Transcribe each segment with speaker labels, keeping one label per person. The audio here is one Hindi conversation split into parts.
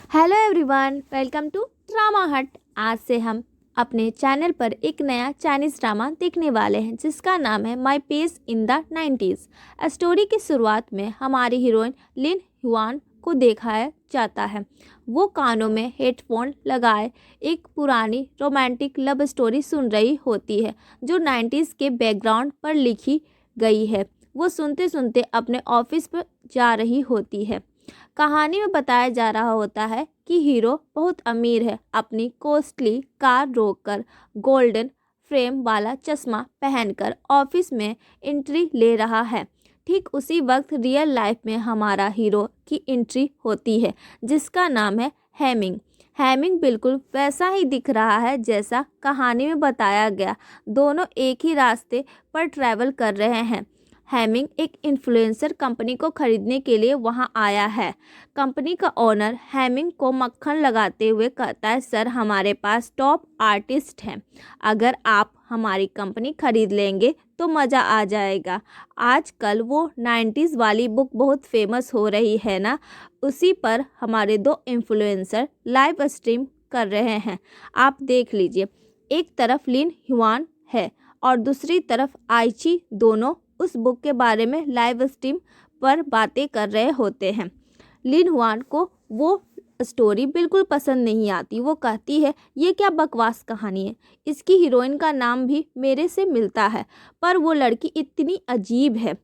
Speaker 1: Hello everyone, welcome to drama hut. आज से हम अपने चैनल पर एक नया चाइनीज़ ड्रामा देखने वाले हैं जिसका नाम है my page in the 90s। Story की शुरुआत में हमारी हीरोइन लिन हुआन को दिखाया जाता है। वो कानों में हेडफोन लगाए एक पुरानी रोमांटिक लव स्टोरी सुन रही होती है जो 90s के बैकग्राउंड पर लिखी गई है। वो सुनते सुनते अपने ऑफिस पर जा रही होती है। कहानी में बताया जा रहा होता है कि हीरो बहुत अमीर है, अपनी कॉस्टली कार रोककर गोल्डन फ्रेम वाला चश्मा पहनकर ऑफिस में एंट्री ले रहा है। ठीक उसी वक्त रियल लाइफ में हमारा हीरो की एंट्री होती है जिसका नाम है हैमिंग। हैमिंग बिल्कुल वैसा ही दिख रहा है जैसा कहानी में बताया गया। दोनों एक ही रास्ते पर ट्रैवल कर रहे हैं। हैमिंग एक इन्फ्लुएंसर कंपनी को खरीदने के लिए वहां आया है। कंपनी का ओनर हैमिंग को मक्खन लगाते हुए कहता है, सर हमारे पास टॉप आर्टिस्ट हैं, अगर आप हमारी कंपनी खरीद लेंगे तो मज़ा आ जाएगा। आजकल वो 90s वाली बुक बहुत फेमस हो रही है ना, उसी पर हमारे दो इन्फ्लुएंसर लाइव स्ट्रीम कर रहे हैं, आप देख लीजिए। एक तरफ लिन हुआन है और दूसरी तरफ आइची। दोनों उस बुक के बारे में लाइव स्ट्रीम पर बातें कर रहे होते हैं। लिन हुआन को वो स्टोरी बिल्कुल पसंद नहीं आती। वो कहती है ये क्या बकवास कहानी है, इसकी हीरोइन का नाम भी मेरे से मिलता है, पर वो लड़की इतनी अजीब है।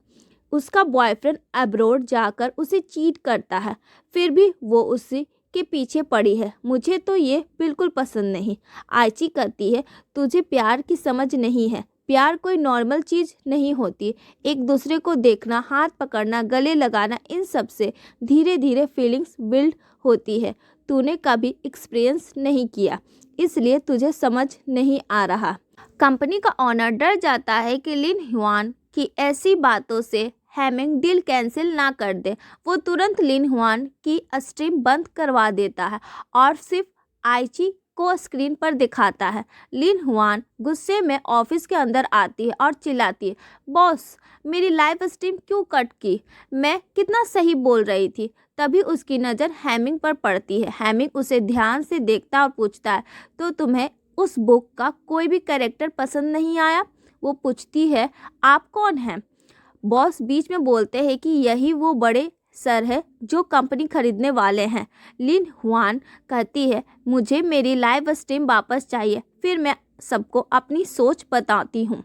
Speaker 1: उसका बॉयफ्रेंड अब्रॉड जाकर उसे चीट करता है, फिर भी वो उसी के पीछे पड़ी है। मुझे तो ये बिल्कुल पसंद नहीं। आयची कहती है तुझे प्यार की समझ नहीं है, प्यार कोई नॉर्मल चीज़ नहीं होती। एक दूसरे को देखना, हाथ पकड़ना, गले लगाना, इन सब से धीरे धीरे फीलिंग्स बिल्ड होती है। तूने कभी एक्सपीरियंस नहीं किया इसलिए तुझे समझ नहीं आ रहा। कंपनी का ओनर डर जाता है कि लिन हुआन की ऐसी बातों से हैमिंग डील कैंसिल ना कर दे। वो तुरंत लिन हुआन की स्ट्रीम बंद करवा देता है और सिर्फ आइची को स्क्रीन पर दिखाता है। लिन हुआन गुस्से में ऑफिस के अंदर आती है और चिल्लाती है, बॉस मेरी लाइव स्ट्रीम क्यों कट की, मैं कितना सही बोल रही थी। तभी उसकी नज़र हैमिंग पर पड़ती है। हैमिंग उसे ध्यान से देखता और पूछता है, तो तुम्हें उस बुक का कोई भी कैरेक्टर पसंद नहीं आया? वो पूछती है, आप कौन हैं? बॉस बीच में बोलते हैं कि यही वो बड़े सर है जो कंपनी खरीदने वाले हैं। लिन हुआन कहती है मुझे मेरी लाइव स्ट्रीम वापस चाहिए, फिर मैं सबको अपनी सोच बताती हूँ।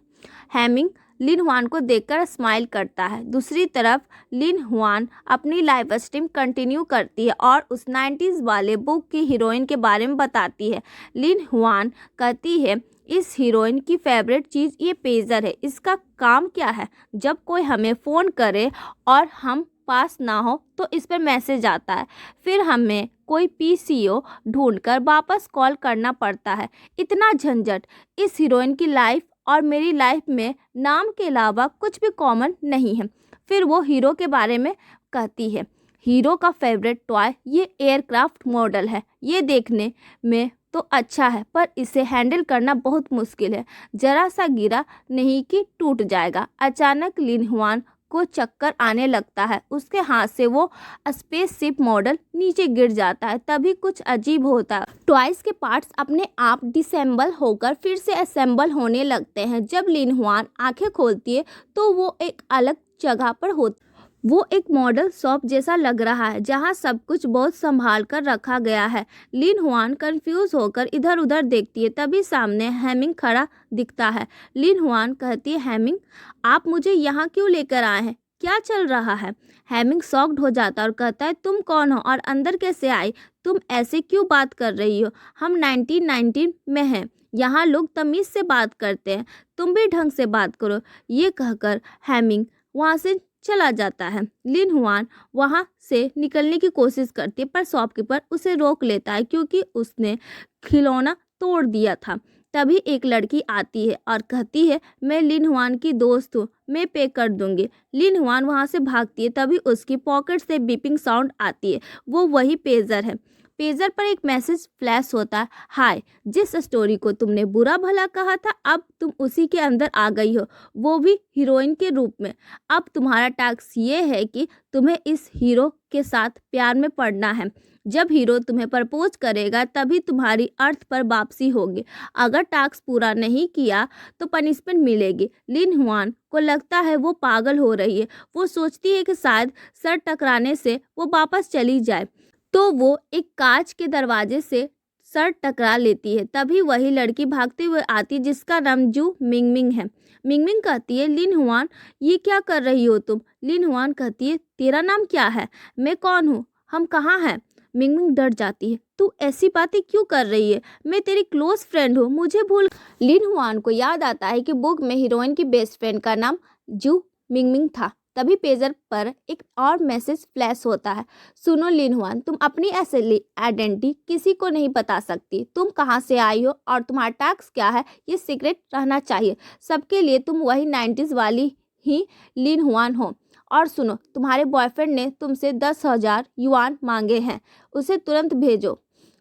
Speaker 1: हैमिंग लिन हुआन को देखकर स्माइल करता है। दूसरी तरफ लिन हुआन अपनी लाइव स्ट्रीम कंटिन्यू करती है और उस 90s वाले बुक की हीरोइन के बारे में बताती है। लिन हुआन कहती है इस हीरोइन की फेवरेट चीज़ ये पेजर है। इसका काम क्या है, जब कोई हमें फ़ोन करे और हम पास ना हो तो इस पर मैसेज आता है, फिर हमें कोई पीसीओ ढूंढकर वापस कॉल करना पड़ता है। इतना झंझट। इस हीरोइन की लाइफ और मेरी लाइफ में नाम के अलावा कुछ भी कॉमन नहीं है। फिर वो हीरो के बारे में कहती है, हीरो का फेवरेट टॉय ये एयरक्राफ्ट मॉडल है। ये देखने में तो अच्छा है पर इसे हैंडल करना बहुत मुश्किल है, जरा सा गिरा नहीं कि टूट जाएगा। अचानक लिन हुआन को चक्कर आने लगता है। उसके हाथ से वो स्पेसशिप मॉडल नीचे गिर जाता है। तभी कुछ अजीब होता है, टॉयज के पार्ट्स अपने आप डिसेंबल होकर फिर से असेंबल होने लगते हैं। जब लिन हुआन आंखें खोलती है तो वो एक अलग जगह पर होती। वो एक मॉडल शॉप जैसा लग रहा है जहाँ सब कुछ बहुत संभाल कर रखा गया है। लिन हुआन कंफ्यूज होकर इधर उधर देखती है। तभी सामने हैमिंग खड़ा दिखता है। लिन हुआन कहती है, हैमिंग आप मुझे यहाँ क्यों लेकर आए हैं, क्या चल रहा है? हैमिंग शॉक्ड हो जाता है और कहता है तुम कौन हो और अंदर कैसे आई? तुम ऐसे क्यों बात कर रही हो? हम 1919 में हैं, यहाँ लोग तमीज़ से बात करते हैं, तुम भी ढंग से बात करो। ये कहकर हैमिंग वहाँ से चला जाता है। लिन हुआन वहाँ से निकलने की कोशिश करती है पर शॉपकीपर उसे रोक लेता है क्योंकि उसने खिलौना तोड़ दिया था। तभी एक लड़की आती है और कहती है मैं लिन हुआन की दोस्त हूँ, मैं पे कर दूंगी। लिन हुआन वहाँ से भागती है। तभी उसकी पॉकेट से बीपिंग साउंड आती है। वो वही पेजर है। पेजर पर एक मैसेज फ्लैश होता है, हाय, जिस स्टोरी को तुमने बुरा भला कहा था अब तुम उसी के अंदर आ गई हो, वो भी हीरोइन के रूप में। अब तुम्हारा टास्क ये है कि तुम्हें इस हीरो के साथ प्यार में पड़ना है। जब हीरो तुम्हें प्रपोज करेगा तभी तुम्हारी अर्थ पर वापसी होगी। अगर टास्क पूरा नहीं किया तो पनिशमेंट मिलेगी। लिन हुआन को लगता है वो पागल हो रही है। वो सोचती है कि शायद सर टकराने से वो वापस चली जाए, तो वो एक कांच के दरवाजे से सर टकरा लेती है। तभी वही लड़की भागते हुए आती जिसका नाम जू मिंगमिंग है। मिंगमिंग कहती है, लिन हुआन, ये क्या कर रही हो तुम? लिन हुआन कहती है, तेरा नाम क्या है? मैं कौन हूँ? हम कहाँ हैं? मिंगमिंग डर जाती है, तू ऐसी बातें क्यों कर रही है? मैं तेरी क्लोज फ्रेंड हूँ, मुझे भूल। लिन हुआन को याद आता है कि बुक में हीरोइन की बेस्ट फ्रेंड का नाम जू मिंगमिंग था। तभी पेजर पर एक और मैसेज फ्लैश होता है, सुनो लिन हुआन, तुम अपनी असली आइडेंटिटी किसी को नहीं बता सकती। तुम कहाँ से आई हो और तुम्हारा टास्क क्या है ये सीक्रेट रहना चाहिए सबके लिए। तुम वही 90s वाली ही लिन हुआन हो। और सुनो, तुम्हारे बॉयफ्रेंड ने तुमसे 10,000 युआन मांगे हैं, उसे तुरंत भेजो।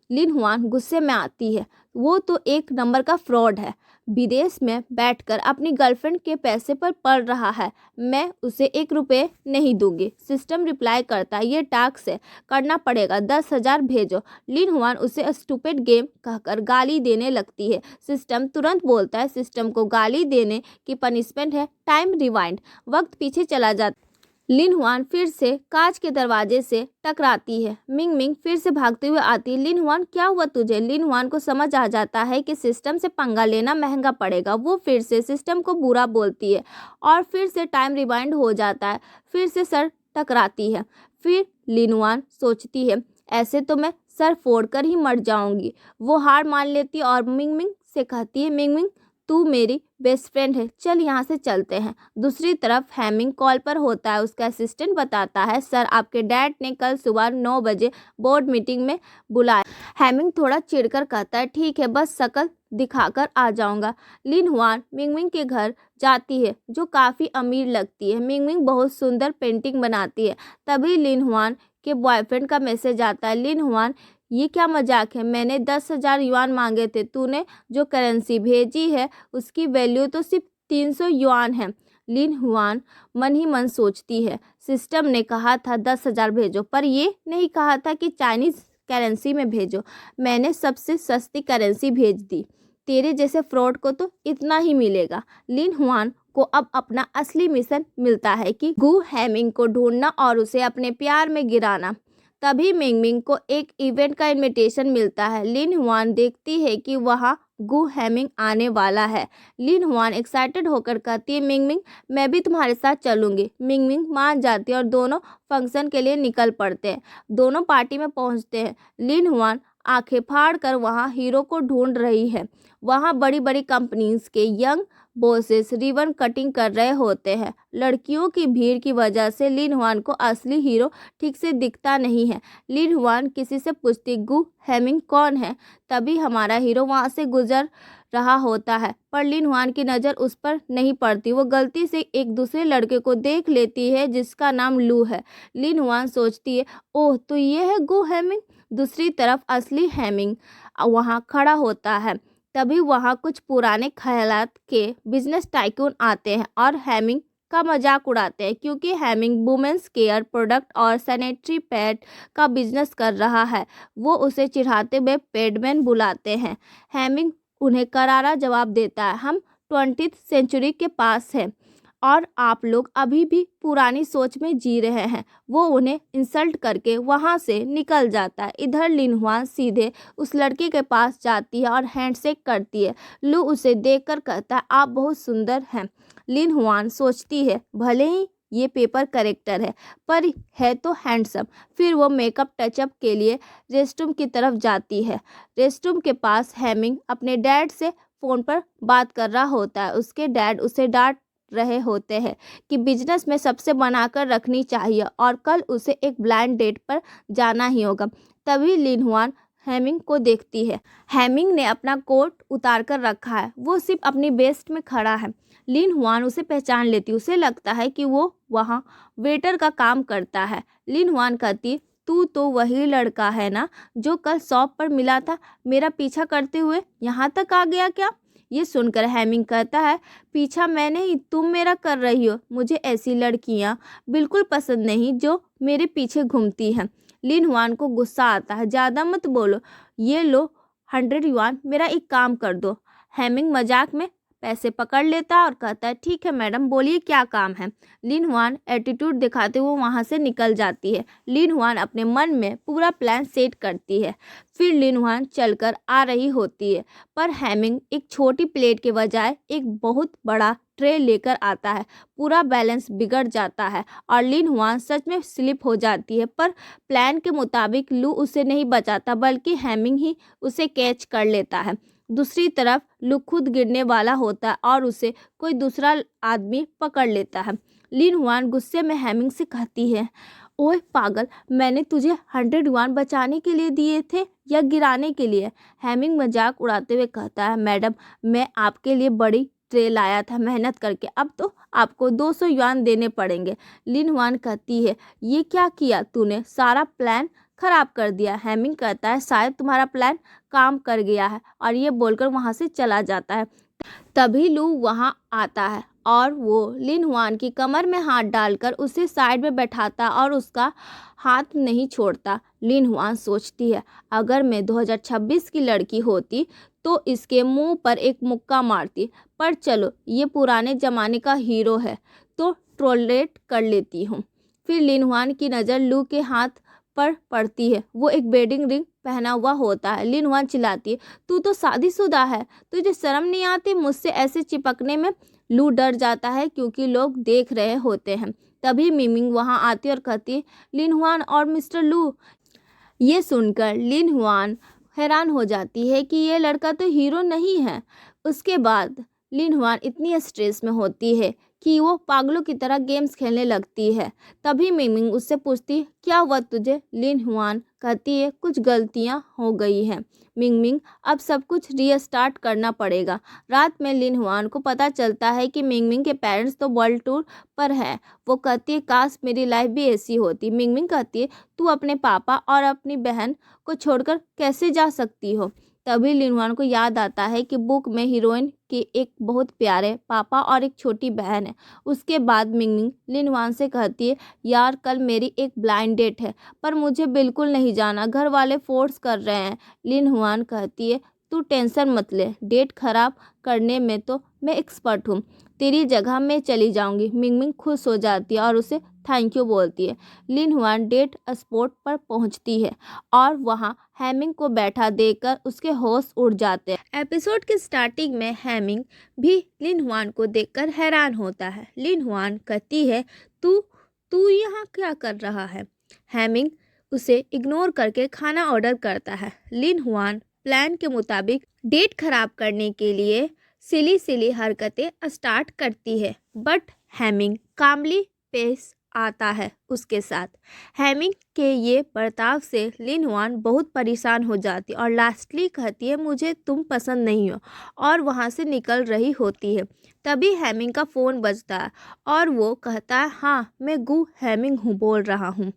Speaker 1: लिन हुआन गुस्से में आती है, वो तो एक नंबर का फ्रॉड है, विदेश में बैठकर अपनी गर्लफ्रेंड के पैसे पर पड़ रहा है, मैं उसे 1 रुपये नहीं दूंगी। सिस्टम रिप्लाई करता है, ये टास्क है, करना पड़ेगा, 10,000 भेजो। लिन हुआन उसे स्टूपिड गेम कहकर गाली देने लगती है। सिस्टम तुरंत बोलता है, सिस्टम को गाली देने की पनिशमेंट है टाइम रिवाइंड। वक्त पीछे चला जाता। लिन हुआन फिर से कांच के दरवाजे से टकराती है। मिंग मिंग फिर से भागते हुए आती है, लिन हुआन क्या हुआ तुझे? लिन हुआन को समझ आ जाता है कि सिस्टम से पंगा लेना महंगा पड़ेगा। वो फिर से सिस्टम को बुरा बोलती है और फिर से टाइम रिवाइंड हो जाता है। फिर से सर टकराती है। फिर लिन हुआन सोचती है, ऐसे तो मैं सर फोड़कर ही मर जाऊंगी। वो हार मान लेती है और मिंग मिंग से कहती है, मिंग मिंग तू मेरी बेस्ट फ्रेंड है, चल यहाँ से चलते हैं। दूसरी तरफ हैमिंग कॉल पर होता है। उसका असिस्टेंट बताता है, सर आपके डैड ने कल सुबह 9 बजे बोर्ड मीटिंग में बुलाया। हैमिंग थोड़ा चिढ़कर कहता है, ठीक है, बस शक्ल दिखाकर आ जाऊंगा। लिन हुआन मिंगमिंग के घर जाती है जो काफ़ी अमीर लगती है। मिंगमिंग बहुत सुंदर पेंटिंग बनाती है। तभी लिन हुआन के बॉयफ्रेंड का मैसेज आता है, लिन हुआन ये क्या मजाक है? मैंने 10,000 युआन मांगे थे, तूने जो करेंसी भेजी है उसकी वैल्यू तो सिर्फ 300 युआन है। लिन हुआन मन ही मन सोचती है, सिस्टम ने कहा था 10,000 भेजो, पर ये नहीं कहा था कि चाइनीज़ करेंसी में भेजो। मैंने सबसे सस्ती करेंसी भेज दी। तेरे जैसे फ्रॉड को तो इतना ही मिलेगा। लिन हुआन को अब अपना असली मिशन मिलता है कि गु हैमिंग को ढूंढना और उसे अपने प्यार में गिराना। तभी मिंगमिंग को एक इवेंट का इनविटेशन मिलता है। लिन हुआन देखती है कि वहाँ गु हैमिंग आने वाला है। लिन हुआन एक्साइटेड होकर कहती है, मिंगमिंग मैं भी तुम्हारे साथ चलूंगी। मिंगमिंग मान जाती है और दोनों फंक्शन के लिए निकल पड़ते हैं। दोनों पार्टी में पहुँचते हैं। लिन हुआन आंखें फाड़ कर वहाँ हीरो को ढूंढ रही है। वहाँ बड़ी बड़ी कंपनीज के यंग बॉसेस रिबन कटिंग कर रहे होते हैं। लड़कियों की भीड़ की वजह से लिन हुआन को असली हीरो ठीक से दिखता नहीं है। लिन हुआन किसी से पूछती, गु हैमिंग कौन है? तभी हमारा हीरो वहाँ से गुजर रहा होता है, पर लिन हुआन की नज़र उस पर नहीं पड़ती। वो गलती से एक दूसरे लड़के को देख लेती है जिसका नाम लू है। लिन हुआन सोचती है, ओह तो ये है गु हैमिंग। दूसरी तरफ असली हैमिंग वहाँ खड़ा होता है। तभी वहाँ कुछ पुराने ख्यालात के बिजनेस टाइकून आते हैं और हैमिंग का मजाक उड़ाते हैं, क्योंकि हैमिंग वुमेन्स केयर प्रोडक्ट और सैनिटरी पैड का बिजनेस कर रहा है। वो उसे चिढ़ाते हुए पैडमैन बुलाते हैं। हैमिंग उन्हें करारा जवाब देता है, हम 20th सेंचुरी के पास हैं और आप लोग अभी भी पुरानी सोच में जी रहे हैं। वो उन्हें इंसल्ट करके वहाँ से निकल जाता है। इधर लिन हुआन सीधे उस लड़के के पास जाती है और हैंडशेक करती है। लू उसे देखकर कहता है, आप बहुत सुंदर हैं। लिन हुआन सोचती है, भले ही ये पेपर करेक्टर है पर है तो हैंडसम। फिर वो मेकअप टचअप के लिए रेस्टरूम की तरफ जाती है। रेस्टरूम के पास हैमिंग अपने डैड से फ़ोन पर बात कर रहा होता है। उसके डैड उसे डांट रहे होते हैं कि बिजनेस में सबसे बनाकर रखनी चाहिए और कल उसे एक ब्लाइंड डेट पर जाना ही होगा। तभी लिन हुआन हैमिंग को देखती है। हैमिंग ने अपना कोट उतार कर रखा है, वो सिर्फ अपनी वेस्ट में खड़ा है। लिन हुआन उसे पहचान लेती, उसे लगता है कि वो वहाँ वेटर का काम करता है। लिन हुआन कहती, तू तो वही लड़का है ना जो कल शॉप पर मिला था, मेरा पीछा करते हुए यहाँ तक आ गया क्या? ये सुनकर हेमिंग कहता है, पीछा मैं नहीं, तुम मेरा कर रही हो। मुझे ऐसी लड़कियाँ बिल्कुल पसंद नहीं जो मेरे पीछे घूमती हैं। लिन हुआन को गुस्सा आता है, ज़्यादा मत बोलो, ये लो 100 युआन, मेरा एक काम कर दो। हेमिंग मजाक में पैसे पकड़ लेता है और कहता है, ठीक है मैडम, बोलिए क्या काम है। लिन हुआन एटीट्यूड दिखाते हुए वहाँ से निकल जाती है। लिन हुआन अपने मन में पूरा प्लान सेट करती है। फिर लिन हुआन चलकर आ रही होती है, पर हेमिंग एक छोटी प्लेट के बजाय एक बहुत बड़ा ट्रे लेकर आता है। पूरा बैलेंस बिगड़ जाता है और लिन हुआन सच में स्लिप हो जाती है, पर प्लान के मुताबिक लू उसे नहीं बचाता बल्कि हेमिंग ही उसे कैच कर लेता है। दूसरी तरफ लू खुद गिरने वाला होता है और उसे कोई दूसरा आदमी पकड़ लेता है। लिन हुआन गुस्से में हेमिंग से कहती है, ओए पागल, मैंने तुझे 100 युआन बचाने के लिए दिए थे या गिराने के लिए? हेमिंग मजाक उड़ाते हुए कहता है, मैडम, मैं आपके लिए बड़ी ट्रे लाया था मेहनत करके, अब तो आपको 200 युआन देने पड़ेंगे। लिन हुआन कहती है, ये क्या किया तूने, सारा प्लान खराब कर दिया। हेमिंग कहता है, शायद तुम्हारा प्लान काम कर गया है, और ये बोलकर वहाँ से चला जाता है। तभी लू वहाँ आता है और वो लिन हुआन की कमर में हाथ डालकर उसे साइड में बैठाता और उसका हाथ नहीं छोड़ता। लिन हुआन सोचती है, अगर मैं 2026 की लड़की होती तो इसके मुंह पर एक मुक्का मारती, पर चलो ये पुराने ज़माने का हीरो है तो टॉलरेट कर लेती हूँ। फिर लिन हुआन की नज़र लू के हाथ पर पड़ती है। वो एक वेडिंग रिंग पहना हुआ होता है। लिन हुआन चिल्लाती है, तू तो शादीशुदा है, तुझे शर्म नहीं आती मुझसे ऐसे चिपकने में? लू डर जाता है क्योंकि लोग देख रहे होते हैं। तभी मिमिंग वहाँ आती और कहती है, लिन हुआन और मिस्टर लू। ये सुनकर लिन हुआन हैरान हो जाती है कि ये लड़का तो हीरो नहीं है। उसके बाद लिन हुआन इतनी स्ट्रेस में होती है कि वो पागलों की तरह गेम्स खेलने लगती है। तभी मिमिंग उससे पूछती, क्या हुआ तुझे? लिन हुआन कहती है, कुछ गलतियां हो गई हैं मिंगमिंग, अब सब कुछ रीस्टार्ट करना पड़ेगा। रात में लिन हुआन को पता चलता है कि मिंगमिंग के पेरेंट्स तो वर्ल्ड टूर पर हैं। वो कहती है, काश मेरी लाइफ भी ऐसी होती। मिंगमिंग कहती है, तू अपने पापा और अपनी बहन को छोड़कर कैसे जा सकती हो? तभी लिन हुआन को याद आता है कि बुक में हीरोइन के एक बहुत प्यारे पापा और एक छोटी बहन है। उसके बाद मिंगमिंग लिन हुआन से कहती है, यार कल मेरी एक ब्लाइंड डेट है, पर मुझे बिल्कुल नहीं जाना, घर वाले फोर्स कर रहे हैं। लिन हुआन कहती है, तू टेंशन मत ले, डेट खराब करने में तो मैं एक्सपर्ट हूँ, तेरी जगह मैं चली जाऊँगी। मिंगमिंग खुश हो जाती है और उसे थैंक यू बोलती है। लिन हुआन डेट स्पॉट पर पहुंचती है और वहां हेमिंग को बैठा देखकर उसके होश उड़ जाते हैं। एपिसोड के स्टार्टिंग में हेमिंग भी लिन हुआन को देखकर हैरान होता है। लिन हुआन कहती है, तू तू यहाँ क्या कर रहा है? हेमिंग उसे इग्नोर करके खाना ऑर्डर करता है। लिन हुआन प्लान के मुताबिक डेट खराब करने के लिए सिली सिली हरकतें स्टार्ट करती है, बट हेमिंग कामली पेश आता है उसके साथ। हेमिंग के ये बर्ताव से लिन हुआन बहुत परेशान हो जाती और लास्टली कहती है, मुझे तुम पसंद नहीं हो, और वहाँ से निकल रही होती है। तभी हेमिंग का फ़ोन बजता है और वो कहता है, हाँ मैं गु हेमिंग हूँ बोल रहा हूँ।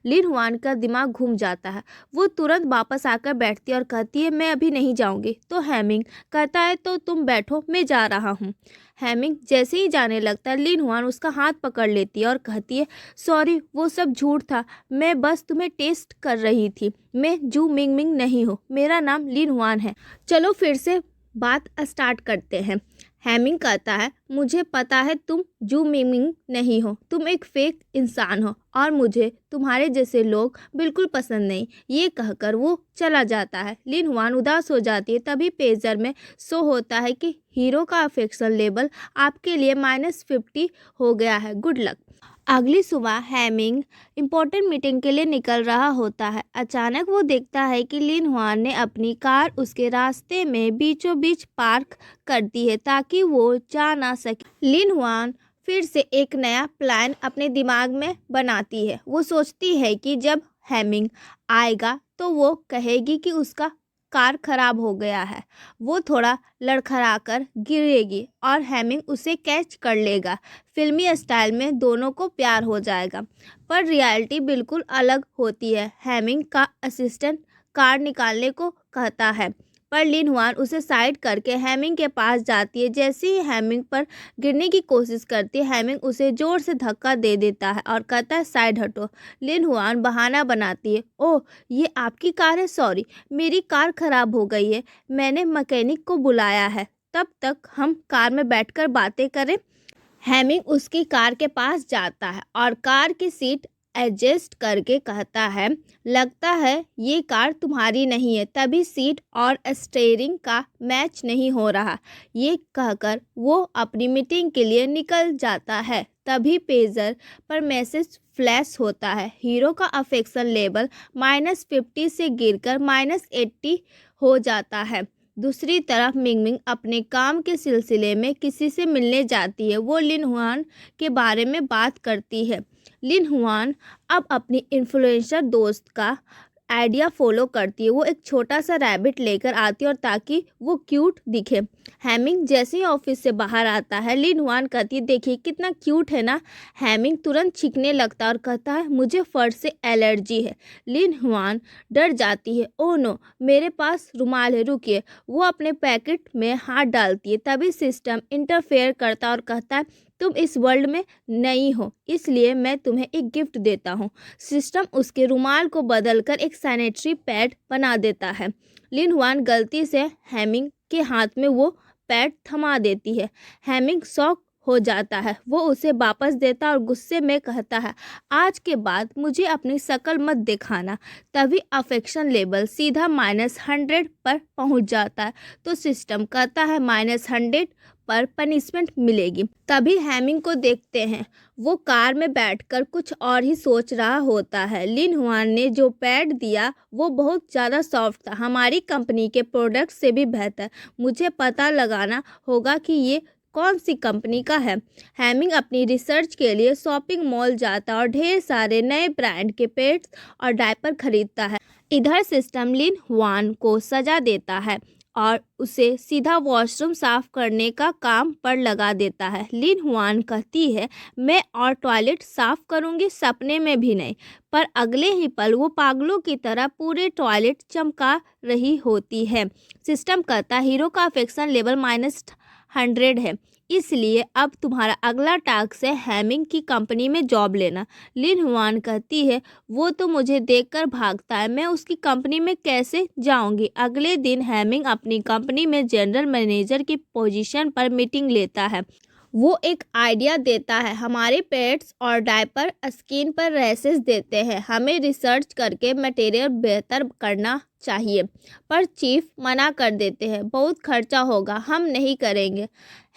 Speaker 1: लिन हुआन का दिमाग घूम जाता है। वो तुरंत वापस आकर बैठती है और कहती है, मैं अभी नहीं जाऊंगी। तो हेमिंग कहता है, तो तुम बैठो, मैं जा रहा हूँ। हेमिंग जैसे ही जाने लगता है, लिन हुआन उसका हाथ पकड़ लेती है और कहती है, सॉरी वो सब झूठ था, मैं बस तुम्हें टेस्ट कर रही थी, मैं जू मिंगमिंग नहीं हूँ, मेरा नाम लिन हुआन है। चलो फिर से बात स्टार्ट करते हैं। हेमिंग कहता है, मुझे पता है तुम जू मिंगमिंग नहीं हो, तुम एक फेक इंसान हो और मुझे तुम्हारे जैसे लोग बिल्कुल पसंद नहीं। ये कहकर वो चला जाता है। लिन हुआन उदास हो जाती है। तभी पेजर में शो होता है कि हीरो का अफेक्शन लेवल आपके लिए -50 हो गया है, गुड लक। अगली सुबह हेमिंग इम्पोर्टेंट मीटिंग के लिए निकल रहा होता है। अचानक वो देखता है कि लिन हुआन ने अपनी कार उसके रास्ते में बीचों बीच पार्क कर दी है ताकि वो जा ना सके। लिन हुआन फिर से एक नया प्लान अपने दिमाग में बनाती है। वो सोचती है कि जब हेमिंग आएगा तो वो कहेगी कि उसका कार खराब हो गया है। वो थोड़ा लड़खड़ाकर गिरेगी और हेमिंग उसे कैच कर लेगा। फिल्मी स्टाइल में दोनों को प्यार हो जाएगा। पर रियलिटी बिल्कुल अलग होती है। हेमिंग का असिस्टेंट कार निकालने को कहता है, पर लिन हुआन उसे साइड करके हेमिंग के पास जाती है। जैसे ही हेमिंग पर गिरने की कोशिश करती है, हेमिंग उसे जोर से धक्का दे देता है और कहता है साइड हटो। लिन हुआन बहाना बनाती है, ओह ये आपकी कार है, सॉरी मेरी कार खराब हो गई है, मैंने मैकेनिक को बुलाया है, तब तक हम कार में बैठकर बातें करें। हेमिंग उसकी कार के पास जाता है और कार की सीट एडजस्ट करके कहता है, लगता है ये कार तुम्हारी नहीं है। तभी सीट और स्टीयरिंग का मैच नहीं हो रहा। ये कहकर वो अपनी मीटिंग के लिए निकल जाता है। तभी पेजर पर मैसेज फ्लैश होता है, हीरो का अफेक्शन लेवल -50 से गिरकर -80 हो जाता है। दूसरी तरफ मिंगमिंग अपने काम के सिलसिले में किसी से मिलने जाती है। वो लिन हुआन के बारे में बात करती है। लिन हुआन अब अपनी इन्फ्लुएंसर दोस्त का आइडिया फॉलो करती है। वो एक छोटा सा रैबिट लेकर आती है और ताकि वो क्यूट दिखे। हेमिंग जैसे ही ऑफिस से बाहर आता है, लिन हुआन कहती है, देखिए कितना क्यूट है ना। हेमिंग तुरंत छींकने लगता है और कहता है, मुझे फर से एलर्जी है। लिन हुआन डर जाती है, ओह नो मेरे पास रुमाल है, रुकिए। वो अपने पैकेट में हाथ डालती है। तभी सिस्टम इंटरफेयर करता है और कहता है, तुम इस वर्ल्ड में नई हो, इसलिए मैं तुम्हें एक गिफ्ट देता हूँ। सिस्टम उसके रुमाल को बदलकर एक सैनिटरी पैड बना देता है। लिन हुआन गलती से हेमिंग के हाथ में वो पैड थमा देती है। हेमिंग शॉक हो जाता है। वो उसे वापस देता और गुस्से में कहता है, आज के बाद मुझे अपनी शक्ल मत दिखाना। तभी अफेक्शन लेवल सीधा -100 पर पहुंच जाता है। तो सिस्टम कहता है -100 पर पनिशमेंट मिलेगी। तभी हेमिंग को देखते हैं, वो कार में बैठकर कुछ और ही सोच रहा होता है। लिन हुआन ने जो पैड दिया वो बहुत ज़्यादा सॉफ्ट था, हमारी कंपनी के प्रोडक्ट से भी बेहतर। मुझे पता लगाना होगा कि ये कौन सी कंपनी का है। हेमिंग अपनी रिसर्च के लिए शॉपिंग मॉल जाता है और ढेर सारे नए ब्रांड के पैड्स और डायपर खरीदता है। इधर सिस्टम लिन हुआन को सजा देता है और उसे सीधा वॉशरूम साफ करने का काम पर लगा देता है। लिन हुआन कहती है, मैं और टॉयलेट साफ करूंगी, सपने में भी नहीं। पर अगले ही पल वो पागलों की तरह पूरे टॉयलेट चमका रही होती है। सिस्टम कहता है, हीरो का अफेक्शन लेवल -100 है, इसलिए अब तुम्हारा अगला टास्क है हेमिंग की कंपनी में जॉब लेना। लिन हुआन कहती है, वो तो मुझे देखकर भागता है, मैं उसकी कंपनी में कैसे जाऊंगी। अगले दिन हेमिंग अपनी कंपनी में जनरल मैनेजर की पोजीशन पर मीटिंग लेता है। वो एक आइडिया देता है, हमारे पेट्स और डायपर स्किन पर रैसेस देते हैं, हमें रिसर्च करके मटेरियल बेहतर करना चाहिए। पर चीफ मना कर देते हैं, बहुत खर्चा होगा, हम नहीं करेंगे।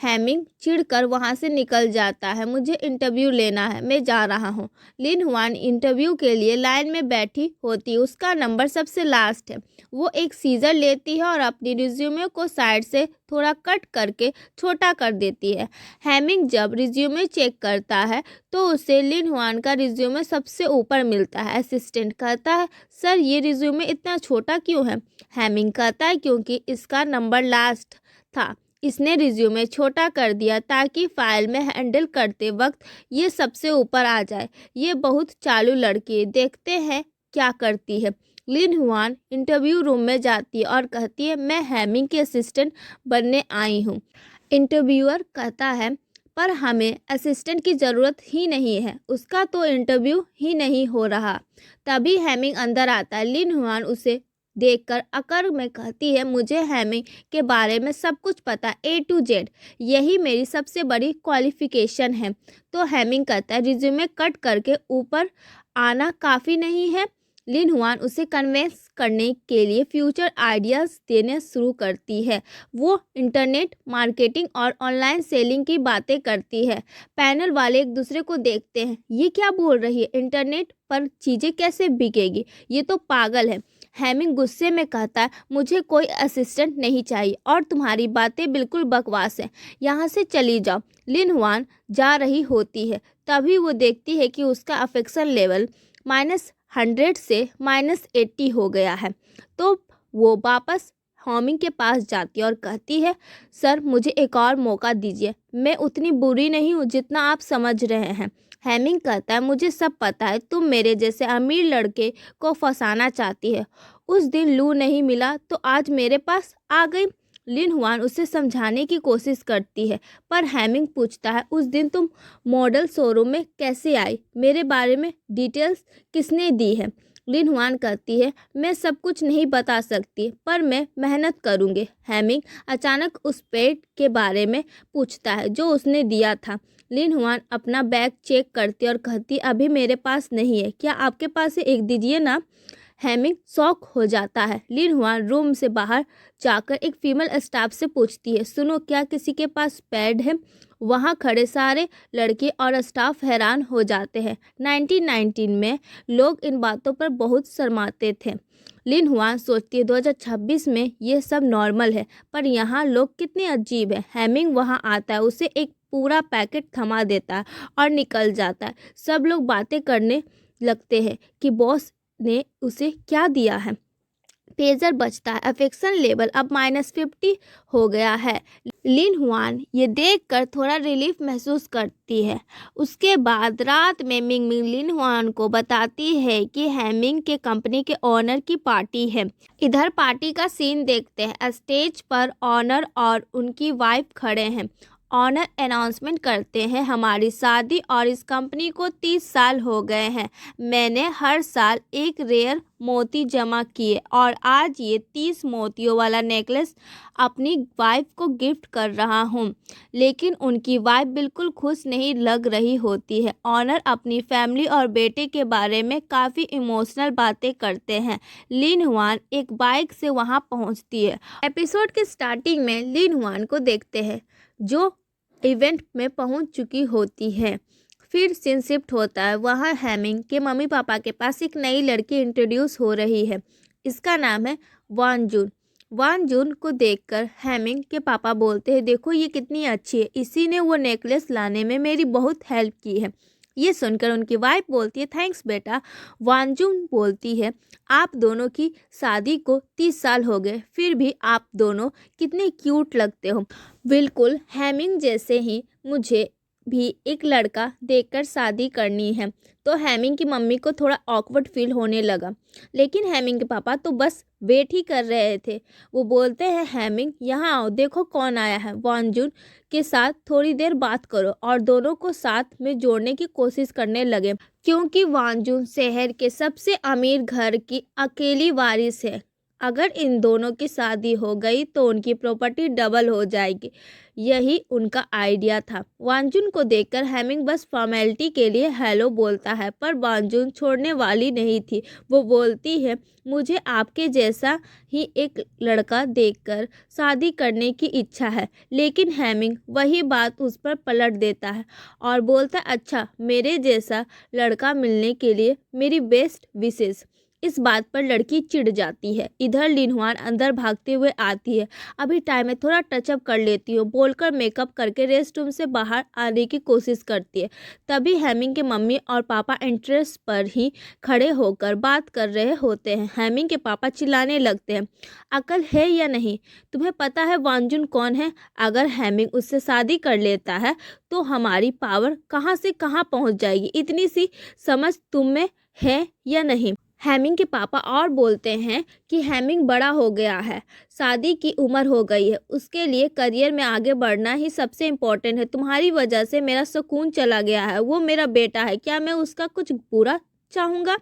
Speaker 1: हेमिंग चिढ़कर वहाँ से निकल जाता है। मुझे इंटरव्यू लेना है, मैं जा रहा हूँ। लिन हुआन इंटरव्यू के लिए लाइन में बैठी होती है, उसका नंबर सबसे लास्ट है। वो एक सीजर लेती है और अपनी रिज्यूमे को साइड से थोड़ा कट करके छोटा कर देती है। हेमिंग जब रिज्यूमे चेक करता है तो उसे लिन हुआन का रिज्यूमे सबसे ऊपर मिलता है। असिस्टेंट कहता है, सर ये रिज्यूमे इतना छोटा क्यों है। हेमिंग कहता है, क्योंकि इसका नंबर लास्ट था, इसने रिज्यूमे छोटा कर दिया ताकि फाइल में हैंडल करते वक्त ये सबसे ऊपर आ जाए। ये बहुत चालू लड़की है, देखते हैं क्या करती है। लिन हुआन इंटरव्यू रूम में जाती है और कहती है, मैं हेमिंग की असिस्टेंट बनने आई हूँ। इंटरव्यूअर कहता है, पर हमें असिस्टेंट की ज़रूरत ही नहीं है, उसका तो इंटरव्यू ही नहीं हो रहा। तभी हेमिंग अंदर आता है। लिन हुआन उसे देखकर अकड़ में कहती है, मुझे हेमिंग के बारे में सब कुछ पता, A to Z, यही मेरी सबसे बड़ी क्वालिफिकेशन है। तो हेमिंग कहता है, रिज्यूमे कट करके ऊपर आना काफ़ी नहीं है। लिन हुआन उसे कन्विंस करने के लिए फ्यूचर आइडियाज़ देने शुरू करती है। वो इंटरनेट मार्केटिंग और ऑनलाइन सेलिंग की बातें करती है। पैनल वाले एक दूसरे को देखते हैं, ये क्या बोल रही है, इंटरनेट पर चीज़ें कैसे बिकेगी, ये तो पागल है। हेमिंग गुस्से में कहता है, मुझे कोई असिस्टेंट नहीं चाहिए और तुम्हारी बातें बिल्कुल बकवास हैं, यहाँ से चली जाओ। लिन हुआन जा रही होती है, तभी वो देखती है कि उसका अफेक्शन लेवल -100 से -80 हो गया है। तो वो वापस हेमिंग के पास जाती है और कहती है, सर मुझे एक और मौका दीजिए, मैं उतनी बुरी नहीं हूँ जितना आप समझ रहे हैं। हेमिंग कहता है, मुझे सब पता है, तुम मेरे जैसे अमीर लड़के को फंसाना चाहती है। उस दिन लू नहीं मिला तो आज मेरे पास आ गई। लिन हुआन उसे समझाने की कोशिश करती है, पर हेमिंग पूछता है, उस दिन तुम मॉडल शोरूम में कैसे आई, मेरे बारे में डिटेल्स किसने दी है। लिन हुआन कहती है, मैं सब कुछ नहीं बता सकती, पर मैं मेहनत करूँगी। हेमिंग अचानक उस पेट के बारे में पूछता है जो उसने दिया था। लिन हुआन अपना बैग चेक करती और कहती, अभी मेरे पास नहीं है, क्या आपके पास है, एक दीजिए ना। हेमिंग शॉक हो जाता है। लिन हुआन रूम से बाहर जाकर एक फीमेल स्टाफ से पूछती है, सुनो क्या किसी के पास पैड है। वहाँ खड़े सारे लड़के और स्टाफ हैरान हो जाते हैं। 1919 में लोग इन बातों पर बहुत शर्माते थे। लिन हुआन सोचती है 2026 में ये सब नॉर्मल है, पर यहाँ लोग कितने अजीब हैं। हेमिंग वहाँ आता है, उसे एक पूरा पैकेट थमा देता है और निकल जाता है। सब लोग बातें करने लगते हैं कि बॉस ने उसे क्या दिया है। पेजर बजता है, अफेक्शन लेवल अब -50 हो गया है। लिन हुआन ये देखकर थोड़ा रिलीफ महसूस करती है। उसके बाद रात में मिंग मिंग लिन हुआन को बताती है कि हेमिंग के कंपनी के ओनर की पार्टी है। इधर पार्टी का सीन देखते हैं। स्टेज पर ओनर और उनकी वाइफ खड़े हैं। ऑनर अनाउंसमेंट करते हैं, हमारी शादी और इस कंपनी को 30 साल हो गए हैं। मैंने हर साल एक रेयर मोती जमा किए और आज ये 30 मोतियों वाला नेकलेस अपनी वाइफ को गिफ्ट कर रहा हूँ। लेकिन उनकी वाइफ बिल्कुल खुश नहीं लग रही होती है। ऑनर अपनी फैमिली और बेटे के बारे में काफ़ी इमोशनल बातें करते हैं। लिन हुआन एक बाइक से वहाँ पहुँचती है। एपिसोड के स्टार्टिंग में लिन हुआन को देखते हैं जो इवेंट में पहुंच चुकी होती है। फिर सीन शिफ्ट होता है। वहाँ हेमिंग के मम्मी पापा के पास एक नई लड़की इंट्रोड्यूस हो रही है। इसका नाम है वान जून। वान जून को देखकर हेमिंग के पापा बोलते हैं, देखो ये कितनी अच्छी है, इसी ने वो नेकलेस लाने में मेरी बहुत हेल्प की है। ये सुनकर उनकी वाइफ बोलती है, थैंक्स बेटा। वानजून बोलती है, आप दोनों की शादी को 30 साल हो गए, फिर भी आप दोनों कितने क्यूट लगते हो। बिल्कुल हेमिंग जैसे ही मुझे भी एक लड़का देखकर शादी करनी है। तो हेमिंग की मम्मी को थोड़ा ऑकवर्ड फील होने लगा, लेकिन हेमिंग के पापा तो बस वेट ही कर रहे थे। वो बोलते हैं, हेमिंग यहाँ आओ, देखो कौन आया है। वानजून के साथ थोड़ी देर बात करो और दोनों को साथ में जोड़ने की कोशिश करने लगे, क्योंकि वानजून शहर के सबसे अमीर घर की अकेली वारिस है। अगर इन दोनों की शादी हो गई तो उनकी प्रॉपर्टी डबल हो जाएगी। यही उनका आइडिया था। वानजून को देखकर हेमिंग बस फॉर्मेलिटी के लिए हेलो बोलता है, पर वानजून छोड़ने वाली नहीं थी। वो बोलती है, मुझे आपके जैसा ही एक लड़का देखकर शादी करने की इच्छा है। लेकिन हेमिंग वही बात उस पर पलट देता है और बोलता है, अच्छा मेरे जैसा लड़का मिलने के लिए मेरी बेस्ट विशेस। इस बात पर लड़की चिढ़ जाती है। इधर लिन हुआन अंदर भागते हुए आती है, अभी टाइम है, थोड़ा टचअप कर लेती हूँ बोलकर मेकअप करके रेस्ट रूम से बाहर आने की कोशिश करती है। तभी हेमिंग के मम्मी और पापा एंट्रेंस पर ही खड़े होकर बात कर रहे होते हैं। हेमिंग के पापा चिल्लाने लगते हैं, अकल है या नहीं, तुम्हें पता है वानजून कौन है? अगर हेमिंग उससे शादी कर लेता है तो हमारी पावर कहाँ से कहाँ पहुँच जाएगी, इतनी सी समझ तुम में है या नहीं? हेमिंग के पापा और बोलते हैं कि हेमिंग बड़ा हो गया है, शादी की उम्र हो गई है, उसके लिए करियर में आगे बढ़ना ही सबसे इम्पोर्टेंट है। तुम्हारी वजह से मेरा सुकून चला गया है, वो मेरा बेटा है, क्या मैं उसका कुछ बुरा चाहूँगा?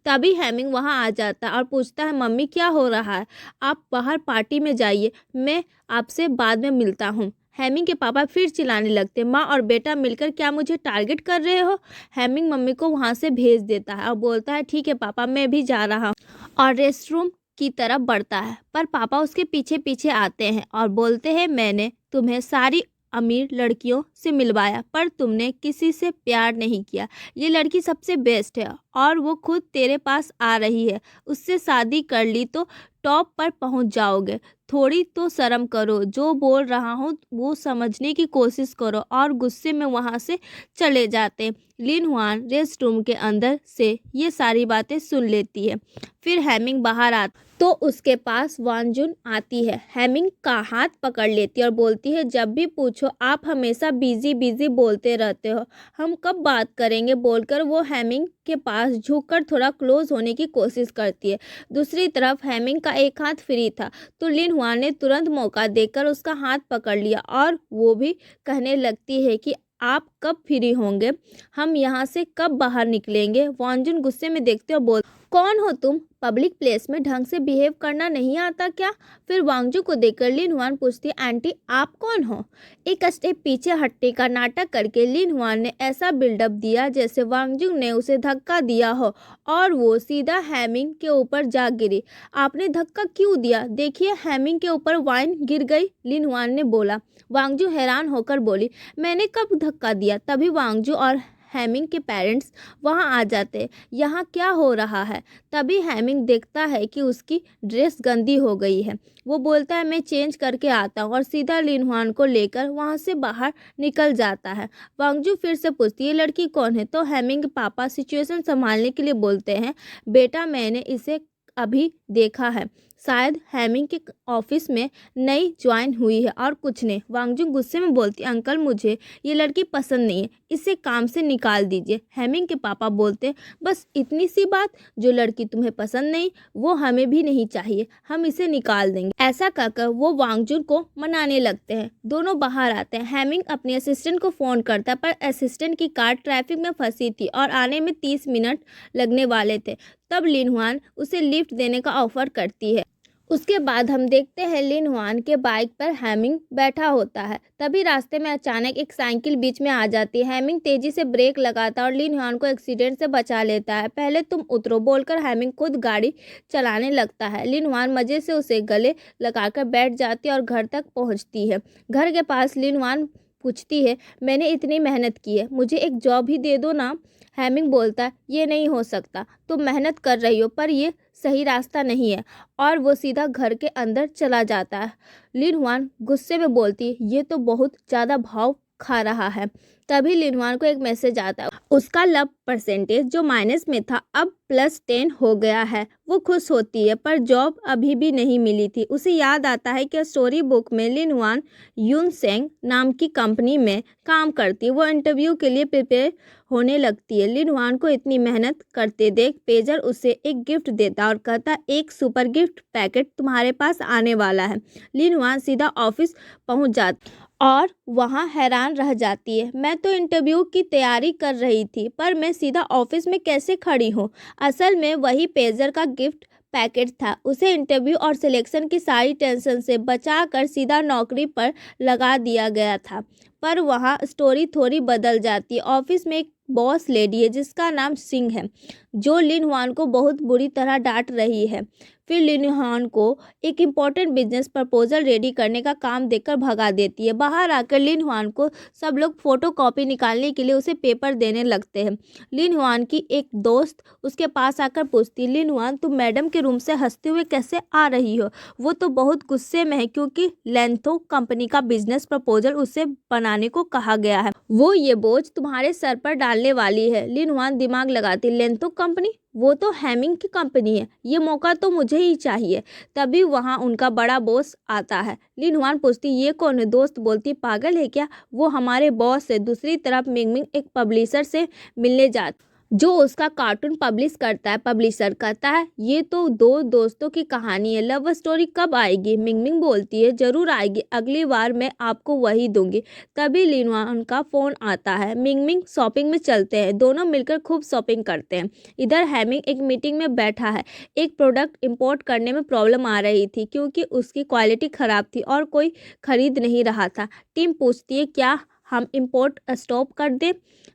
Speaker 1: तभी हेमिंग वहाँ आ जाता है और पूछता है, मम्मी क्या हो रहा है? आप बाहर पार्टी में जाइए, मैं आपसे बाद में मिलता हूँ। हेमिंग के पापा फिर चिल्लाने लगते, माँ और बेटा मिलकर क्या मुझे टारगेट कर रहे हो? हेमिंग मम्मी को वहाँ से भेज देता है और बोलता है, ठीक है पापा, मैं भी जा रहा हूँ, और रेस्टरूम की तरफ बढ़ता है। पर पापा उसके पीछे पीछे आते हैं और बोलते हैं, मैंने तुम्हें सारी अमीर लड़कियों से मिलवाया पर तुमने किसी से प्यार नहीं किया। ये लड़की सबसे बेस्ट है और वो खुद तेरे पास आ रही है, उससे शादी कर ली तो टॉप पर पहुंच जाओगे। थोड़ी तो शर्म करो, जो बोल रहा हूँ वो समझने की कोशिश करो। और गुस्से में वहाँ से चले जाते। लिन हुआन रेस्ट रूम के अंदर से ये सारी बातें सुन लेती है। फिर हेमिंग बाहर आता तो उसके पास वांजुन आती है। हेमिंग का हाथ पकड़ लेती है और बोलती है, जब भी पूछो आप हमेशा बिजी बिजी बोलते रहते हो, हम कब बात करेंगे, बोलकर वो हेमिंग के पास झुककर थोड़ा क्लोज होने की कोशिश करती है। दूसरी तरफ हेमिंग का एक हाथ फ्री था तो लिन हुआन ने तुरंत मौका देकर उसका हाथ पकड़ लिया और वो भी कहने लगती है कि आप कब फ्री होंगे, हम यहाँ से कब बाहर निकलेंगे। वांजुन गुस्से में देखते और बोल, कौन हो तुम, पब्लिक प्लेस में ढंग से बिहेव करना नहीं आता क्या। फिर वांगजू को देखकर लिन हुआन पूछती, आंटी आप कौन हो। एक स्टेप पीछे हटने का नाटक करके लिन हुआन ने ऐसा बिल्डअप दिया जैसे वांगजू ने उसे धक्का दिया हो और वो सीधा हेमिंग के ऊपर जा गिरी। आपने धक्का क्यों दिया, देखिए हेमिंग के ऊपर वाइन गिर गई, लिन हुआन ने बोला। वांगजू हैरान होकर बोली, मैंने कब धक्का दिया। तभी वांगजू और हेमिंग के पेरेंट्स वहां आ जाते, यहाँ क्या हो रहा है। तभी हेमिंग देखता है कि उसकी ड्रेस गंदी हो गई है। वो बोलता है, मैं चेंज करके आता हूँ और सीधा लिन हुआन को लेकर वहाँ से बाहर निकल जाता है। वांगजू फिर से पूछती है, लड़की कौन है। तो हेमिंग के पापा सिचुएशन संभालने के लिए बोलते हैं, बेटा मैंने इसे अभी देखा है, शायद हेमिंग के ऑफिस में नई ज्वाइन हुई है और कुछ नहीं। वांगजू गुस्से में बोलती, अंकल मुझे ये लड़की पसंद नहीं है, इसे काम से निकाल दीजिए। हेमिंग के पापा बोलते, बस इतनी सी बात, जो लड़की तुम्हें पसंद नहीं वो हमें भी नहीं चाहिए, हम इसे निकाल देंगे। ऐसा कहकर वो वांगजू को मनाने लगते हैं। दोनों बाहर आते हैं। हेमिंग अपने असिस्टेंट को फ़ोन करता है पर असिस्टेंट की कार ट्रैफिक में फंसी थी और आने में 30 मिनट लगने वाले थे। तब लिन हुआन उसे लिफ्ट देने का ऑफर करती है। उसके बाद हम देखते हैं लिन हुआन के बाइक पर हेमिंग बैठा होता है। तभी रास्ते में अचानक एक साइकिल बीच में आ जाती है। हेमिंग तेजी से ब्रेक लगाता है और लिन हुआन को एक्सीडेंट से बचा लेता है। पहले तुम उतरो बोलकर हेमिंग खुद गाड़ी चलाने लगता है। लिन हुआन मजे से उसे गले लगाकर बैठ जाती है और घर तक पहुंचती है। घर के पास लिन हुआन पूछती है, मैंने इतनी मेहनत की है, मुझे एक जॉब ही दे दो ना। हेमिंग बोलता है, ये नहीं हो सकता, तुम मेहनत कर रही हो पर ये सही रास्ता नहीं है, और वो सीधा घर के अंदर चला जाता है। लिन हुआन गुस्से में बोलती है, ये तो बहुत ज़्यादा भाव खा रहा है। तभी लिन हुआन को एक मैसेज आता है, उसका लव परसेंटेज जो माइनस में था अब +10 हो गया है। वो खुश होती है पर जॉब अभी भी नहीं मिली थी। उसे याद आता है कि स्टोरी बुक में लिन हुआन यूनसेंग नाम की कंपनी में काम करती है। वो इंटरव्यू के लिए प्रिपेयर होने लगती है। लिन हुआन को इतनी मेहनत करते देख पेजर उसे एक गिफ्ट देता और कहता, एक सुपर गिफ्ट पैकेट तुम्हारे पास आने वाला है। लिन हुआन सीधा ऑफिस पहुंच जाती और वहाँ हैरान रह जाती है, मैं तो इंटरव्यू की तैयारी कर रही थी पर मैं सीधा ऑफिस में कैसे खड़ी हूँ। असल में वही पेजर का गिफ्ट पैकेट था। उसे इंटरव्यू और सिलेक्शन की सारी टेंशन से बचाकर सीधा नौकरी पर लगा दिया गया था। पर वहाँ स्टोरी थोड़ी बदल जाती है। ऑफिस में एक बॉस लेडी है जिसका नाम सिंह है, जो लिन हुआन को बहुत बुरी तरह डांट रही है। फिर लिन हुआन को एक इम्पॉर्टेंट बिजनेस प्रपोजल रेडी करने का काम देकर भगा देती है। बाहर आकर लिन हुआन को सब लोग फोटो कॉपी निकालने के लिए उसे पेपर देने लगते हैं। लिन हुआन की एक दोस्त उसके पास आकर पूछती, लिन हुआन तुम मैडम के रूम से हंसते हुए कैसे आ रही हो। वो तो बहुत गुस्से में है क्योंकि लेंथो कंपनी का बिजनेस प्रपोजल उसे बनाने को कहा गया है। वो ये बोझ तुम्हारे सर पर डालने वाली है। लिन हुआन दिमाग लगाती, लेंथो कंपनी, वो तो हेमिंग की कंपनी है, ये मौका तो मुझे ही चाहिए। तभी वहाँ उनका बड़ा बॉस आता है। लिन हुआन पूछती, ये कौन है। दोस्त बोलती, पागल है क्या, वो हमारे बॉस है। दूसरी तरफ मिंगमिंग एक पब्लिशर से मिलने जाती जो उसका कार्टून पब्लिश करता है। पब्लिशर कहता है, ये तो दो दोस्तों की कहानी है, लव स्टोरी कब आएगी। मिंगमिंग बोलती है, जरूर आएगी, अगली बार मैं आपको वही दूंगी। तभी लिन हुआन का फ़ोन आता है। मिंगमिंग शॉपिंग में चलते हैं, दोनों मिलकर खूब शॉपिंग करते हैं। इधर हेमिंग एक मीटिंग में बैठा है। एक प्रोडक्ट इंपोर्ट करने में प्रॉब्लम आ रही थी क्योंकि उसकी क्वालिटी ख़राब थी और कोई खरीद नहीं रहा था। टीम पूछती है, क्या हम इंपोर्ट स्टॉप कर दें।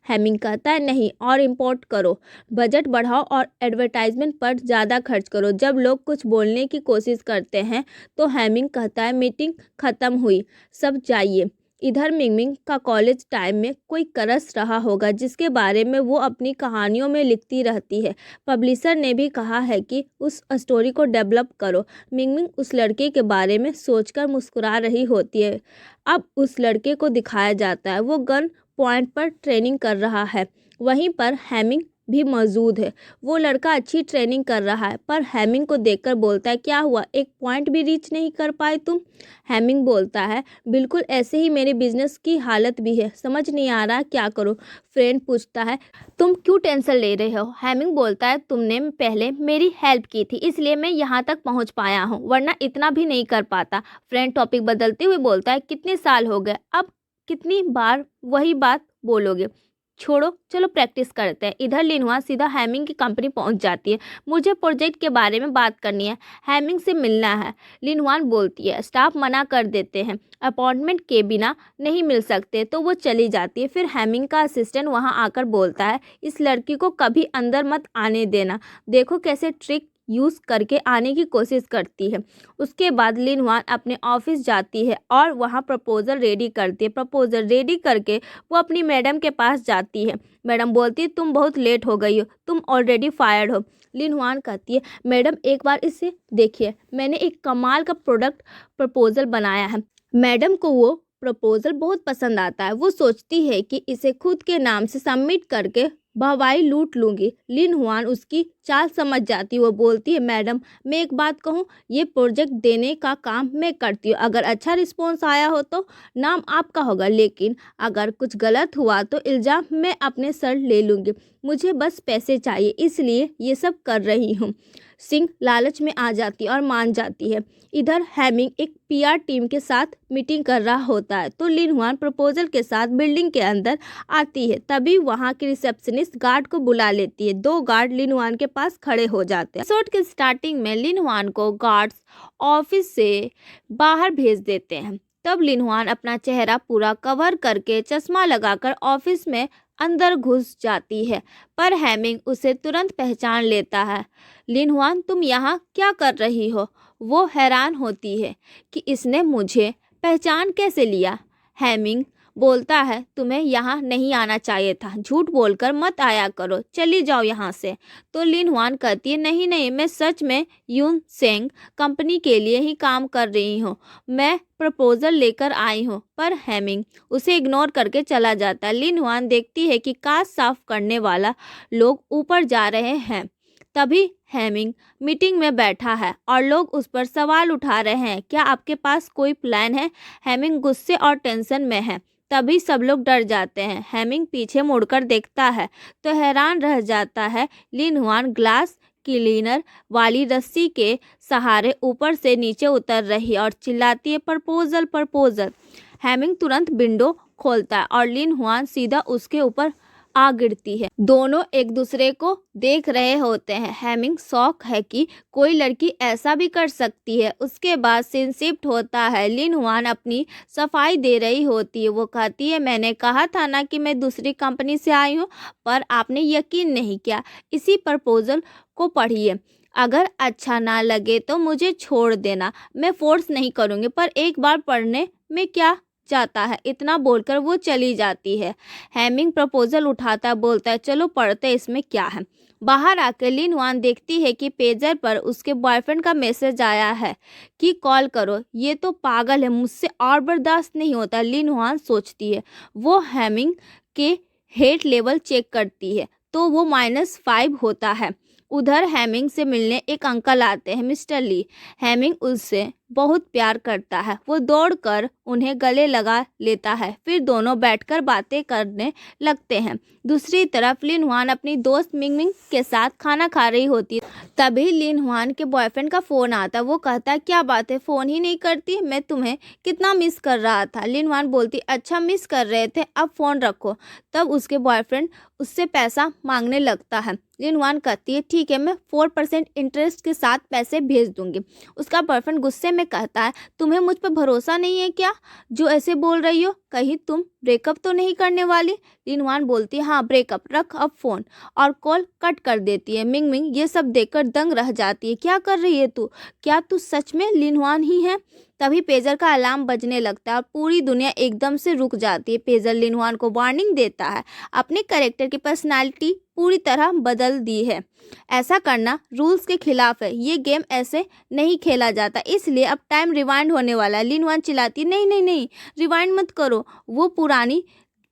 Speaker 1: हेमिंग कहता है, नहीं और इंपोर्ट करो, बजट बढ़ाओ और एडवर्टाइजमेंट पर ज़्यादा खर्च करो। जब लोग कुछ बोलने की कोशिश करते हैं तो हेमिंग कहता है, मीटिंग ख़त्म हुई, सब जाइए। इधर मिंगमिंग का कॉलेज टाइम में कोई क्रश रहा होगा जिसके बारे में वो अपनी कहानियों में लिखती रहती है। पब्लिशर ने भी कहा है कि उस स्टोरी को डेवलप करो। मिंगमिंग उस लड़के के बारे में सोचकर मुस्कुरा रही होती है। अब उस लड़के को दिखाया जाता है, वो गन पॉइंट पर ट्रेनिंग कर रहा है। वहीं पर हेमिंग भी मौजूद है। वो लड़का अच्छी ट्रेनिंग कर रहा है, पर हेमिंग को देखकर बोलता है, क्या हुआ, एक पॉइंट भी रीच नहीं कर पाए तुम? हेमिंग बोलता है, बिल्कुल ऐसे ही मेरे बिजनेस की हालत भी है, समझ नहीं आ रहा क्या करूं। फ्रेंड पूछता है, तुम क्यों टेंशन ले रहे हो? हेमिंग बोलता है, तुमने पहले मेरी हेल्प की थी, इसलिए मैं यहाँ तक पहुँच पाया हूँ, वरना इतना भी नहीं कर पाता। फ्रेंड टॉपिक बदलते हुए बोलता है, कितने साल हो गए, अब कितनी बार वही बात बोलोगे? छोड़ो, चलो प्रैक्टिस करते हैं। इधर लिनहुआ सीधा हेमिंग की कंपनी पहुंच जाती है। मुझे प्रोजेक्ट के बारे में बात करनी है, हेमिंग से मिलना है। लिनहुआन बोलती है, स्टाफ मना कर देते हैं, अपॉइंटमेंट के बिना नहीं मिल सकते, तो वो चली जाती है। फिर हेमिंग का असिस्टेंट वहां आकर बोलता है, इस लड़की को कभी अंदर मत आने देना, देखो कैसे ट्रिक यूज़ करके आने की कोशिश करती है। उसके बाद लिनहुआन अपने ऑफिस जाती है और वहाँ प्रपोजल रेडी करती है। प्रपोजल रेडी करके वो अपनी मैडम के पास जाती है। मैडम बोलती है, तुम बहुत लेट हो गई हो, तुम ऑलरेडी फायर्ड हो। लिनहुआन कहती है, मैडम एक बार इसे देखिए, मैंने एक कमाल का प्रोडक्ट प्रपोजल बनाया है। मैडम को वो प्रपोजल बहुत पसंद आता है। वो सोचती है कि इसे खुद के नाम से सबमिट करके वाहवाही लूट लूँगी। लिनहुआन उसकी चाल समझ जाती है। वो बोलती है, मैडम मैं एक बात कहूँ, ये प्रोजेक्ट देने का काम मैं करती हूँ, अगर अच्छा रिस्पॉन्स आया हो तो नाम आपका होगा, लेकिन अगर कुछ गलत हुआ तो इल्ज़ाम मैं अपने सर ले लूँगी। मुझे बस पैसे चाहिए, इसलिए ये सब कर रही हूँ। सिंह लालच में आ जाती है और मान जाती है। इधर हेमिंग एक पीआर टीम के साथ मीटिंग कर रहा होता है, तो लिनहुआन प्रपोजल के साथ बिल्डिंग के अंदर आती है। तभी वहाँ की रिसेप्शनिस्ट गार्ड को बुला लेती है। 2 गार्ड लिनहुआन के पास खड़े हो जाते हैं। एपिसोड के स्टार्टिंग में लिनहुआन को गार्ड्स ऑफिस से बाहर भेज देते हैं। तब लिनहुआन अपना चेहरा पूरा कवर करके चश्मा लगाकर ऑफिस में अंदर घुस जाती है, पर हेमिंग उसे तुरंत पहचान लेता है। लिनहुआन, तुम यहाँ क्या कर रही हो? वो हैरान होती है कि इसने मुझे पहचान कैसे लिया। हेमिंग बोलता है, तुम्हें यहाँ नहीं आना चाहिए था, झूठ बोलकर मत आया करो, चली जाओ यहाँ से। तो लिनहुआन कहती है, नहीं नहीं, मैं सच में यून सेंग कंपनी के लिए ही काम कर रही हूँ, मैं प्रपोजल लेकर आई हूँ। पर हेमिंग उसे इग्नोर करके चला जाता है। लिनहुआन देखती है कि कार साफ करने वाला लोग ऊपर जा रहे हैं। तभी हेमिंग मीटिंग में बैठा है और लोग उस पर सवाल उठा रहे हैं, क्या आपके पास कोई प्लान है? हेमिंग गुस्से और टेंशन में है। तभी सब लोग डर जाते हैं। हेमिंग पीछे मुड़कर देखता है तो हैरान रह जाता है। लिनहुआन ग्लास क्लीनर वाली रस्सी के सहारे ऊपर से नीचे उतर रही है और चिल्लाती है, प्रपोजल प्रपोजल। हेमिंग तुरंत विंडो खोलता है और लिनहुआन सीधा उसके ऊपर आ गिरती है। दोनों एक दूसरे को देख रहे होते हैं। हेमिंग शौक है कि कोई लड़की ऐसा भी कर सकती है। उसके बाद सीन शिफ्ट होता है। लिनहुआन अपनी सफाई दे रही होती है। वो कहती है, मैंने कहा था ना कि मैं दूसरी कंपनी से आई हूँ, पर आपने यकीन नहीं किया। इसी प्रपोजल को पढ़िए, अगर अच्छा ना लगे तो मुझे छोड़ देना, मैं फोर्स नहीं करूँगी, पर एक बार पढ़ने में क्या जाता है। इतना बोलकर वो चली जाती है। हेमिंग प्रपोजल उठाता बोलता है, चलो पढ़ते इसमें क्या है। बाहर आकर लिनहुआन देखती है कि पेजर पर उसके बॉयफ्रेंड का मैसेज आया है कि कॉल करो। ये तो पागल है, मुझसे और बर्दाश्त नहीं होता, लिनहुआन सोचती है। वो हेमिंग के हेट लेवल चेक करती है तो वो -5 होता है। उधर हेमिंग से मिलने एक अंकल आते हैं, मिस्टर ली। हेमिंग उससे बहुत प्यार करता है। वो दौड़कर उन्हें गले लगा लेता है, फिर दोनों बैठकर बातें करने लगते हैं। दूसरी तरफ लिनहुआन अपनी दोस्त मिंगमिंग के साथ खाना खा रही होती है। तभी लिनहुआन के बॉयफ्रेंड का फ़ोन आता है। वो कहता है, क्या बात है, फ़ोन ही नहीं करती, मैं तुम्हें कितना मिस कर रहा था। लिनहुआन बोलती, अच्छा मिस कर रहे थे, अब फ़ोन रखो। तब उसके बॉयफ्रेंड उससे पैसा मांगने लगता है। लिनहुआन कहती है, ठीक है, मैं 4% इंटरेस्ट के साथ पैसे भेज दूंगी। उसका बॉयफ्रेंड गुस्से में कहता है, तुम्हें मुझ पर भरोसा नहीं है क्या, जो ऐसे बोल रही हो? कहीं तुम ब्रेकअप तो नहीं करने वाली? लिनहुआन बोलती है, हाँ ब्रेकअप, रख अब फ़ोन, और कॉल कट कर देती है। मिंगमिंग ये सब देखकर दंग रह जाती है। क्या कर रही है तू? क्या तू सच में लिनहुआन ही है? तभी पेजर का अलार्म बजने लगता है और पूरी दुनिया एकदम से रुक जाती है। पेजर लिनहुआन को वार्निंग देता है, अपने कैरेक्टर की पर्सनालिटी पूरी तरह बदल दी है। ऐसा करना रूल्स के खिलाफ है, ये गेम ऐसे नहीं खेला जाता, इसलिए अब टाइम रिवाइंड होने वाला है। लिनहुआन चिल्लाती, नहीं नहीं नहीं, रिवाइंड मत करो, वो पुरानी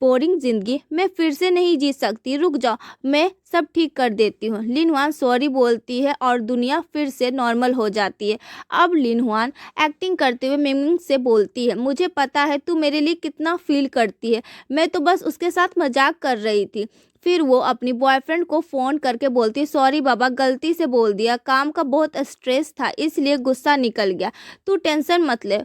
Speaker 1: बोरिंग जिंदगी मैं फिर से नहीं जी सकती, रुक जाओ मैं सब ठीक कर देती हूँ। लिन हुआन सॉरी बोलती है और दुनिया फिर से नॉर्मल हो जाती है। अब लिन हुआन एक्टिंग करते हुए मिंग से बोलती है, मुझे पता है तू मेरे लिए कितना फील करती है, मैं तो बस उसके साथ मजाक कर रही थी। फिर वो अपनी बॉयफ्रेंड को फ़ोन करके बोलती, सॉरी बाबा गलती से बोल दिया, काम का बहुत स्ट्रेस था इसलिए गुस्सा निकल गया, तू टेंशन मत ले।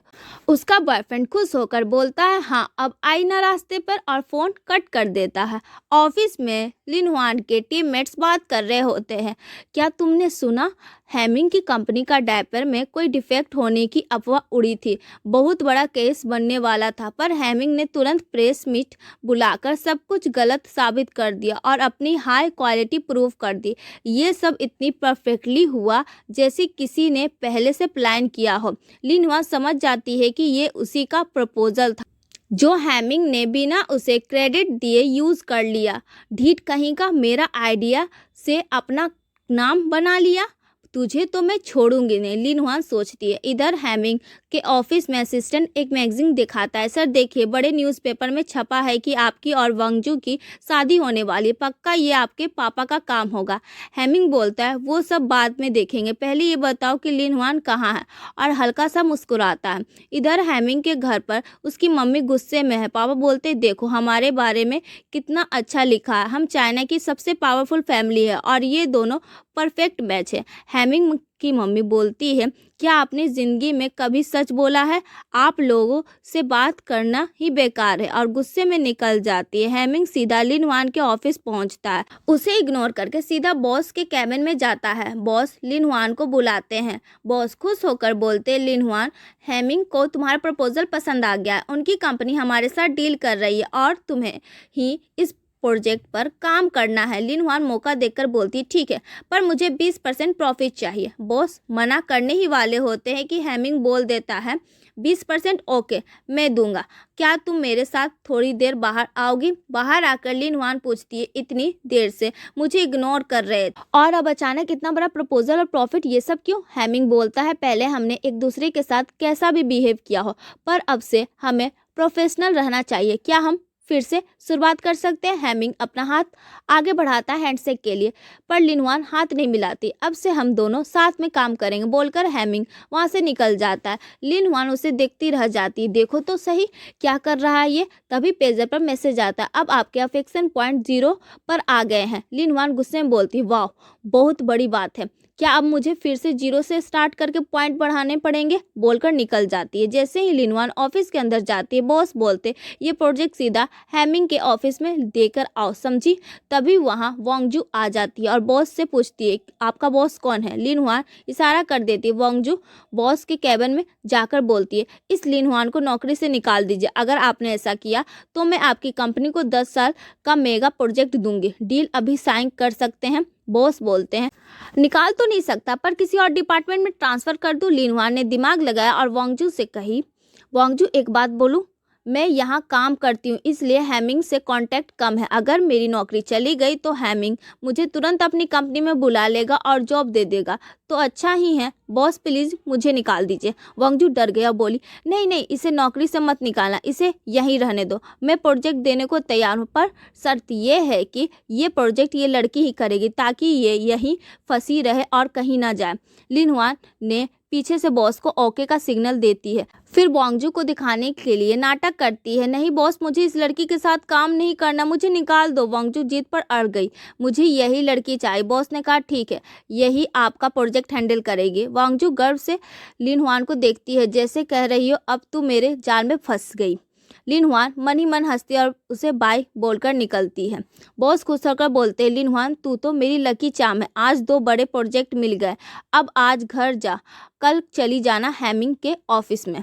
Speaker 1: उसका बॉयफ्रेंड खुश होकर बोलता है, हाँ अब आई ना रास्ते पर, और फ़ोन कट कर देता है। ऑफिस में लिन हुआन के टीममेट्स बात कर रहे होते हैं, क्या तुमने सुना, हेमिंग की कंपनी का डायपर में कोई डिफेक्ट होने की अफवाह उड़ी थी, बहुत बड़ा केस बनने वाला था, पर हेमिंग ने तुरंत प्रेस मीट बुलाकर सब कुछ गलत साबित कर दिया और अपनी हाई क्वालिटी प्रूव कर दी। ये सब इतनी परफेक्टली हुआ जैसे किसी ने पहले से प्लान किया हो। लिन हुआन समझ जाती है कि ये उसी का प्रपोजल था जो हेमिंग ने बिना उसे क्रेडिट दिए यूज़ कर लिया। ढीठ कहीं का, मेरा आइडिया से अपना नाम बना लिया, तुझे तो मैं छोड़ूंगी नहीं, लिन हुआन सोचती है। इधर हेमिंग के ऑफिस में असिस्टेंट एक मैगजीन दिखाता है, सर देखिए बड़े न्यूज़पेपर में छपा है कि आपकी और वांगजू की शादी होने वाली है, पक्का ये आपके पापा का काम होगा। हेमिंग बोलता है, वो सब बाद में देखेंगे, पहले ये बताओ कि लिन हुआन कहाँ है, और हल्का सा मुस्कुराता है। इधर हेमिंग के घर पर उसकी मम्मी गुस्से में है। पापा बोलते, देखो हमारे बारे में कितना अच्छा लिखा है, हम चाइना की सबसे पावरफुल फैमिली है और ये दोनों परफेक्ट मैच है। हेमिंग की मम्मी बोलती है, क्या आपने ज़िंदगी में कभी सच बोला है, आप लोगों से बात करना ही बेकार है, और गुस्से में निकल जाती है। हेमिंग सीधा लिन हुआन के ऑफिस पहुंचता है, उसे इग्नोर करके सीधा बॉस के कैबिन में जाता है। बॉस लिन हुआन को बुलाते हैं। बॉस खुश होकर बोलते, लिन हुआन हेमिंग को तुम्हारा प्रपोजल पसंद आ गया है, उनकी कंपनी हमारे साथ डील कर रही है और तुम्हें ही इस प्रोजेक्ट पर काम करना है। लिन हुआन मौका देखकर बोलती, ठीक है पर मुझे 20% प्रॉफिट चाहिए। बॉस मना करने ही वाले होते हैं कि हेमिंग बोल देता है, 20% ओके मैं दूंगा, क्या तुम मेरे साथ थोड़ी देर बाहर आओगी। बाहर आकर लिन हुआन पूछती है, इतनी देर से मुझे इग्नोर कर रहे थे और अब अचानक इतना बड़ा प्रपोजल और प्रॉफिट, ये सब क्यों। हेमिंग बोलता है, पहले हमने एक दूसरे के साथ कैसा भी बिहेव किया हो, पर अब से हमें प्रोफेशनल रहना चाहिए, क्या हम फिर से शुरुआत कर सकते हैं। हेमिंग अपना हाथ आगे बढ़ाता है हैंडशेक के लिए, पर लिन हुआन हाथ नहीं मिलाती। अब से हम दोनों साथ में काम करेंगे बोलकर हेमिंग वहाँ से निकल जाता है। लिन हुआन उसे देखती रह जाती, देखो तो सही क्या कर रहा है ये। तभी पेजर पर मैसेज आता है, अब आपके अफेक्शन पॉइंट 0 पर आ गए हैं। लिन हुआन गुस्से में बोलती, वाह बहुत बड़ी बात है, क्या अब मुझे फिर से 0 से स्टार्ट करके पॉइंट बढ़ाने पड़ेंगे, बोलकर निकल जाती है। जैसे ही लिन हुआन ऑफिस के अंदर जाती है, बॉस बोलते, ये प्रोजेक्ट सीधा हेमिंग के ऑफिस में देकर आओ, समझी। तभी वहाँ वांगजू आ जाती है और बॉस से पूछती है, आपका बॉस कौन है। लिन हुआन इशारा कर देती है। वांगजू बॉस के कैबिन में जाकर बोलती है, इस लिन हुआन को नौकरी से निकाल दीजिए, अगर आपने ऐसा किया तो मैं आपकी कंपनी को 10 साल का मेगा प्रोजेक्ट दूंगी, डील अभी साइन कर सकते हैं। बॉस बोलते हैं, निकाल तो नहीं सकता पर किसी और डिपार्टमेंट में ट्रांसफ़र कर दूं। लिन हुआन ने दिमाग लगाया और वांगजू से कही, वांगजू एक बात बोलूं, मैं यहाँ काम करती हूँ इसलिए हेमिंग से कांटेक्ट कम है, अगर मेरी नौकरी चली गई तो हेमिंग मुझे तुरंत अपनी कंपनी में बुला लेगा और जॉब दे देगा, तो अच्छा ही है। बॉस प्लीज़ मुझे निकाल दीजिए। वांगजू डर गया, बोली, नहीं नहीं इसे नौकरी से मत निकालना, इसे यहीं रहने दो, मैं प्रोजेक्ट देने को तैयार हूँ, पर शर्त ये है कि ये प्रोजेक्ट ये लड़की ही करेगी ताकि ये यहीं फंसी रहे और कहीं ना जाए। लिन हुआन ने पीछे से बॉस को ओके का सिग्नल देती है, फिर वांगजू को दिखाने के लिए नाटक करती है, नहीं बॉस मुझे इस लड़की के साथ काम नहीं करना, मुझे निकाल दो। वांगजू जीत पर अड़ गई, मुझे यही लड़की चाहिए। बॉस ने कहा, ठीक है यही आपका प्रोजेक्ट हैंडल करेगी। वांगजू गर्व से लिन हुआन को देखती है, जैसे कह रही हो अब तू मेरे जाल में फंस गई। लिन हुआन मन ही मन हंसती और उसे बाय बोलकर निकलती है। बॉस खुश होकर बोलते हैं, लिन हुआन तू तो मेरी लकी चार्म है, आज 2 बड़े प्रोजेक्ट मिल गए, अब आज घर जा, कल चली जाना हेमिंग के ऑफिस में।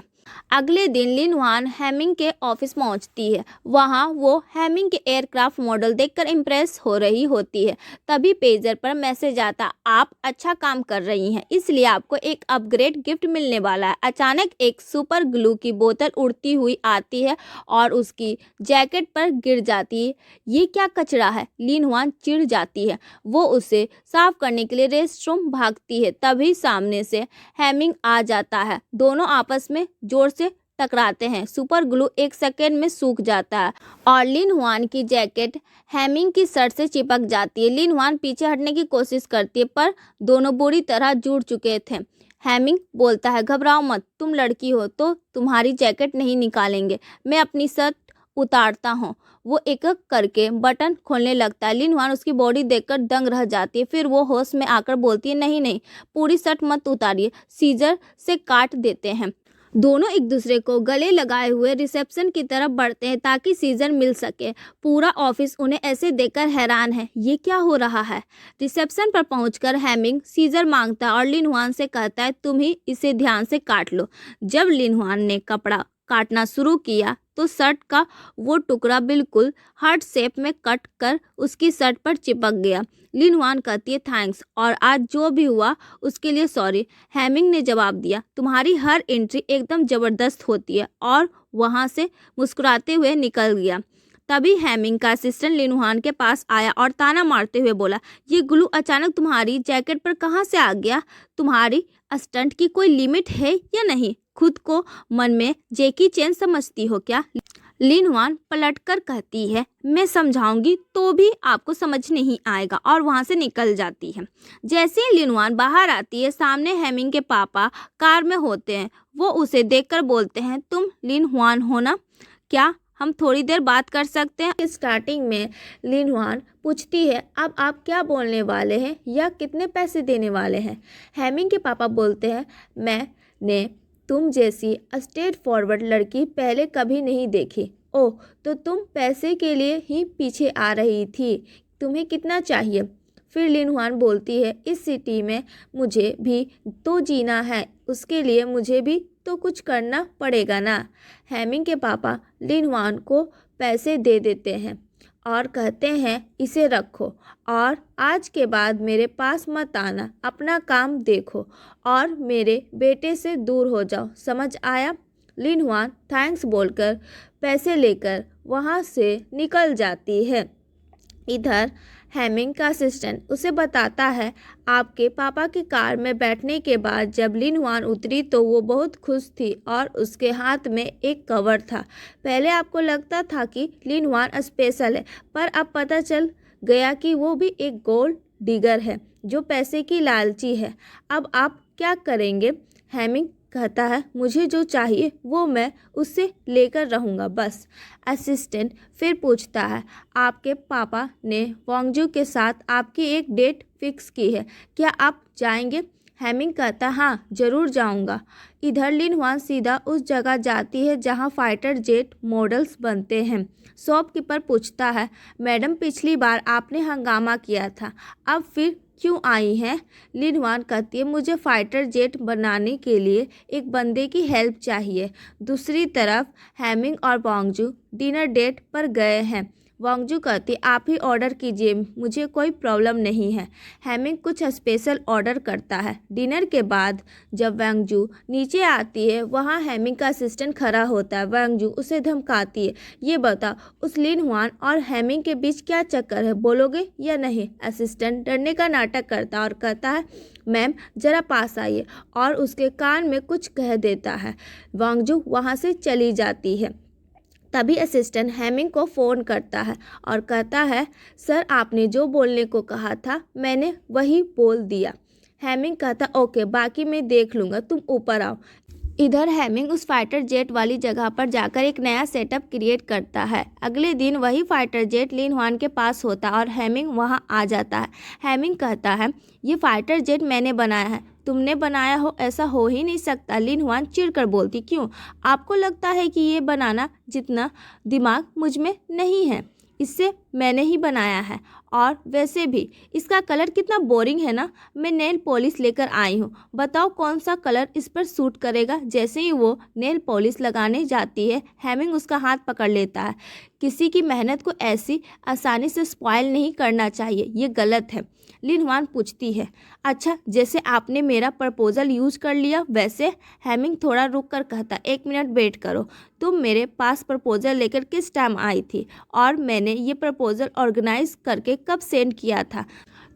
Speaker 1: अगले दिन लिन हुआन हेमिंग के ऑफिस पहुंचती है, वहां वो हेमिंग के एयरक्राफ्ट मॉडल देखकर इम्प्रेस हो रही होती है। तभी पेजर पर मैसेज आता, आप अच्छा काम कर रही हैं इसलिए आपको एक अपग्रेड गिफ्ट मिलने वाला है। अचानक एक सुपर ग्लू की बोतल उड़ती हुई आती है और उसकी जैकेट पर गिर जाती है। ये क्या कचरा है, लिन हुआन चिढ़ जाती है, वो उसे साफ करने के लिए रेस्टरूम भागती है। तभी सामने से हेमिंग आ जाता है, दोनों आपस में जोर से टकराते हैं। सुपर ग्लू 1 सेकेंड में सूख जाता है और लिन हुआन की जैकेट हेमिंग की शर्ट से चिपक जाती है। लिन हुआन पीछे हटने की कोशिश करती है पर दोनों बुरी तरह जुड़ चुके थे। हेमिंग बोलता है, घबराओ मत, तुम लड़की हो तो तुम्हारी जैकेट नहीं निकालेंगे, मैं अपनी शर्ट उतारता हूँ। वो एक एक करके बटन खोलने लगता है। लिन हुआन उसकी बॉडी देखकर दंग रह जाती है। फिर वो होश में आकर बोलती है, नहीं नहीं, पूरी शर्ट मत उतारिए, सीजर से काट देते हैं। दोनों एक दूसरे को गले लगाए हुए रिसेप्शन की तरफ बढ़ते हैं ताकि सीजर मिल सके। पूरा ऑफिस उन्हें ऐसे देखकर हैरान है, ये क्या हो रहा है। रिसेप्शन पर पहुंचकर हेमिंग सीजर मांगता है और लिन हुआन से कहता है, तुम ही इसे ध्यान से काट लो। जब लिन हुआन ने कपड़ा काटना शुरू किया तो शर्ट का वो टुकड़ा बिल्कुल हार्ट शेप में कट कर उसकी शर्ट पर चिपक गया। लिन हुआन कहती है, थैंक्स, और आज जो भी हुआ उसके लिए सॉरी। हेमिंग ने जवाब दिया, तुम्हारी हर एंट्री एकदम ज़बरदस्त होती है, और वहाँ से मुस्कुराते हुए निकल गया। तभी हेमिंग का असिस्टेंट लिन हुआन के पास आया और ताना मारते हुए बोला, ये ग्लू अचानक तुम्हारी जैकेट पर कहाँ से आ गया। तुम्हारी स्टंट की कोई लिमिट है या नहीं। खुद को मन में जैकी चैन समझती हो क्या। लिन हुआन पलटकर कहती है, मैं समझाऊंगी तो भी आपको समझ नहीं आएगा, और वहां से निकल जाती है। जैसे ही लिन हुआन बाहर आती है, सामने हेमिंग के पापा कार में होते हैं। वो उसे देखकर बोलते हैं, तुम लिन हुआन हो ना, क्या हम थोड़ी देर बात कर सकते हैं। स्टार्टिंग में लिन हुआन पूछती है, अब आप क्या बोलने वाले हैं या कितने पैसे देने वाले हैं। हेमिंग के पापा बोलते हैं, मैंने तुम जैसी स्ट्रेट फॉरवर्ड लड़की पहले कभी नहीं देखी। ओह, तो तुम पैसे के लिए ही पीछे आ रही थी, तुम्हें कितना चाहिए। फिर लिन हुआन बोलती है, इस सिटी में मुझे भी तो जीना है, उसके लिए मुझे भी तो कुछ करना पड़ेगा ना। हेमिंग के पापा लिन हुआन को पैसे दे देते हैं और कहते हैं, इसे रखो और आज के बाद मेरे पास मत आना, अपना काम देखो और मेरे बेटे से दूर हो जाओ, समझ आया। लिन हुआन थैंक्स बोलकर पैसे लेकर वहाँ से निकल जाती है। इधर हेमिंग का असिस्टेंट उसे बताता है, आपके पापा की कार में बैठने के बाद जब लिन हुआन उतरी तो वो बहुत खुश थी और उसके हाथ में एक कवर था। पहले आपको लगता था कि लिन हुआन स्पेशल है, पर अब पता चल गया कि वो भी एक गोल्ड डिगर है जो पैसे की लालची है। अब आप क्या करेंगे। हेमिंग कहता है, मुझे जो चाहिए वो मैं उससे लेकर रहूँगा बस। असिस्टेंट फिर पूछता है, आपके पापा ने वांगजू के साथ आपकी एक डेट फिक्स की है, क्या आप जाएंगे। हेमिंग कहता, हाँ ज़रूर जाऊँगा। इधर लिन हुआन सीधा उस जगह जाती है जहाँ फाइटर जेट मॉडल्स बनते हैं। शॉपकीपर पूछता है, मैडम पिछली बार आपने हंगामा किया था, अब फिर क्यों आई हैं। लिन हुआन कहती है, मुझे फाइटर जेट बनाने के लिए एक बंदे की हेल्प चाहिए। दूसरी तरफ हेमिंग और वांगजू डिनर डेट पर गए हैं। वांगजू कहती, आप ही ऑर्डर कीजिए, मुझे कोई प्रॉब्लम नहीं है। हेमिंग कुछ स्पेशल ऑर्डर करता है। डिनर के बाद जब वांगजू नीचे आती है, वहाँ हेमिंग का असिस्टेंट खड़ा होता है। वांगजू उसे धमकाती है, ये बता उस लिन हुआन और हेमिंग के बीच क्या चक्कर है, बोलोगे या नहीं। असिस्टेंट डरने का नाटक करता और कहता है, मैम ज़रा पास आइए, और उसके कान में कुछ कह देता है। वांगजू वहाँ से चली जाती है। तभी असिस्टेंट हेमिंग को फ़ोन करता है और कहता है, सर आपने जो बोलने को कहा था मैंने वही बोल दिया। हेमिंग कहता, ओके बाकी मैं देख लूँगा, तुम ऊपर आओ। इधर हेमिंग उस फाइटर जेट वाली जगह पर जाकर एक नया सेटअप क्रिएट करता है। अगले दिन वही फाइटर जेट लिन हुआन के पास होता है और हेमिंग वहां आ जाता है। हेमिंग कहता है, ये फाइटर जेट मैंने बनाया है, तुमने बनाया हो ऐसा हो ही नहीं सकता। लिन हुआन चिढ़कर बोलती, क्यों, आपको लगता है कि ये बनाना जितना दिमाग मुझ में नहीं है, इससे मैंने ही बनाया है। और वैसे भी इसका कलर कितना बोरिंग है ना, मैं नेल पॉलिश लेकर आई हूँ, बताओ कौन सा कलर इस पर सूट करेगा। जैसे ही वो नेल पॉलिश लगाने जाती है, हेमिंग उसका हाथ पकड़ लेता है। किसी की मेहनत को ऐसी आसानी से स्पॉइल नहीं करना चाहिए, ये गलत है। लिन हुआन पूछती है, अच्छा जैसे आपने मेरा प्रपोजल यूज कर लिया वैसे। हेमिंग थोड़ा रुक कर कहता, 1 मिनट वेट करो, तुम मेरे पास प्रपोजल लेकर किस टाइम आई थी और मैंने ये प्रपोजल ऑर्गेनाइज करके कब सेंड किया था।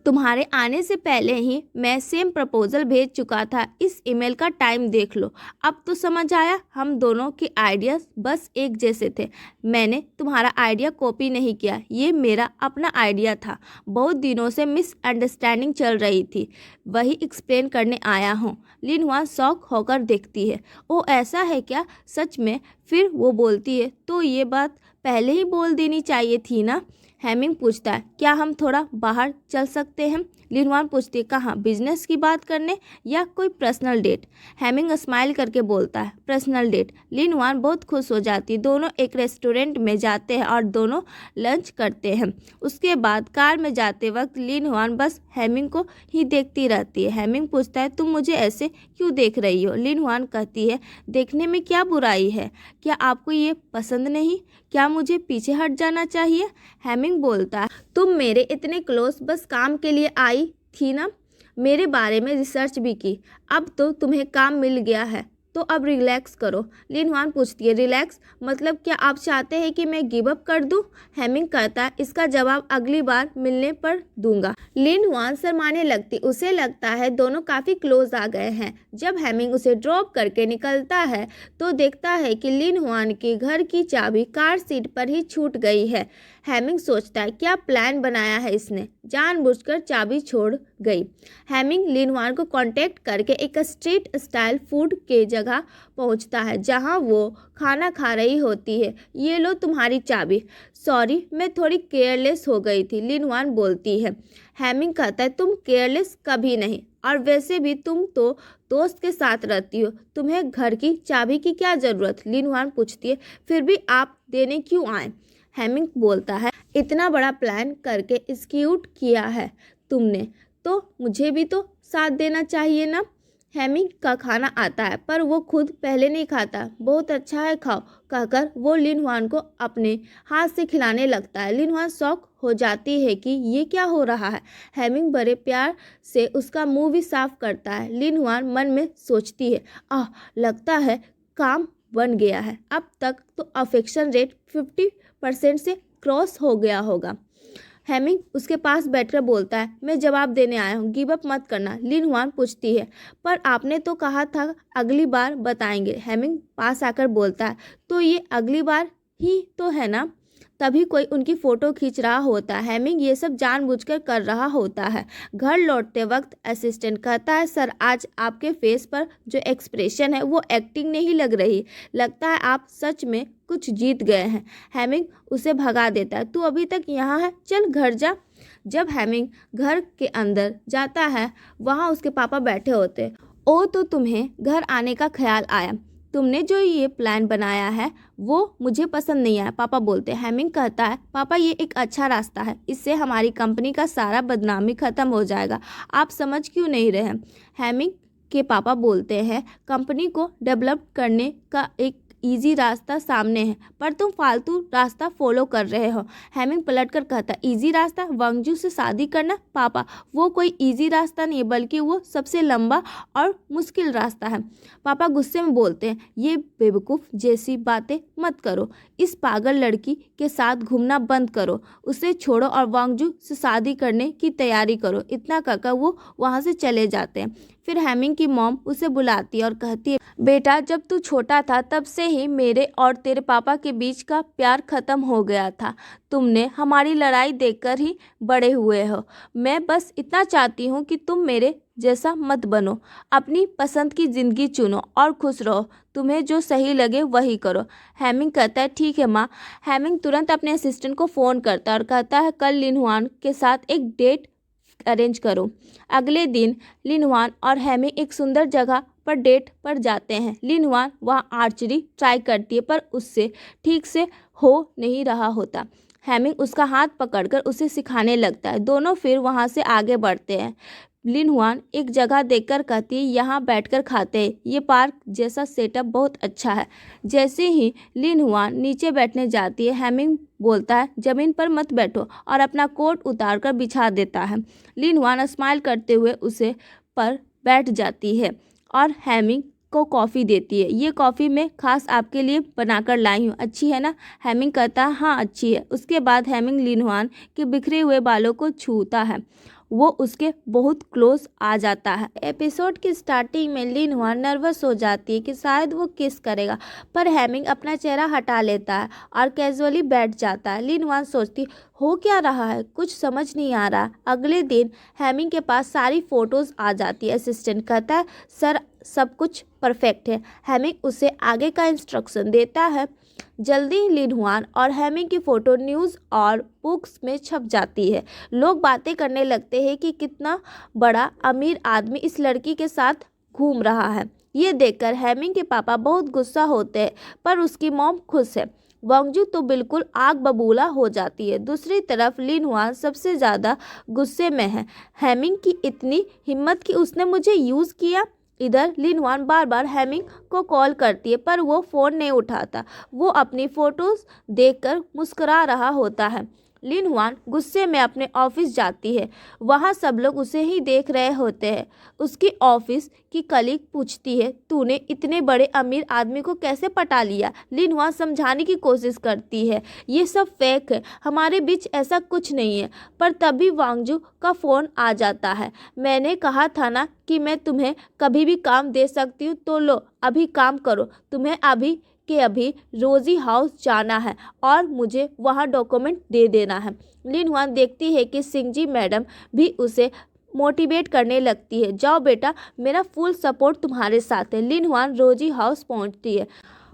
Speaker 1: तुम्हारे आने से पहले ही मैं सेम प्रपोजल भेज चुका था। इस ईमेल का टाइम देख लो। अब तो समझ आया, हम दोनों के आइडियाज़ बस एक जैसे थे। मैंने तुम्हारा आइडिया कॉपी नहीं किया, ये मेरा अपना आइडिया था। बहुत दिनों से मिसअंडरस्टैंडिंग चल रही थी, वही एक्सप्लेन करने आया हूँ। लिन हुआन शॉक होकर देखती है। ओ ऐसा है क्या, सच में? फिर वो बोलती है, तो ये बात पहले ही बोल देनी चाहिए थी ना। हेमिंग पूछता है, क्या हम थोड़ा बाहर चल सकते हैं? लिन हुआन पूछती है, कहाँ? बिजनेस की बात करने या कोई पर्सनल डेट? हेमिंग स्माइल करके बोलता है, पर्सनल डेट। लिन हुआन बहुत खुश हो जाती है। दोनों एक रेस्टोरेंट में जाते हैं और दोनों लंच करते हैं। उसके बाद कार में जाते वक्त लिन हुआन बस हेमिंग को ही देखती रहती है। हेमिंग पूछता है, तुम मुझे ऐसे क्यों देख रही हो? लिन हुआन कहती है, देखने में क्या बुराई है? क्या आपको ये पसंद नहीं? क्या मुझे पीछे हट जाना चाहिए? हेमिंग बोलता है, तुम मेरे इतने क्लोज बस काम के लिए आई थी ना? मेरे बारे में रिसर्च भी की। अब तो तुम्हें काम मिल गया है, तो अब रिलैक्स करो। लिन हुआन पूछती है, रिलैक्स मतलब क्या आप चाहते हैं कि मैं गिव अप कर दूं? हेमिंग कहता है, इसका जवाब अगली बार मिलने पर दूंगा। लिन हुआन शर्माने लगती। उसे लगता है दोनों काफ़ी क्लोज आ गए हैं। जब हेमिंग उसे ड्रॉप करके निकलता है तो देखता है कि लिन हुआन के घर की चाबी कार सीट पर ही छूट गई है। हेमिंग सोचता है, क्या प्लान बनाया है इसने, जानबूझकर चाबी छोड़ गई। हेमिंग लिन हुआन को कांटेक्ट करके एक स्ट्रीट स्टाइल फूड के जगह पहुंचता है जहां वो खाना खा रही होती है। ये लो तुम्हारी चाबी। सॉरी, मैं थोड़ी केयरलेस हो गई थी, लिन हुआन बोलती है। हेमिंग कहता है, तुम केयरलेस कभी नहीं, और वैसे भी तुम तो दोस्त के साथ रहती हो, तुम्हें घर की चाबी की क्या ज़रूरत? लिन हुआन पूछती है, फिर भी आप देने क्यों आए? हेमिंग बोलता है, इतना बड़ा प्लान करके एक्सिक्यूट किया है तुमने, तो मुझे भी तो साथ देना चाहिए ना। हेमिंग का खाना आता है पर वो खुद पहले नहीं खाता। बहुत अच्छा है, खाओ, कहकर वो लिन हुआन को अपने हाथ से खिलाने लगता है। लिन हुआन शॉक हो जाती है कि ये क्या हो रहा है। हेमिंग बड़े प्यार से उसका मुंह भी साफ करता है। लिन हुआन मन में सोचती है, लगता है काम बन गया है। अब तक तो अफेक्शन रेट 50% से क्रॉस हो गया होगा। हेमिंग उसके पास बैठकर बोलता है, मैं जवाब देने आया हूँ, गिव अप मत करना। लिन हुआन पूछती है, पर आपने तो कहा था अगली बार बताएंगे। हेमिंग पास आकर बोलता है, तो ये अगली बार ही तो है ना। तभी कोई उनकी फ़ोटो खींच रहा होता है। हेमिंग ये सब जानबूझकर कर रहा होता है। घर लौटते वक्त असिस्टेंट कहता है, सर आज आपके फेस पर जो एक्सप्रेशन है वो एक्टिंग नहीं लग रही, लगता है आप सच में कुछ जीत गए हैं। हेमिंग उसे भगा देता है, तू अभी तक यहाँ है, चल घर जा। जब हेमिंग घर के अंदर जाता है वहाँ उसके पापा बैठे होते हैं। ओ, तो तुम्हें घर आने का ख्याल आया, तुमने जो ये प्लान बनाया है वो मुझे पसंद नहीं आया, पापा बोलते हैं। हेमिंग कहता है, पापा ये एक अच्छा रास्ता है, इससे हमारी कंपनी का सारा बदनामी ख़त्म हो जाएगा, आप समझ क्यों नहीं रहे? हेमिंग के पापा बोलते हैं, कंपनी को डेवलप करने का एक इजी रास्ता सामने है, पर तुम फालतू रास्ता फॉलो कर रहे हो। हेमिंग पलटकर कहता, इजी रास्ता? वांगजू से शादी करना? पापा, वो कोई इजी रास्ता नहीं, बल्कि वो सबसे लंबा और मुश्किल रास्ता है। पापा गुस्से में बोलते हैं, ये बेवकूफ़ जैसी बातें मत करो, इस पागल लड़की के साथ घूमना बंद करो, उसे छोड़ो और वांगजू से शादी करने की तैयारी करो। इतना कहकर वो वहाँ से चले जाते हैं। फिर हेमिंग की मॉम उसे बुलाती है और कहती है, बेटा जब तू छोटा था तब से ही मेरे और तेरे पापा के बीच का प्यार ख़त्म हो गया था, तुमने हमारी लड़ाई देखकर ही बड़े हुए हो। मैं बस इतना चाहती हूँ कि तुम मेरे जैसा मत बनो, अपनी पसंद की ज़िंदगी चुनो और खुश रहो, तुम्हें जो सही लगे वही करो। हेमिंग कहता है, ठीक है माँ। हेमिंग तुरंत अपने असिस्टेंट को फ़ोन करता है और कहता है, कल लिन हुआन के साथ एक डेट अरेंज करो। अगले दिन लिन हुआन और हेमिंग एक सुंदर जगह पर डेट पर जाते हैं। लिन हुआन वहाँ आर्चरी ट्राई करती है पर उससे ठीक से हो नहीं रहा होता। हेमिंग उसका हाथ पकड़कर उसे सिखाने लगता है। दोनों फिर वहाँ से आगे बढ़ते हैं। लिन हुआन एक जगह देखकर कहती है, यहाँ बैठकर खाते हैं, ये पार्क जैसा सेटअप बहुत अच्छा है। जैसे ही लिन हुआन नीचे बैठने जाती है, हेमिंग बोलता है, ज़मीन पर मत बैठो, और अपना कोट उतारकर बिछा देता है। लिन हुआन स्माइल करते हुए उसे पर बैठ जाती है और हेमिंग को कॉफ़ी देती है। ये कॉफ़ी मैं खास आपके लिए बनाकर लाई हूँ, अच्छी है ना? हेमिंग कहता है, हाँ अच्छी है। उसके बाद हेमिंग लिन हुआन के बिखरे हुए बालों को छूता है। वो उसके बहुत क्लोज आ जाता है। एपिसोड की स्टार्टिंग में लिन हुआन नर्वस हो जाती है कि शायद वो किस करेगा, पर हैमिंग अपना चेहरा हटा लेता है और कैजुअली बैठ जाता है। लिन हुआन सोचती हो क्या रहा है, कुछ समझ नहीं आ रहा। अगले दिन हैमिंग के पास सारी फोटोज आ जाती है। असिस्टेंट कहता है सर सब कुछ परफेक्ट है। हैमिंग उसे आगे का इंस्ट्रक्शन देता है। जल्दी ही लिन हुआन और हैमिंग की फ़ोटो न्यूज़ और बुक्स में छप जाती है। लोग बातें करने लगते हैं कि कितना बड़ा अमीर आदमी इस लड़की के साथ घूम रहा है। ये देखकर हैमिंग के पापा बहुत गुस्सा होते हैं, पर उसकी मॉम खुश है। वांगजू तो बिल्कुल आग बबूला हो जाती है। दूसरी तरफ लिन हुआन सबसे ज़्यादा गुस्से में है। हैमिंग की इतनी हिम्मत कि उसने मुझे यूज़ किया। इधर लिन हुआन बार बार हैमिंग को कॉल करती है, पर वो फ़ोन नहीं उठाता। वो अपनी फ़ोटोज़ देखकर मुस्कुरा रहा होता है। लिन हुआन गुस्से में अपने ऑफिस जाती है। वहाँ सब लोग उसे ही देख रहे होते हैं। उसकी ऑफिस की कलीग पूछती है तूने इतने बड़े अमीर आदमी को कैसे पटा लिया। लिन हुआन समझाने की कोशिश करती है ये सब फेक है, हमारे बीच ऐसा कुछ नहीं है। पर तभी वांगजू का फ़ोन आ जाता है। मैंने कहा था ना कि मैं तुम्हें कभी भी काम दे सकती हूँ, तो लो अभी काम करो। तुम्हें अभी के अभी रोजी हाउस जाना है और मुझे वहाँ डॉक्यूमेंट दे देना है। लिन हुआन देखती है कि सिंगजी मैडम भी उसे मोटिवेट करने लगती है। जाओ बेटा, मेरा फुल सपोर्ट तुम्हारे साथ है। लिन हुआन रोजी हाउस पहुँचती है।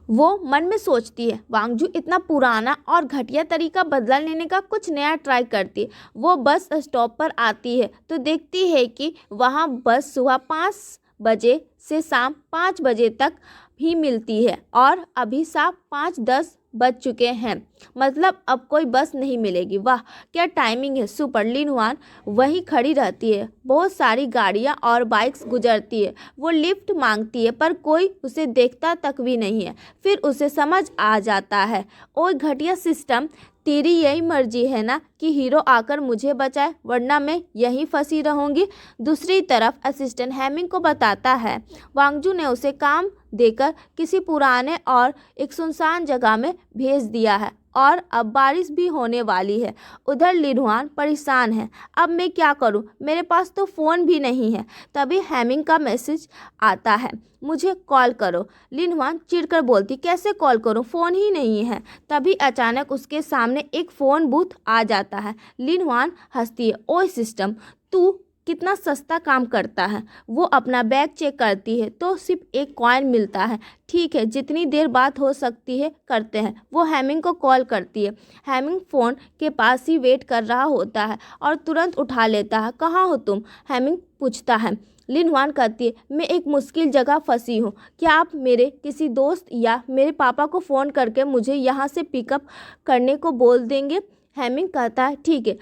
Speaker 1: वो मन में सोचती है वांगजू इतना पुराना और घटिया तरीका बदला लेने का कुछ नया ट्राई करती है। वो बस स्टॉप पर आती है तो देखती है कि वहाँ बस सुबह 5 बजे से शाम 5 बजे तक ही मिलती है और अभी शाम 5:10 बज चुके हैं। मतलब अब कोई बस नहीं मिलेगी। वाह क्या टाइमिंग है, सुपर। लिन हुआन वहीं खड़ी रहती है। बहुत सारी गाड़ियाँ और बाइक्स गुजरती है। वो लिफ्ट मांगती है पर कोई उसे देखता तक भी नहीं है। फिर उसे समझ आ जाता है ओए घटिया सिस्टम, तेरी यही मर्जी है ना कि हीरो आकर मुझे बचाए, वरना मैं यहीं फंसी रहूँगी। दूसरी तरफ असिस्टेंट हैमिंग को बताता है वांगजू ने उसे काम देकर किसी पुराने और एक सुनसान जगह में भेज दिया है और अब बारिश भी होने वाली है। उधर लिन हुआन परेशान है। अब मैं क्या करूं, मेरे पास तो फ़ोन भी नहीं है। तभी हैमिंग का मैसेज आता है मुझे कॉल करो। लिन हुआन चिढ़कर बोलती कैसे कॉल करूं, फ़ोन ही नहीं है। तभी अचानक उसके सामने एक फ़ोन बूथ आ जाता है। लिन हुआन हंसती है ओए सिस्टम, तू कितना सस्ता काम करता है। वो अपना बैग चेक करती है तो सिर्फ एक कॉइन मिलता है। ठीक है, जितनी देर बात हो सकती है करते हैं। वो हैमिंग को कॉल करती है। हैमिंग फ़ोन के पास ही वेट कर रहा होता है और तुरंत उठा लेता है। कहाँ हो तुम, हैमिंग पूछता है। लिन हुआन कहती है मैं एक मुश्किल जगह फंसी हूँ, क्या आप मेरे किसी दोस्त या मेरे पापा को फ़ोन करके मुझे यहाँ से पिकअप करने को बोल देंगे। हैमिंग कहता है ठीक है।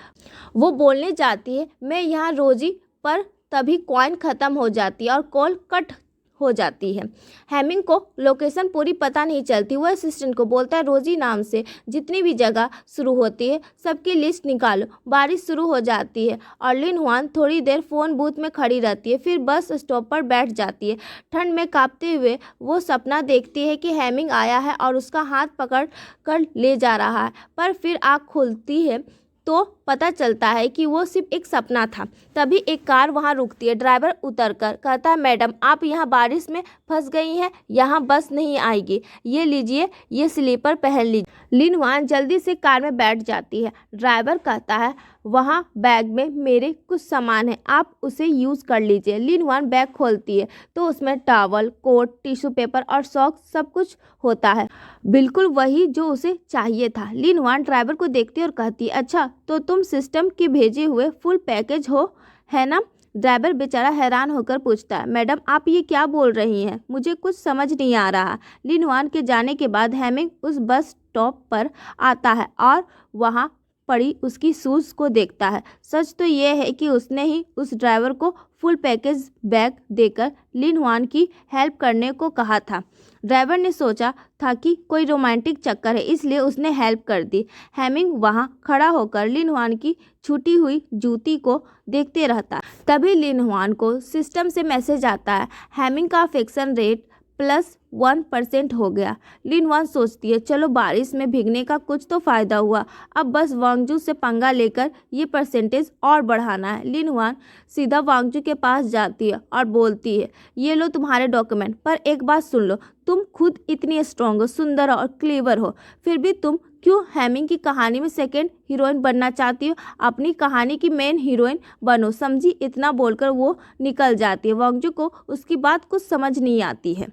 Speaker 1: वो बोलने जाती है मैं यहाँ रोजी, पर तभी कॉइन ख़त्म हो जाती है और कॉल कट हो जाती है। हैमिंग को लोकेशन पूरी पता नहीं चलती। वो असिस्टेंट को बोलता है रोजी नाम से जितनी भी जगह शुरू होती है सबकी लिस्ट निकालो। बारिश शुरू हो जाती है और लिन हुआन थोड़ी देर फ़ोन बूथ में खड़ी रहती है, फिर बस स्टॉप पर बैठ जाती है। ठंड में कांपते हुए वो सपना देखती है कि हैमिंग आया है और उसका हाथ पकड़ कर ले जा रहा है, पर फिर आँख खुलती है तो पता चलता है कि वो सिर्फ एक सपना था। तभी एक कार वहाँ रुकती है। ड्राइवर उतरकर कहता है मैडम आप यहाँ बारिश में फंस गई हैं, यहाँ बस नहीं आएगी, ये लीजिए, ये स्लीपर पहन लीजिए। लिन हुआन जल्दी से कार में बैठ जाती है। ड्राइवर कहता है वहाँ बैग में मेरे कुछ सामान है, आप उसे यूज़ कर लीजिए। लिन हुआन बैग खोलती है तो उसमें टॉवल, कोट, टिश्यू पेपर और सॉक्स सब कुछ होता है, बिल्कुल वही जो उसे चाहिए था। लिन हुआन ड्राइवर को देखती है और कहती है अच्छा तो तुम सिस्टम के भेजे हुए फुल पैकेज हो, है ना। ड्राइवर बेचारा हैरान होकर पूछता है मैडम आप ये क्या बोल रही हैं, मुझे कुछ समझ नहीं आ रहा। लिन हुआन के जाने के बाद हैमिंग उस बस स्टॉप पर आता है और वहाँ पड़ी उसकी शूज़ को देखता है। सच तो यह है कि उसने ही उस ड्राइवर को फुल पैकेज बैग देकर लिन हुआन की हेल्प करने को कहा था। ड्राइवर ने सोचा था कि कोई रोमांटिक चक्कर है, इसलिए उसने हेल्प कर दी। हैमिंग वहाँ खड़ा होकर लिन हुआन की छूटी हुई जूती को देखते रहता। तभी लिन हुआन को सिस्टम से मैसेज आता है हैमिंग का अफेक्शन रेट +1% हो गया। लिनवान सोचती है चलो बारिश में भीगने का कुछ तो फ़ायदा हुआ, अब बस वांगजू से पंगा लेकर ये परसेंटेज और बढ़ाना है। लिनवान सीधा वांगजू के पास जाती है और बोलती है ये लो तुम्हारे डॉक्यूमेंट, पर एक बात सुन लो, तुम खुद इतनी स्ट्रांग हो, सुंदर और क्लेवर हो, फिर भी तुम क्यों हेमिंग की कहानी में सेकंड हीरोइन बनना चाहती हो? अपनी कहानी की मेन हीरोइन बनो, समझी? इतना बोलकर वो निकल जाती है। वांगजू को उसकी बात कुछ समझ नहीं आती है।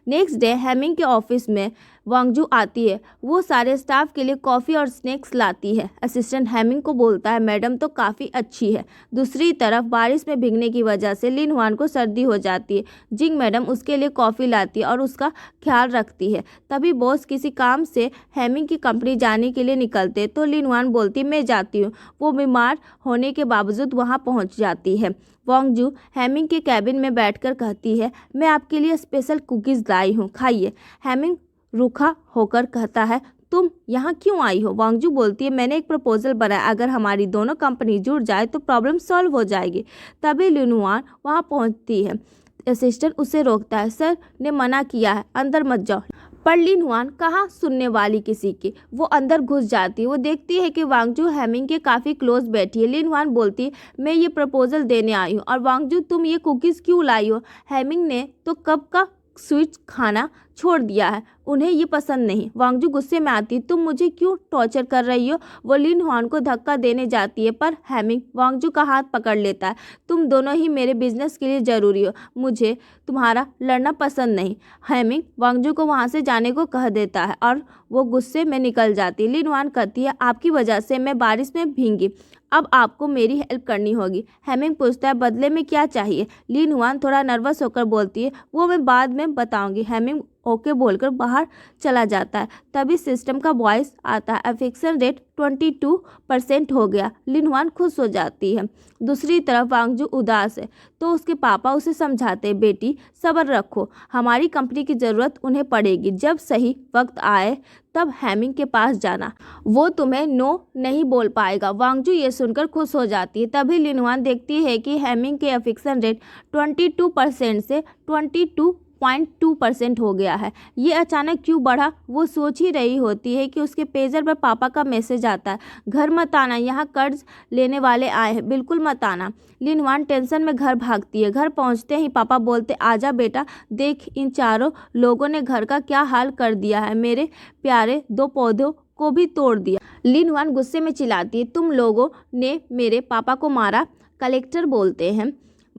Speaker 1: नेक्स्ट डे हेमिंग के ऑफिस में वांगजू आती है। वो सारे स्टाफ के लिए कॉफ़ी और स्नैक्स लाती है। असिस्टेंट हेमिंग को बोलता है मैडम तो काफ़ी अच्छी है। दूसरी तरफ बारिश में भीगने की वजह से लिन हुआन को सर्दी हो जाती है। जिंग मैडम उसके लिए कॉफ़ी लाती है और उसका ख्याल रखती है। तभी बॉस किसी काम से हेमिंग की कंपनी जाने के लिए निकलते तो लिन हुआन बोलती मैं जाती हूँ। वो बीमार होने के बावजूद वहाँ पहुँच जाती है। वांगजू हेमिंग के कैबिन में बैठकर कहती है मैं आपके लिए स्पेशल कुकीज़ लाई हूँ, खाइए। हेमिंग रूखा होकर कहता है तुम यहाँ क्यों आई हो? वांगजू बोलती है मैंने एक प्रपोजल बनाया, अगर हमारी दोनों कंपनी जुड़ जाए तो प्रॉब्लम सॉल्व हो जाएगी। तभी लिनुआन वहाँ पहुँचती है। असिस्टेंट उसे रोकता है, सर ने मना किया है, अंदर मत जाओ। पर लिन हुआन कहाँ सुनने वाली किसी की, वो अंदर घुस जाती है। वो देखती है कि वांगजू हेमिंग के काफ़ी क्लोज बैठी है। लिन हुआन बोलती है मैं ये प्रपोजल देने आई हूँ, और वांगजू तुम ये कुकीज़ क्यों लाई हो? हेमिंग ने तो कब का स्वीट्स खाना छोड़ दिया है, उन्हें ये पसंद नहीं। वांगजू गुस्से में आती तुम मुझे क्यों टॉर्चर कर रही हो? वो लिन हुआन को धक्का देने जाती है, पर हेमिंग वांगजू का हाथ पकड़ लेता है। तुम दोनों ही मेरे बिजनेस के लिए ज़रूरी हो, मुझे तुम्हारा लड़ना पसंद नहीं। हेमिंग वांगजू को वहाँ से जाने को कह देता है और वो गुस्से में निकल जाती है। लिन हुआन कहती है आपकी वजह से मैं बारिश में भीगी, अब आपको मेरी हेल्प करनी होगी। हेमिंग पूछता है बदले में क्या चाहिए? लिन हुआन थोड़ा नर्वस होकर बोलती है वो मैं बाद में बताऊंगी। हेमिंग ओके बोलकर बाहर चला जाता है। तभी सिस्टम का वॉइस आता है अफेक्शन रेट 22% हो गया। लिन हुआन खुश हो जाती है। दूसरी तरफ वांगजू उदास है तो उसके पापा उसे समझाते हैं बेटी सब्र रखो, हमारी कंपनी की ज़रूरत उन्हें पड़ेगी, जब सही वक्त आए तब हेमिंग के पास जाना, वो तुम्हें नो नहीं बोल पाएगा। वांगजू ये सुनकर खुश हो जाती है। तभी लिन हुआन देखती है कि हेमिंग के अफेक्शन रेट 22% से 22.2% हो गया है। ये अचानक क्यों बढ़ा? वो सोच ही रही होती है कि उसके पेजर पर पापा का मैसेज आता है, घर मत आना, यहाँ कर्ज लेने वाले आए हैं, बिल्कुल मत आना। लिन हुआन टेंशन में घर भागती है। घर पहुँचते ही पापा बोलते आजा बेटा, देख इन चारों लोगों ने घर का क्या हाल कर दिया है, मेरे प्यारे 2 पौधों को भी तोड़ दिया। लिन हुआन गुस्से में चिल्लाती है तुम लोगों ने मेरे पापा को मारा। कलेक्टर बोलते हैं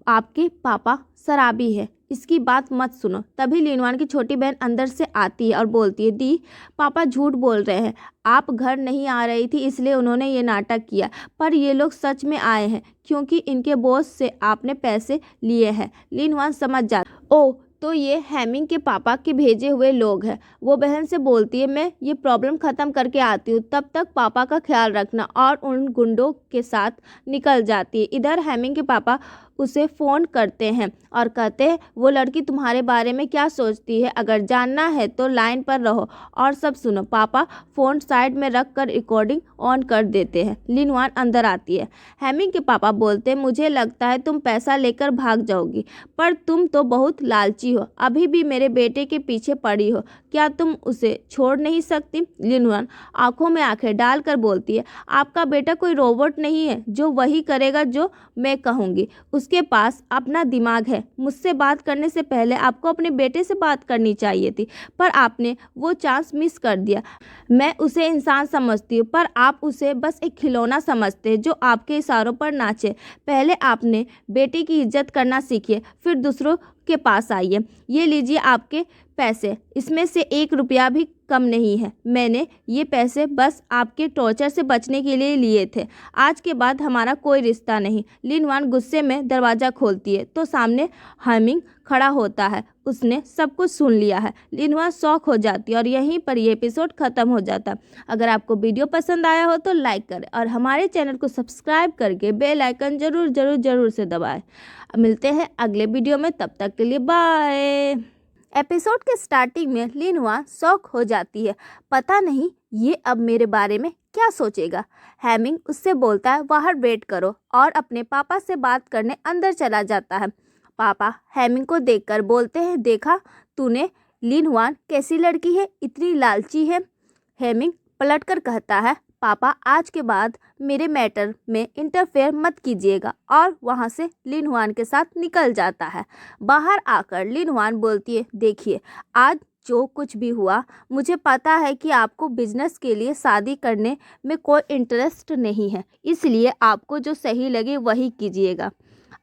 Speaker 1: आपके पापा शराबी है, इसकी बात मत सुनो। तभी लिन हुआन की छोटी बहन अंदर से आती है और बोलती है दी पापा झूठ बोल रहे हैं, आप घर नहीं आ रही थी इसलिए उन्होंने ये नाटक किया, पर ये लोग सच में आए हैं क्योंकि इनके बॉस से आपने पैसे लिए हैं। लिन हुआन समझ जाती ओ तो ये हेमिंग के पापा के भेजे हुए लोग हैं। वो बहन से बोलती है मैं ये प्रॉब्लम ख़त्म करके आती हूँ, तब तक पापा का ख्याल रखना, और उन गुंडों के साथ निकल जाती है। इधर हेमिंग के पापा उसे फ़ोन करते हैं और कहते हैं वो लड़की तुम्हारे बारे में क्या सोचती है, अगर जानना है तो लाइन पर रहो और सब सुनो। पापा फ़ोन साइड में रख कर रिकॉर्डिंग ऑन कर देते हैं। लिन हुआन अंदर आती है। हेमिंग के पापा बोलते हैं मुझे लगता है तुम पैसा लेकर भाग जाओगी, पर तुम तो बहुत लालची हो, अभी भी मेरे बेटे के पीछे पड़ी हो, क्या तुम उसे छोड़ नहीं सकती? लिन हुआन आंखों में आंखें डालकर बोलती है आपका बेटा कोई रोबोट नहीं है जो वही करेगा जो मैं कहूँगी, उसके पास अपना दिमाग है। मुझसे बात करने से पहले आपको अपने बेटे से बात करनी चाहिए थी, पर आपने वो चांस मिस कर दिया। मैं उसे इंसान समझती हूँ, पर आप उसे बस एक खिलौना समझते हैं जो आपके इशारों पर नाचे। पहले आपने बेटे की इज्जत करना सीखिए, फिर दूसरों के पास आइए। ये लीजिए आपके पैसे, इसमें से 1 रुपया भी कम नहीं है। मैंने ये पैसे बस आपके टॉर्चर से बचने के लिए लिए थे। आज के बाद हमारा कोई रिश्ता नहीं। लिन हुआन गुस्से में दरवाज़ा खोलती है तो सामने हेमिंग खड़ा होता है। उसने सब कुछ सुन लिया है। लिन हुआन शॉक हो जाती है और यहीं पर ये एपिसोड ख़त्म हो जाता। अगर आपको वीडियो पसंद आया हो तो लाइक करें और हमारे चैनल को सब्सक्राइब करके बेल आइकन ज़रूर से दबाएं। मिलते हैं अगले वीडियो में, तब तक के लिए बाय। एपिसोड के स्टार्टिंग में लिन हुआन शॉक हो जाती है, पता नहीं ये अब मेरे बारे में क्या सोचेगा। हेमिंग उससे बोलता है बाहर वेट करो और अपने पापा से बात करने अंदर चला जाता है। पापा हेमिंग को देखकर बोलते हैं देखा तूने लिन हुआन कैसी लड़की है, इतनी लालची है। हेमिंग पलटकर कहता है, पापा आज के बाद मेरे मैटर में इंटरफेयर मत कीजिएगा, और वहाँ से लिन हुआन के साथ निकल जाता है। बाहर आकर लिन हुआन बोलती है, देखिए आज जो कुछ भी हुआ, मुझे पता है कि आपको बिजनेस के लिए शादी करने में कोई इंटरेस्ट नहीं है, इसलिए आपको जो सही लगे वही कीजिएगा।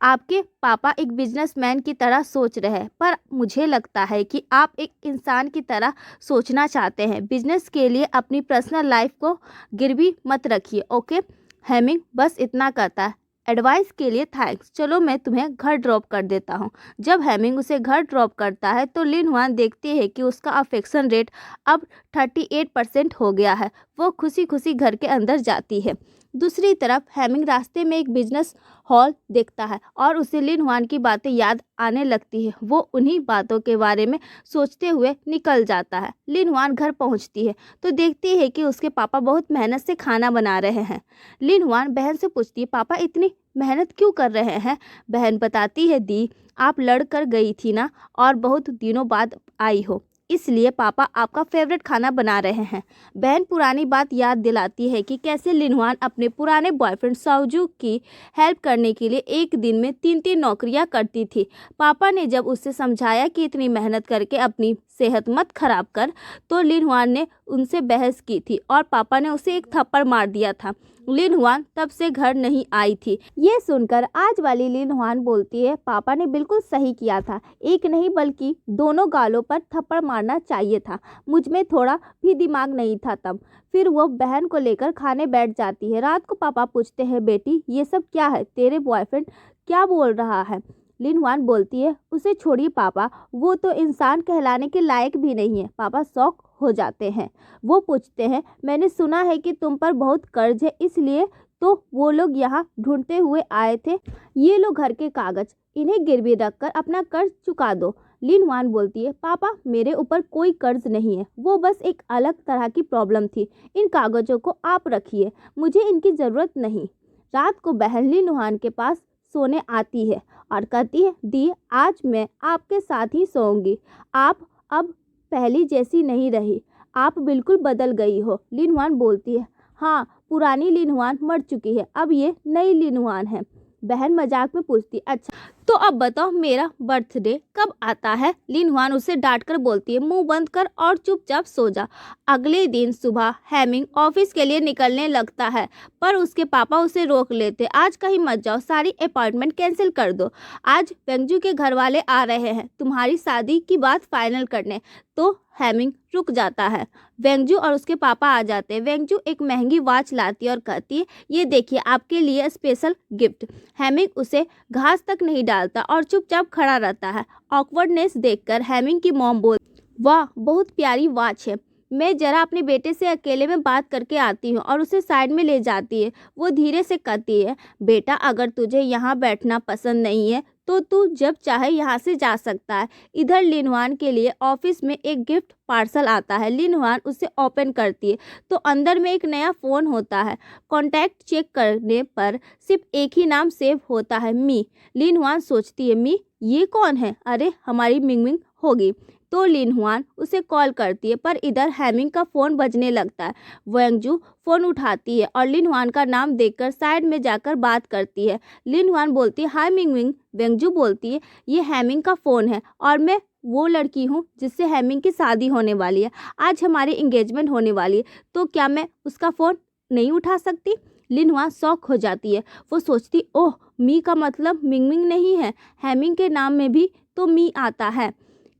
Speaker 1: आपके पापा एक बिजनेसमैन की तरह सोच रहे हैं, पर मुझे लगता है कि आप एक इंसान की तरह सोचना चाहते हैं। बिजनेस के लिए अपनी पर्सनल लाइफ को गिरवी मत रखिए, ओके। हेमिंग बस इतना कहता है, एडवाइस के लिए थैंक्स, चलो मैं तुम्हें घर ड्रॉप कर देता हूँ। जब हेमिंग उसे घर ड्रॉप करता है तो लिन हुआन देखती है कि उसका अफेक्शन रेट अब 38% हो गया है। वो खुशी खुशी घर के अंदर जाती है। दूसरी तरफ हेमिंग रास्ते में एक बिजनेस हॉल देखता है और उसे लिन हुआन की बातें याद आने लगती है। वो उन्हीं बातों के बारे में सोचते हुए निकल जाता है। लिन हुआन घर पहुंचती है तो देखती है कि उसके पापा बहुत मेहनत से खाना बना रहे हैं। लिन हुआन बहन से पूछती है, पापा इतनी मेहनत क्यों कर रहे हैं। बहन बताती है, दी आप लड़ कर गई थी ना, और बहुत दिनों बाद आई हो, इसलिए पापा आपका फेवरेट खाना बना रहे हैं। बहन पुरानी बात याद दिलाती है कि कैसे लिन हुआन अपने पुराने बॉयफ्रेंड साओजू की हेल्प करने के लिए एक दिन में 3-3 नौकरियां करती थी। पापा ने जब उससे समझाया कि इतनी मेहनत करके अपनी सेहत मत खराब कर, तो लिन हुआन ने उनसे बहस की थी और पापा ने उसे एक थप्पड़ मार दिया था। लिन हुआन तब से घर नहीं आई थी। ये सुनकर आज वाली लिन हुआन बोलती है, पापा ने बिल्कुल सही किया था, एक नहीं बल्कि दोनों गालों पर थप्पड़ मारना चाहिए था। मुझ में थोड़ा भी दिमाग नहीं था तब। फिर वो बहन को लेकर खाने बैठ जाती है। रात को पापा पूछते हैं, बेटी ये सब क्या है, तेरे बॉयफ्रेंड क्या बोल रहा है। लिन हुआन बोलती है, उसे छोड़िए पापा, वो तो इंसान कहलाने के लायक भी नहीं है। पापा शौक हो जाते हैं। वो पूछते हैं, मैंने सुना है कि तुम पर बहुत कर्ज है, इसलिए तो वो लोग यहाँ ढूंढते हुए आए थे। ये लो घर के कागज, इन्हें गिरवी रखकर अपना कर्ज चुका दो। लिन हुआन बोलती है, पापा मेरे ऊपर कोई कर्ज नहीं है, वो बस एक अलग तरह की प्रॉब्लम थी। इन कागजों को आप रखिए, मुझे इनकी ज़रूरत नहीं। रात को बहन लिन हुआन के पास सोने आती है और कहती है, दी आज मैं आपके साथ ही सोऊंगी। आप अब पहली जैसी नहीं रही, आप बिल्कुल बदल गई हो। लिन हुआन बोलती है, हाँ पुरानी लिन हुआन मर चुकी है, अब ये नई लिन हुआन है। बहन मजाक में पूछती, अच्छा तो अब बताओ मेरा बर्थडे कब आता है। लिन हुआन उसे डांट कर बोलती है, मुंह बंद कर और चुपचाप सो जा। अगले दिन सुबह हेमिंग ऑफिस के लिए निकलने लगता है, पर उसके पापा उसे रोक लेते। आज कहीं मत जाओ, सारी अपॉइंटमेंट कैंसिल कर दो, आज वेंजू के घर वाले आ रहे हैं तुम्हारी शादी की बात फाइनल करने। तो हेमिंग रुक जाता है। वेंजू और उसके पापा आ जाते हैं। वेंजू एक महंगी वॉच लाती है और कहती है, ये देखिए आपके लिए स्पेशल गिफ्ट। हेमिंग उसे घास तक नहीं डालता और चुपचाप खड़ा रहता है। ऑकवर्डनेस देखकर हेमिंग की मॉम बोल, वाह बहुत प्यारी वॉच है, मैं जरा अपने बेटे से अकेले में बात करके आती हूँ, और उसे साइड में ले जाती है। वो धीरे से कहती है, बेटा अगर तुझे यहाँ बैठना पसंद नहीं है तो तू जब चाहे यहाँ से जा सकता है। इधर लिन हुआन के लिए ऑफिस में एक गिफ्ट पार्सल आता है। लिन हुआन उसे ओपन करती है तो अंदर में एक नया फ़ोन होता है। कॉन्टैक्ट चेक करने पर सिर्फ एक ही नाम सेव होता है, मी। लिन हुआन सोचती है, मी ये कौन है, अरे हमारी मिंगमिंग होगी। तो लिन हुआन उसे कॉल करती है, पर इधर हेमिंग का फ़ोन बजने लगता है। वेंजू फ़ोन उठाती है और लिन हुआन का नाम देखकर साइड में जाकर बात करती है। लिन हुआन बोलती है, हाय मिंगमिंग। वेंजू बोलती है, ये हेमिंग का फ़ोन है और मैं वो लड़की हूँ जिससे हेमिंग की शादी होने वाली है। आज हमारी इंगेजमेंट होने वाली है, तो क्या मैं उसका फ़ोन नहीं उठा सकती। लिन हुआन शॉक हो जाती है। वो सोचती, ओह मी का मतलब मिंगमिंग नहीं है, हेमिंग के नाम में भी तो मी आता है।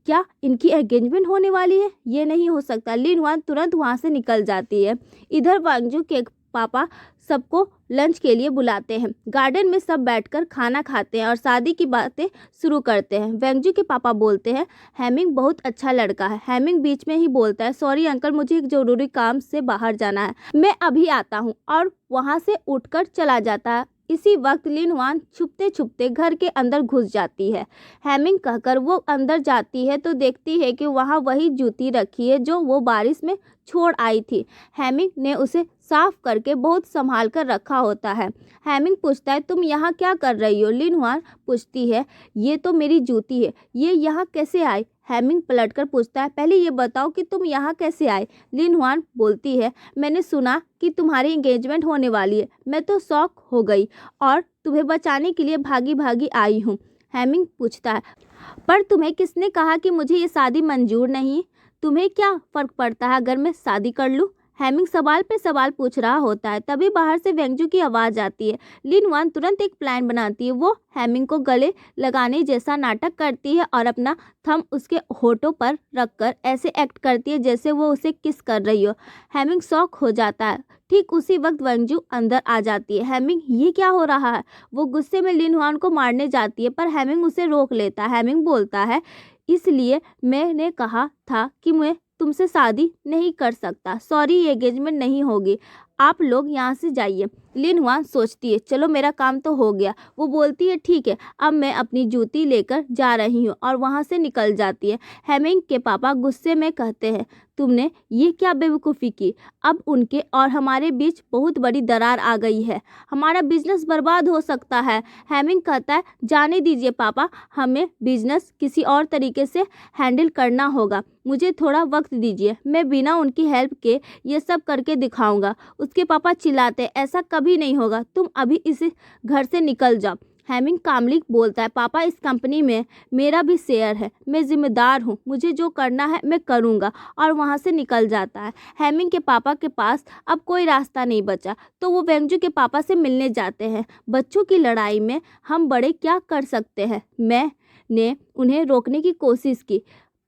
Speaker 1: क्या इनकी एंगेजमेंट होने वाली है, ये नहीं हो सकता। लिन हुआन तुरंत वहाँ से निकल जाती है। इधर वेंजू के पापा सबको लंच के लिए बुलाते हैं। गार्डन में सब बैठकर खाना खाते हैं और शादी की बातें शुरू करते हैं। वेंजू के पापा बोलते हैं, हेमिंग बहुत अच्छा लड़का है। हेमिंग बीच में ही बोलता है, सॉरी अंकल मुझे एक ज़रूरी काम से बाहर जाना है, मैं अभी आता हूँ, और वहाँ से उठकर चला जाता है। इसी वक्त लिन हुआन छुपते छुपते घर के अंदर घुस जाती है। हेमिंग कहकर वो अंदर जाती है तो देखती है कि वहाँ वही जूती रखी है जो वो बारिश में छोड़ आई थी। हेमिंग ने उसे साफ करके बहुत संभाल कर रखा होता है। हेमिंग पूछता है, तुम यहाँ क्या कर रही हो। लिन हुआन पूछती है, ये तो मेरी जूती है, ये यहाँ कैसे आई। हैमिंग पलटकर पूछता है, पहले ये बताओ कि तुम यहाँ कैसे आए। लिन हुआन बोलती है, मैंने सुना कि तुम्हारी एंगेजमेंट होने वाली है। मैं तो शॉक हो गई और तुम्हें बचाने के लिए भागी भागी आई हूँ। हैमिंग पूछता है, पर तुम्हें किसने कहा कि मुझे ये शादी मंजूर नहीं? तुम्हें क्या फ़र्क पड़ता है अगर मैं शादी कर लूँ? हैमिंग सवाल पे सवाल पूछ रहा होता है, तभी बाहर से वेंगजू की आवाज़ आती है। लिन हुआन तुरंत एक प्लान बनाती है। वो हैमिंग को गले लगाने जैसा नाटक करती है और अपना थंब उसके होठों पर रखकर ऐसे एक्ट करती है जैसे वो उसे किस कर रही हो। हैमिंग शॉक हो जाता है। ठीक उसी वक्त वेंगजू अंदर आ जाती है। हैमिंग, ये क्या हो रहा है? वो गुस्से में लिन हुआन को मारने जाती है, पर हैमिंग उसे रोक लेता है। हैमिंग बोलता है, इसलिए मैंने कहा था कि मैं तुमसे शादी नहीं कर सकता। सॉरी, ये एंगेजमेंट नहीं होगी। आप लोग यहाँ से जाइए। लिन हुआन सोचती है, चलो मेरा काम तो हो गया। वो बोलती है, ठीक है, अब मैं अपनी जूती लेकर जा रही हूँ, और वहाँ से निकल जाती है। हैमिंग के पापा गुस्से में कहते हैं, तुमने ये क्या बेवकूफ़ी की? अब उनके और हमारे बीच बहुत बड़ी दरार आ गई है। हमारा बिजनेस बर्बाद हो सकता है। हैमिंग कहता है, जाने दीजिए पापा, हमें बिजनेस किसी और तरीके से हैंडल करना होगा। मुझे थोड़ा वक्त दीजिए, मैं बिना उनकी हेल्प के ये सब करके दिखाऊंगा। उसके पापा चिल्लाते, ऐसा कभी नहीं होगा, तुम अभी इस घर से निकल जाओ। हैमिंग कामली बोलता है, पापा, इस कंपनी में मेरा भी शेयर है, मैं जिम्मेदार हूँ, मुझे जो करना है मैं करूँगा, और वहाँ से निकल जाता है। हैमिंग के पापा के पास अब कोई रास्ता नहीं बचा, तो वो वेंगजू के पापा से मिलने जाते हैं। बच्चों की लड़ाई में हम बड़े क्या कर सकते हैं? मैंने उन्हें रोकने की कोशिश की,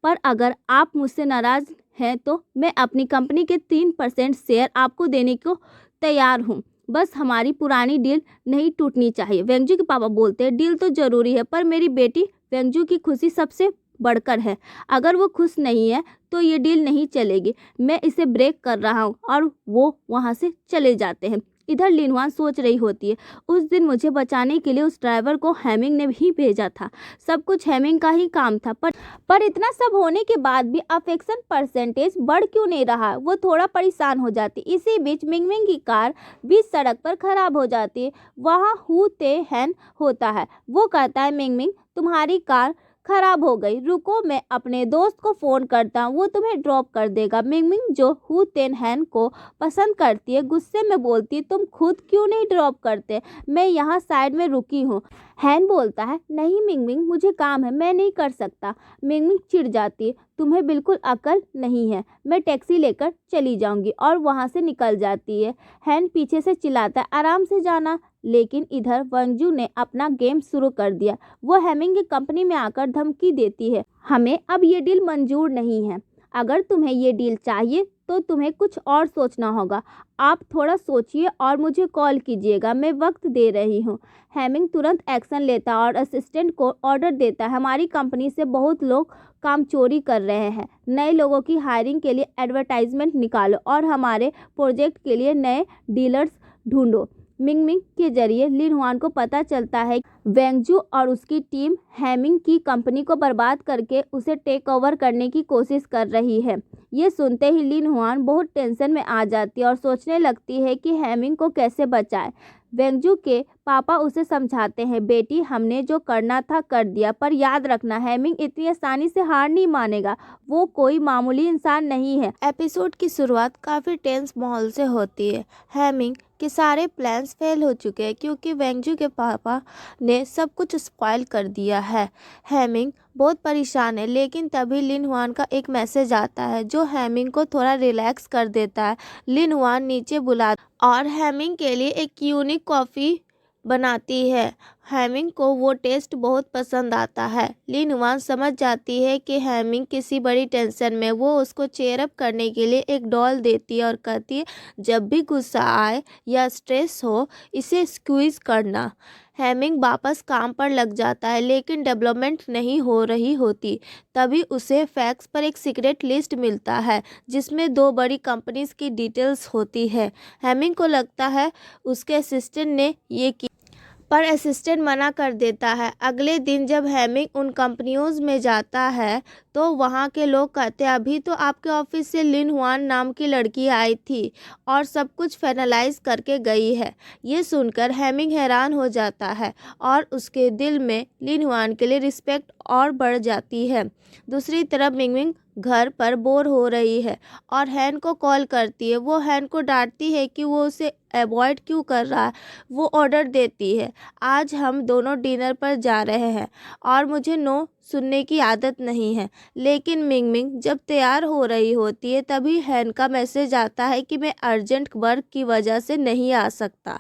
Speaker 1: पर अगर आप मुझसे नाराज़ हैं तो मैं अपनी कंपनी के 3% शेयर आपको देने को तैयार हूँ। बस हमारी पुरानी डील नहीं टूटनी चाहिए। वेंगजू के पापा बोलते हैं, डील तो ज़रूरी है, पर मेरी बेटी वेंगजू की खुशी सबसे बढ़कर है। अगर वो खुश नहीं है तो ये डील नहीं चलेगी। मैं इसे ब्रेक कर रहा हूँ, और वो वहाँ से चले जाते हैं। इधर लिन हुआन सोच रही होती है, उस दिन मुझे बचाने के लिए उस ड्राइवर को हैमिंग ने ही भेजा था। सब कुछ हैमिंग का ही काम था, पर इतना सब होने के बाद भी अफेक्शन परसेंटेज बढ़ क्यों नहीं रहा? वो थोड़ा परेशान हो जाती। इसी बीच मिंगमिंग की कार बीच सड़क पर खराब हो जाती है। वहाँ हु ते हैन होता है। वो कहता है, मिंगमिंग, तुम्हारी कार खराब हो गई, रुको, मैं अपने दोस्त को फ़ोन करता हूँ, वो तुम्हें ड्रॉप कर देगा। मिंगमिंग, जो हु तेन हैन को पसंद करती है, गुस्से में बोलती है, तुम खुद क्यों नहीं ड्रॉप करते? मैं यहाँ साइड में रुकी हूँ। हैन बोलता है, नहीं मिंगमिंग, मुझे काम है, मैं नहीं कर सकता। मिंगमिंग चिढ़ जाती है, तुम्हें बिल्कुल अकल नहीं है, मैं टैक्सी लेकर चली जाऊंगी, और वहाँ से निकल जाती है। हैन पीछे से चिल्लाता है, आराम से जाना। लेकिन इधर वेंगजू ने अपना गेम शुरू कर दिया। वो हैमिंग की कंपनी में आकर धमकी देती है, हमें अब ये डील मंजूर नहीं है। अगर तुम्हें ये डील चाहिए तो तुम्हें कुछ और सोचना होगा। आप थोड़ा सोचिए और मुझे कॉल कीजिएगा, मैं वक्त दे रही हूँ। हैमिंग तुरंत एक्शन लेता और असिस्टेंट को ऑर्डर देता, हमारी कंपनी से बहुत लोग काम चोरी कर रहे हैं। नए लोगों की हायरिंग के लिए एडवर्टाइजमेंट निकालो और हमारे प्रोजेक्ट के लिए नए डीलर्स ढूंढो। मिंगमिंग के जरिए लिन हुआन को पता चलता है कि वेंगजू और उसकी टीम हैमिंग की कंपनी को बर्बाद करके उसे टेक ओवर करने की कोशिश कर रही है। ये सुनते ही लिन हुआन बहुत टेंशन में आ जाती है और सोचने लगती है कि हैमिंग को कैसे बचाए। वेंगजू के पापा उसे समझाते हैं, बेटी, हमने जो करना था कर दिया, पर याद रखना, हैमिंग इतनी आसानी से हार नहीं मानेगा। वो कोई मामूली इंसान नहीं है। एपिसोड की शुरुआत काफ़ी टेंस माहौल से होती है। हैमिंग के सारे प्लान्स फेल हो चुके हैं क्योंकि वेंगजू के पापा ने सब कुछ स्पॉइल कर दिया है। हैमिंग बहुत परेशान है, लेकिन तभी लिन हुआन का एक मैसेज आता है जो हैमिंग को थोड़ा रिलैक्स कर देता है। लिन हुआन नीचे बुला और हैमिंग के लिए एक यूनिक कॉफ़ी बनाती है। हैमिंग को वो टेस्ट बहुत पसंद आता है। लिन हुआन समझ जाती है कि हैमिंग किसी बड़ी टेंशन में। वो उसको चेयर अप करने के लिए एक डॉल देती है और कहती है, जब भी गुस्सा आए या स्ट्रेस हो, इसे स्क्वीज़ करना। हैमिंग वापस काम पर लग जाता है, लेकिन डेवलपमेंट नहीं हो रही होती। तभी उसे फैक्स पर एक सीक्रेट लिस्ट मिलता है जिसमें 2 बड़ी कंपनीज की डिटेल्स होती है। हैमिंग को लगता है उसके असिस्टेंट ने ये की, पर असिस्टेंट मना कर देता है। अगले दिन जब हेमिंग उन कंपनियों में जाता है तो वहाँ के लोग कहते हैं अभी तो आपके ऑफिस से लिन हुआन नाम की लड़की आई थी और सब कुछ फाइनलाइज करके गई है। ये सुनकर हेमिंग हैरान हो जाता है और उसके दिल में लिन हुआन के लिए रिस्पेक्ट और बढ़ जाती है। दूसरी तरफ मिंगमिंग घर पर बोर हो रही है और हैन को कॉल करती है। वो हैन को डांटती है कि वो उसे अवॉइड क्यों कर रहा है। वो ऑर्डर देती है, आज हम दोनों डिनर पर जा रहे हैं और मुझे नो सुनने की आदत नहीं है। लेकिन मिंगमिंग जब तैयार हो रही होती है तभी हैन का मैसेज आता है कि मैं अर्जेंट वर्क की वजह से नहीं आ सकता।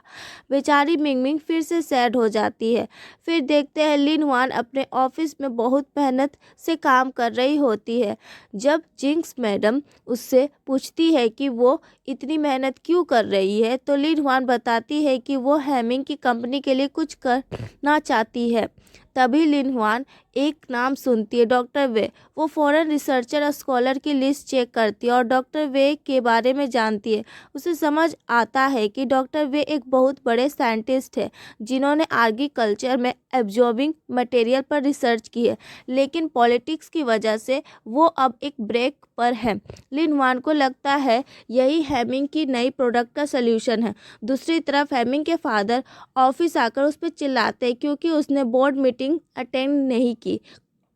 Speaker 1: बेचारी मिंगमिंग फिर से सैड हो जाती है। फिर देखते हैं लिन हुआन अपने ऑफिस में बहुत मेहनत से काम कर रही होती है। जब जिंक्स मैडम उससे पूछती है कि वो इतनी मेहनत क्यों कर रही है तो लिन हुआन बताती है कि वो हेमिंग की कंपनी के लिए कुछ करना चाहती है। तभी लिन हुआन एक नाम सुनती है, डॉक्टर वे। वो फॉरेन रिसर्चर और स्कॉलर की लिस्ट चेक करती है और डॉक्टर वे के बारे में जानती है। उसे समझ आता है कि डॉक्टर वे एक बहुत बड़े साइंटिस्ट है जिन्होंने एग्रीकल्चर में एब्जॉर्बिंग मटेरियल पर रिसर्च की है, लेकिन पॉलिटिक्स की वजह से वो अब एक ब्रेक पर है। लिन हुआन को लगता है यही हेमिंग की नई प्रोडक्ट का सल्यूशन है। दूसरी तरफ हेमिंग के फादर ऑफिस आकर उस पर चिल्लाते हैं क्योंकि उसने बोर्ड मीटिंग अटेंड नहीं की।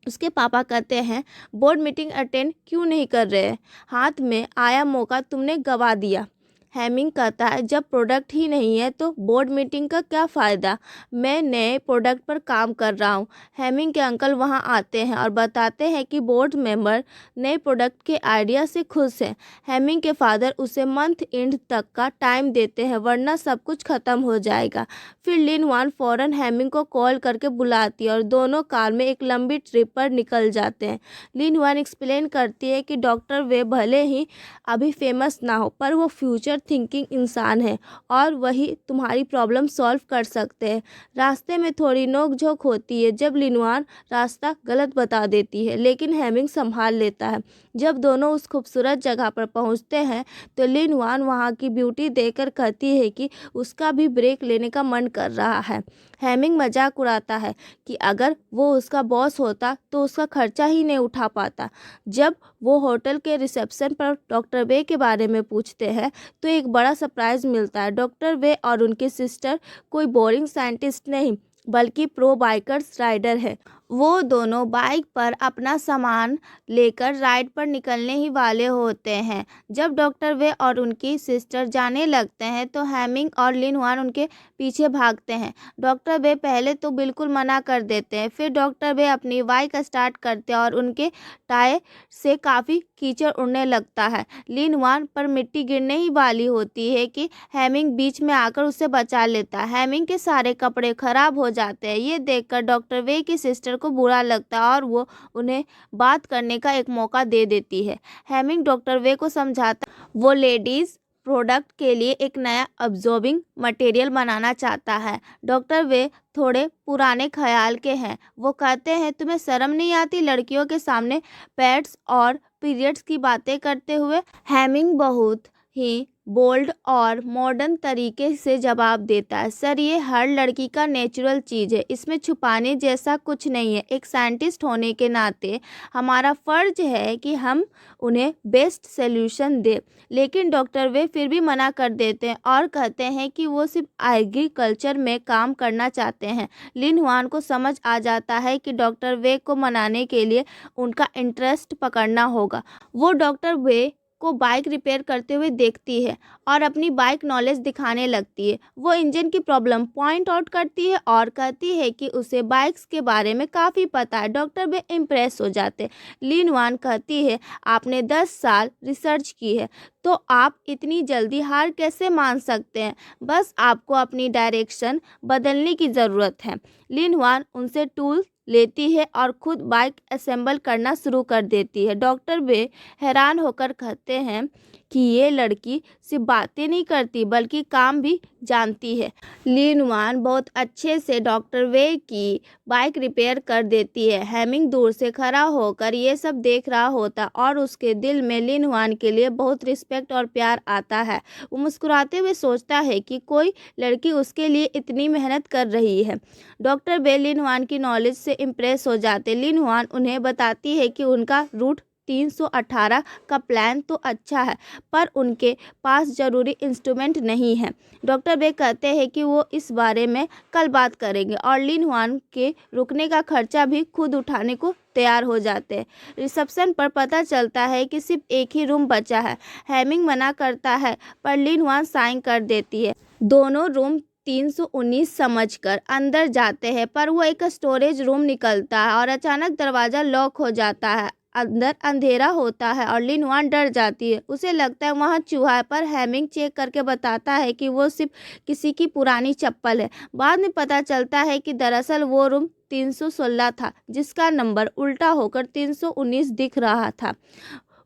Speaker 1: उसके पापा कहते हैं बोर्ड मीटिंग अटेंड क्यों नहीं कर रहे हैं, हाथ में आया मौका तुमने गवा दिया। हेमिंग कहता है जब प्रोडक्ट ही नहीं है तो बोर्ड मीटिंग का क्या फ़ायदा, मैं नए प्रोडक्ट पर काम कर रहा हूँ। हेमिंग के अंकल वहाँ आते हैं और बताते हैं कि बोर्ड मेंबर नए प्रोडक्ट के आइडिया से खुश हैं। हेमिंग के फादर उसे मंथ एंड तक का टाइम देते हैं वरना सब कुछ ख़त्म हो जाएगा। फिर लिन हुआन फ़ौरन हेमिंग को कॉल करके बुलाती है और दोनों कार में एक लंबी ट्रिप पर निकल जाते हैं। लिन हुआन एक्सप्लेन करती है कि डॉक्टर वे भले ही अभी फेमस ना हो पर वो फ्यूचर थिंकिंग इंसान है और वही तुम्हारी प्रॉब्लम सॉल्व कर सकते हैं। रास्ते में थोड़ी नोक-झोंक होती है जब लिन हुआन रास्ता गलत बता देती है, लेकिन हेमिंग संभाल लेता है। जब दोनों उस खूबसूरत जगह पर पहुंचते हैं तो लिन हुआन वहां की ब्यूटी देखकर कहती है कि उसका भी ब्रेक लेने का मन कर रहा है। हेमिंग मजाक उड़ाता है कि अगर वो उसका बॉस होता तो उसका खर्चा ही नहीं उठा पाता। जब वो होटल के रिसेप्शन पर डॉक्टर वे के बारे में पूछते हैं तो एक बड़ा सरप्राइज मिलता है। डॉक्टर वे और उनकी सिस्टर कोई बोरिंग साइंटिस्ट नहीं बल्कि प्रो बाइकर्स राइडर है। वो दोनों बाइक पर अपना सामान लेकर राइड पर निकलने ही वाले होते हैं। जब डॉक्टर वे और उनकी सिस्टर जाने लगते हैं तो हेमिंग और लिन हुआन उनके पीछे भागते हैं। डॉक्टर वे पहले तो बिल्कुल मना कर देते हैं, फिर डॉक्टर वे अपनी बाइक स्टार्ट करते हैं और उनके टायर से काफ़ी कीचड़ उड़ने लगता है। लिन हुआन पर मिट्टी गिरने ही वाली होती है कि हेमिंग बीच में आकर उसे बचा लेता है। हेमिंग के सारे कपड़े खराब हो जाते हैं। ये देखकर डॉक्टर वे की सिस्टर को बुरा लगता है और वो उन्हें बात करने का एक मौका दे देती है। हेमिंग डॉक्टर वे को समझाता वो लेडीज़ प्रोडक्ट के लिए एक नया अब्जॉर्बिंग मटेरियल बनाना चाहता है। डॉक्टर वे थोड़े पुराने ख्याल के हैं। वो कहते हैं तुम्हें शर्म नहीं आती लड़कियों के सामने पैड्स और पीरियड्स की बातें करते हुए। हेमिंग बहुत ही बोल्ड और मॉडर्न तरीके से जवाब देता है, सर ये हर लड़की का नेचुरल चीज़ है, इसमें छुपाने जैसा कुछ नहीं है। एक साइंटिस्ट होने के नाते हमारा फ़र्ज है कि हम उन्हें बेस्ट सॉल्यूशन दें। लेकिन डॉक्टर वे फिर भी मना कर देते हैं और कहते हैं कि वो सिर्फ एग्रीकल्चर में काम करना चाहते हैं। लिन हुआन को समझ आ जाता है कि डॉक्टर वे को मनाने के लिए उनका इंटरेस्ट पकड़ना होगा। वो डॉक्टर वे को बाइक रिपेयर करते हुए देखती है और अपनी बाइक नॉलेज दिखाने लगती है। वो इंजन की प्रॉब्लम पॉइंट आउट करती है और कहती है कि उसे बाइक्स के बारे में काफ़ी पता है। डॉक्टर वे इम्प्रेस हो जाते हैं। लिन हुआन कहती है आपने 10 साल रिसर्च की है तो आप इतनी जल्दी हार कैसे मान सकते हैं, बस आपको अपनी डायरेक्शन बदलने की ज़रूरत है। लिन हुआन उनसे टूल लेती है और खुद बाइक असेंबल करना शुरू कर देती है। डॉक्टर वे हैरान होकर कहते हैं कि ये लड़की सिर्फ बातें नहीं करती बल्कि काम भी जानती है। लिन वान बहुत अच्छे से डॉक्टर वे की बाइक रिपेयर कर देती है। हेमिंग दूर से खड़ा होकर ये सब देख रहा होता और उसके दिल में लिन वान के लिए बहुत रिस्पेक्ट और प्यार आता है। वो मुस्कुराते हुए सोचता है कि कोई लड़की उसके लिए इतनी मेहनत कर रही है। डॉक्टर वे लिन वान की नॉलेज से इम्प्रेस हो जाते। लिन वान उन्हें बताती है कि उनका रूट 318 का प्लान तो अच्छा है पर उनके पास ज़रूरी इंस्ट्रूमेंट नहीं है। डॉक्टर बे कहते हैं कि वो इस बारे में कल बात करेंगे और लिन वान के रुकने का खर्चा भी खुद उठाने को तैयार हो जाते हैं। रिसेप्शन पर पता चलता है कि सिर्फ एक ही रूम बचा है। हेमिंग मना करता है पर लिन वान साइन कर देती है। दोनों रूम 319 समझकर अंदर जाते हैं पर वो एक स्टोरेज रूम निकलता है और अचानक दरवाज़ा लॉक हो जाता है। अंदर अंधेरा होता है और लिन वान डर जाती है। उसे लगता है वहाँ चूहा है पर हेमिंग चेक करके बताता है कि वो सिर्फ किसी की पुरानी चप्पल है। बाद में पता चलता है कि दरअसल वो रूम 316 था जिसका नंबर उल्टा होकर 319 दिख रहा था।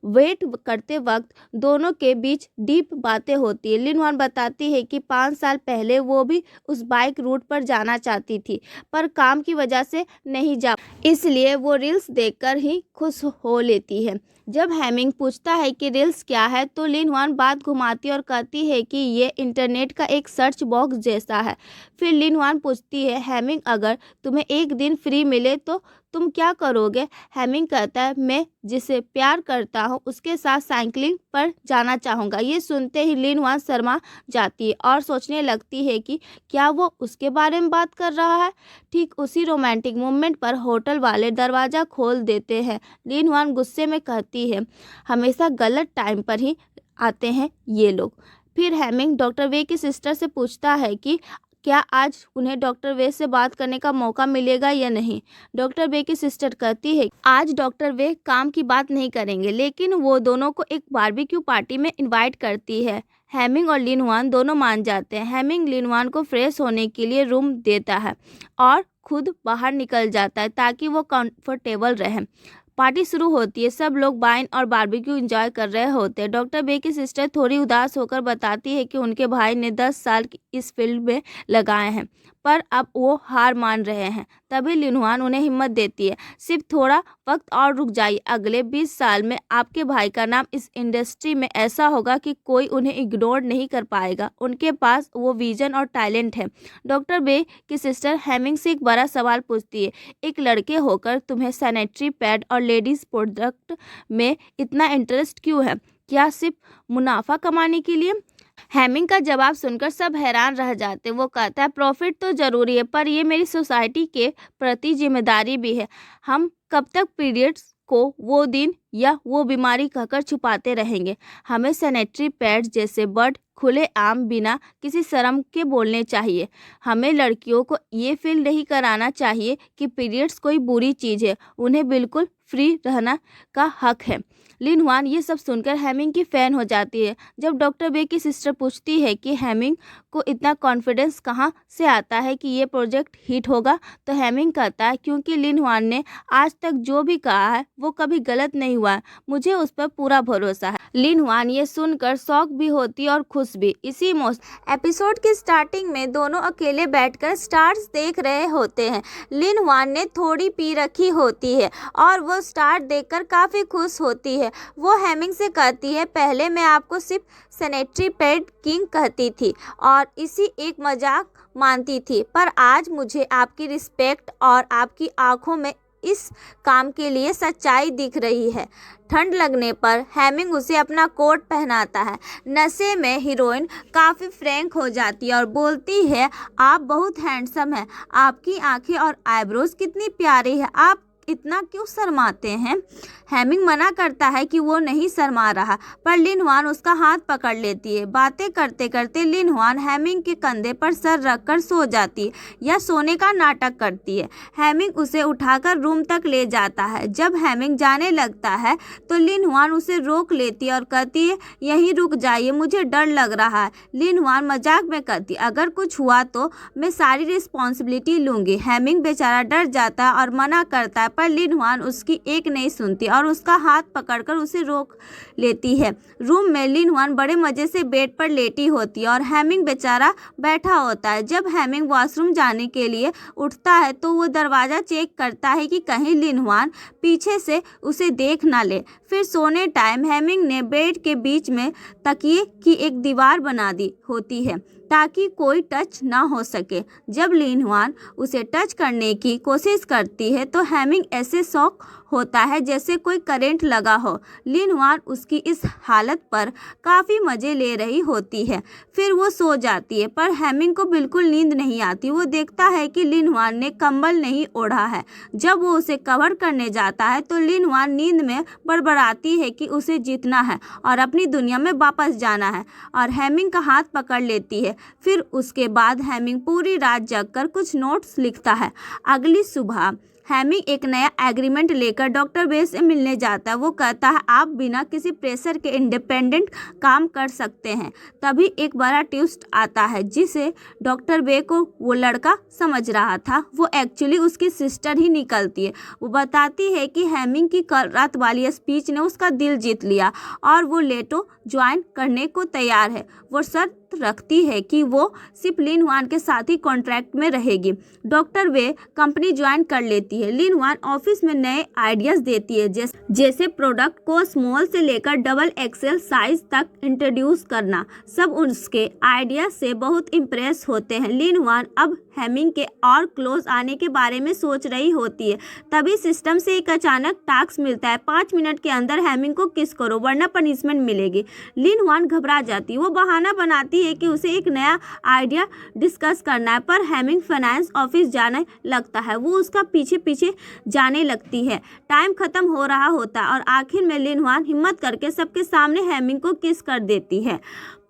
Speaker 1: वेट करते वक्त दोनों के बीच डीप बातें होती है। लिन वान बताती है कि 5 साल पहले वो भी उस बाइक रूट पर जाना चाहती थी पर काम की वजह से नहीं जा, इसलिए वो रील्स देखकर ही खुश हो लेती है। जब हेमिंग पूछता है कि रील्स क्या है तो लिन वान बात घुमाती और कहती है कि ये इंटरनेट का एक सर्च बॉक्स जैसा है। फिर लिन वान पूछती है हेमिंग अगर तुम्हें एक दिन फ्री मिले तो तुम क्या करोगे? हेमिंग कहता है मैं जिसे प्यार करता हूँ उसके साथ साइकिलिंग पर जाना चाहूँगा। ये सुनते ही लिन वान शर्मा जाती है और सोचने लगती है कि क्या वो उसके बारे में बात कर रहा है। ठीक उसी रोमांटिक मोमेंट पर होटल वाले दरवाज़ा खोल देते हैं। लिन वान गुस्से में कहती है हमेशा गलत टाइम पर ही आते हैं ये लोग। फिर हेमिंग डॉक्टर वे की सिस्टर से पूछता है कि क्या आज उन्हें डॉक्टर वे से बात करने का मौका मिलेगा या नहीं। डॉक्टर वे की सिस्टर कहती है आज डॉक्टर वे काम की बात नहीं करेंगे लेकिन वो दोनों को एक बारबेक्यू पार्टी में इनवाइट करती है। हेमिंग और लिन वान दोनों मान जाते हैं। हेमिंग लिन वान को फ्रेश होने के लिए रूम देता है और खुद बाहर निकल जाता है ताकि वो कंफर्टेबल रहे। पार्टी शुरू होती है। सब लोग वाइन और बारबेक्यू एंजॉय कर रहे होते हैं। डॉक्टर बे की सिस्टर थोड़ी उदास होकर बताती है कि उनके भाई ने 10 साल इस फील्ड में लगाए हैं पर अब वो हार मान रहे हैं। तभी लिन वान उन्हें हिम्मत देती है सिर्फ थोड़ा वक्त और रुक जाइए, अगले 20 साल में आपके भाई का नाम इस इंडस्ट्री में ऐसा होगा कि कोई उन्हें इग्नोर नहीं कर पाएगा। उनके पास वो विजन और टैलेंट है। डॉक्टर बे की सिस्टर हेमिंग से एक बड़ा सवाल पूछती है एक लड़के होकर तुम्हें सैनिटरी पैड और लेडीज प्रोडक्ट में इतना इंटरेस्ट क्यों है? क्या सिर्फ मुनाफा कमाने के लिए? हेमिंग का जवाब सुनकर सब हैरान रह जाते। वो कहता है प्रॉफिट तो ज़रूरी है पर ये मेरी सोसाइटी के प्रति जिम्मेदारी भी है। हम कब तक पीरियड्स को वो दिन या वो बीमारी कहकर छुपाते रहेंगे? हमें सैनिटरी पैड्स जैसे वर्ड खुले आम बिना किसी शर्म के बोलने चाहिए। हमें लड़कियों को ये फील नहीं कराना चाहिए कि पीरियड्स कोई बुरी चीज़ है। उन्हें बिल्कुल फ्री रहना का हक है। लिन वान ये सब सुनकर हेमिंग की फ़ैन हो जाती है। जब डॉक्टर बे की सिस्टर पूछती है कि हेमिंग को इतना कॉन्फिडेंस कहाँ से आता है कि ये प्रोजेक्ट हिट होगा तो हेमिंग कहता है क्योंकि लिन वान ने आज तक जो भी कहा है वो कभी गलत नहीं हुआ, मुझे उस पर पूरा भरोसा है। लिन वान ये सुनकर शौक भी होती और खुश भी। इसी एपिसोड की स्टार्टिंग में दोनों अकेले बैठकर स्टार्स देख रहे होते हैं। लिन वान ने थोड़ी पी रखी होती है और वो स्टार देखकर काफ़ी खुश होती है। वो हेमिंग से कहती है पहले मैं आपको सिर्फ सैनिटरी पैड किंग कहती थी और इसी एक मजाक मानती थी पर आज मुझे आपकी रिस्पेक्ट और आपकी आंखों में इस काम के लिए सच्चाई दिख रही है। ठंड लगने पर हेमिंग उसे अपना कोट पहनाता है। नशे में हीरोइन काफ़ी फ्रैंक हो जाती है और बोलती है आप बहुत हैंडसम हैं, आपकी आंखें और आईब्रोज कितनी प्यारी है, आप इतना क्यों शर्माते हैं? हेमिंग मना करता है कि वो नहीं शर्मा रहा पर लिन वान उसका हाथ पकड़ लेती है। बातें करते करते लिन वान हेमिंग के कंधे पर सर रखकर सो जाती है या सोने का नाटक करती है। हेमिंग उसे उठाकर रूम तक ले जाता है। जब हेमिंग जाने लगता है तो लिन वान उसे रोक लेती है और कहती है यहीं रुक जाइए, मुझे डर लग रहा है। लिन वान मजाक में कहती अगर कुछ हुआ तो मैं सारी रिस्पॉन्सिबिलिटी लूँगी। हेमिंग बेचारा डर जाता है और मना करता है
Speaker 2: पर लिन हुआन उसकी एक नहीं सुनती और उसका हाथ पकड़कर उसे रोक लेती है। रूम में लिन हुआन बड़े मजे से बेड पर लेटी होती है और हेमिंग बेचारा बैठा होता है। जब हेमिंग वॉशरूम जाने के लिए उठता है तो वो दरवाज़ा चेक करता है कि कहीं लिन हुआन पीछे से उसे देख ना ले। फिर सोने टाइम हेमिंग ने बेड के बीच में तकिए की एक दीवार बना दी होती है ताकि कोई टच ना हो सके। जब लिन हुआन उसे टच करने की कोशिश करती है तो हेमिंग ऐसे शॉक होता है जैसे कोई करंट लगा हो। लिन हुआन उसकी इस हालत पर काफ़ी मज़े ले रही होती है। फिर वो सो जाती है पर हेमिंग को बिल्कुल नींद नहीं आती। वो देखता है कि लिन हुआन ने कंबल नहीं ओढ़ा है। जब वो उसे कवर करने जाता है तो लिन हुआन नींद में बड़बड़ाती है कि उसे जीतना है और अपनी दुनिया में वापस जाना है और हेमिंग का हाथ पकड़ लेती है। फिर उसके बाद हेमिंग पूरी रात जगकर कुछ नोट्स लिखता है। अगली सुबह हेमिंग एक नया एग्रीमेंट लेकर डॉक्टर वे से मिलने जाता है। वो कहता है आप बिना किसी प्रेशर के इंडिपेंडेंट काम कर सकते हैं। तभी एक बड़ा ट्विस्ट आता है जिसे डॉक्टर वे को वो लड़का समझ रहा था वो एक्चुअली उसकी सिस्टर ही निकलती है। वो बताती है कि हेमिंग की कल रात वाली स्पीच ने उसका दिल जीत लिया और वो लेटो ज्वाइन करने को तैयार है। वो शर्त रखती है कि वो सिर्फ लिन हुआन के साथ ही कॉन्ट्रैक्ट में रहेगी। डॉक्टर वे कंपनी ज्वाइन कर लेती है। लिन हुआन ऑफिस में नए आइडियाज देती है जैसे प्रोडक्ट को स्मॉल से लेकर डबल एक्सेल साइज तक इंट्रोड्यूस करना। सब उसके आइडिया से बहुत इम्प्रेस होते हैं। लिन हुआन अब हेमिंग के और क्लोज आने के बारे में सोच रही होती है। तभी सिस्टम से एक अचानक टास्क मिलता है 5 मिनट के अंदर हेमिंग को किस करो वरना पनिशमेंट मिलेगी। लिन हुआन घबरा जाती है। वो बहाना बनाती है कि उसे एक नया आइडिया डिस्कस करना है पर हेमिंग फाइनेंस ऑफिस जाने लगता है। वो उसका पीछे पीछे जाने लगती है। टाइम खत्म हो रहा होता है और आखिर में लिन हुआन हिम्मत करके सबके सामने हेमिंग को किस कर देती है।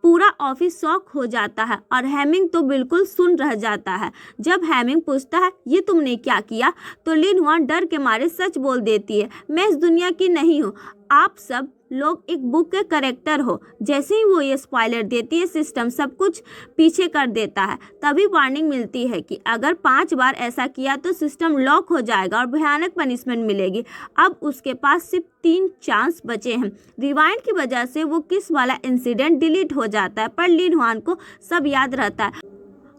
Speaker 2: पूरा ऑफिस शॉक हो जाता है और हेमिंग तो बिल्कुल सुन रह जाता है। जब हेमिंग पूछता है ये तुमने क्या किया तो लिन हुआन डर के मारे सच बोल देती है मैं इस दुनिया की नहीं हूँ। आप सब लोग एक बुक के कैरेक्टर हो। जैसे ही वो ये स्पॉइलर देती है सिस्टम सब कुछ पीछे कर देता है। तभी वार्निंग मिलती है कि अगर 5 बार ऐसा किया तो सिस्टम लॉक हो जाएगा और भयानक पनिशमेंट मिलेगी। अब उसके पास सिर्फ 3 चांस बचे हैं। रिवाइंड की वजह से वो किस वाला इंसिडेंट डिलीट हो जाता है पर लिन हुआन को सब याद रहता है।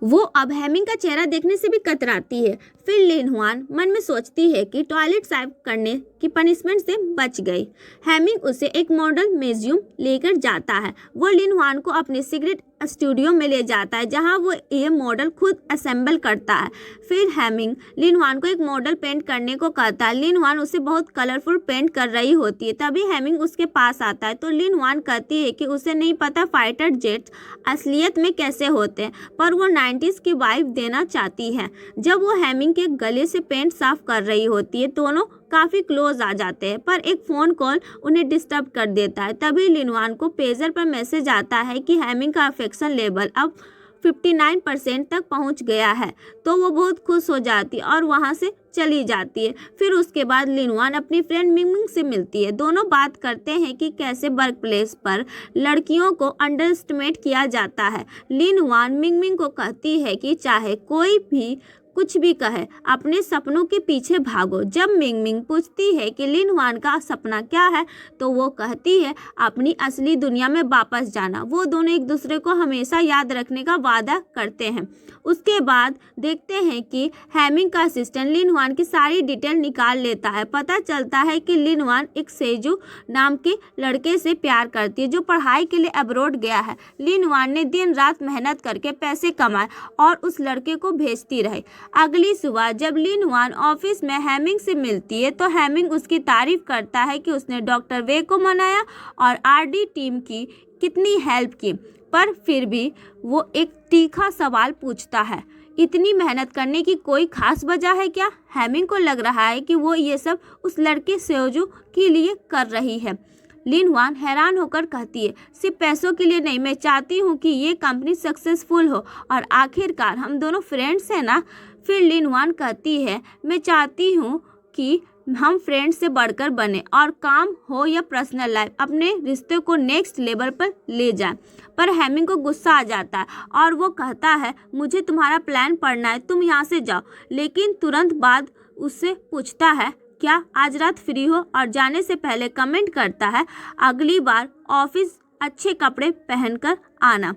Speaker 2: वो अब हेमिंग का चेहरा देखने से भी कतराती है। फिर लिन हुआन मन में सोचती है कि टॉयलेट साफ करने की पनिशमेंट से बच गई। हेमिंग उसे एक मॉडल म्यूजियम लेकर जाता है। वो लिन हुआन को अपने सीक्रेट स्टूडियो में ले जाता है जहां वो ये मॉडल खुद असेंबल करता है। फिर हेमिंग लिन हुआन को एक मॉडल पेंट करने को कहता है। लिन हुआन उसे बहुत कलरफुल पेंट कर रही होती है। तभी हेमिंग उसके पास आता है तो लिन हुआन कहती है कि उसे नहीं पता फाइटर जेट्स असलियत में कैसे होते हैं पर वो 90s की वाइब देना चाहती है। जब वो हेमिंग के गले से पेंट साफ कर रही होती है दोनों काफ़ी क्लोज आ जाते हैं पर एक फ़ोन कॉल उन्हें डिस्टर्ब कर देता है। तभी लिन हुआन को पेजर पर मैसेज आता है कि हेमिंग का अफेक्शन लेवल अब 59% तक पहुंच गया है। तो वो बहुत खुश हो जाती है और वहां से चली जाती है। फिर उसके बाद लिन हुआन अपनी फ्रेंड मिंगमिंग से मिलती है। दोनों बात करते हैं कि कैसे वर्क प्लेस पर लड़कियों को अंडर एस्टिमेट किया जाता है। लिन हुआन मिंगमिंग को कहती है कि चाहे कोई भी कुछ भी कहे अपने सपनों के पीछे भागो। जब मिंगमिंग पूछती है कि लिन हुआन का सपना क्या है तो वो कहती है अपनी असली दुनिया में वापस जाना। वो दोनों एक दूसरे को हमेशा याद रखने का वादा करते हैं। उसके बाद देखते हैं कि हेमिंग का असिस्टेंट लिन हुआन की सारी डिटेल निकाल लेता है। पता चलता है कि लिन हुआन एक सेजू नाम के लड़के से प्यार करती है जो पढ़ाई के लिए अब्रॉड गया है। लिन हुआन ने दिन रात मेहनत करके पैसे कमाए और उस लड़के को भेजती रही। अगली सुबह जब लिन हुआन ऑफिस में हेमिंग से मिलती है तो हेमिंग उसकी तारीफ करता है कि उसने डॉक्टर वे को मनाया और आरडी टीम की कितनी हेल्प की। पर फिर भी वो एक तीखा सवाल पूछता है इतनी मेहनत करने की कोई खास वजह है क्या। हेमिंग को लग रहा है कि वो ये सब उस लड़के सेजू के लिए कर रही है। लिन हुआन हैरान होकर कहती है सिर्फ पैसों के लिए नहीं, मैं चाहती हूँ कि ये कंपनी सक्सेसफुल हो और आखिरकार हम दोनों फ्रेंड्स हैं ना। फिर लिन हुआन कहती है मैं चाहती हूँ कि हम फ्रेंड्स से बढ़कर बने और काम हो या पर्सनल लाइफ अपने रिश्ते को नेक्स्ट लेवल पर ले जाए। पर हेमिंग को गुस्सा आ जाता है और वो कहता है मुझे तुम्हारा प्लान पढ़ना है, तुम यहाँ से जाओ। लेकिन तुरंत बाद उससे पूछता है क्या आज रात फ्री हो, और जाने से पहले कमेंट करता है अगली बार ऑफिस अच्छे कपड़े पहनकर आना।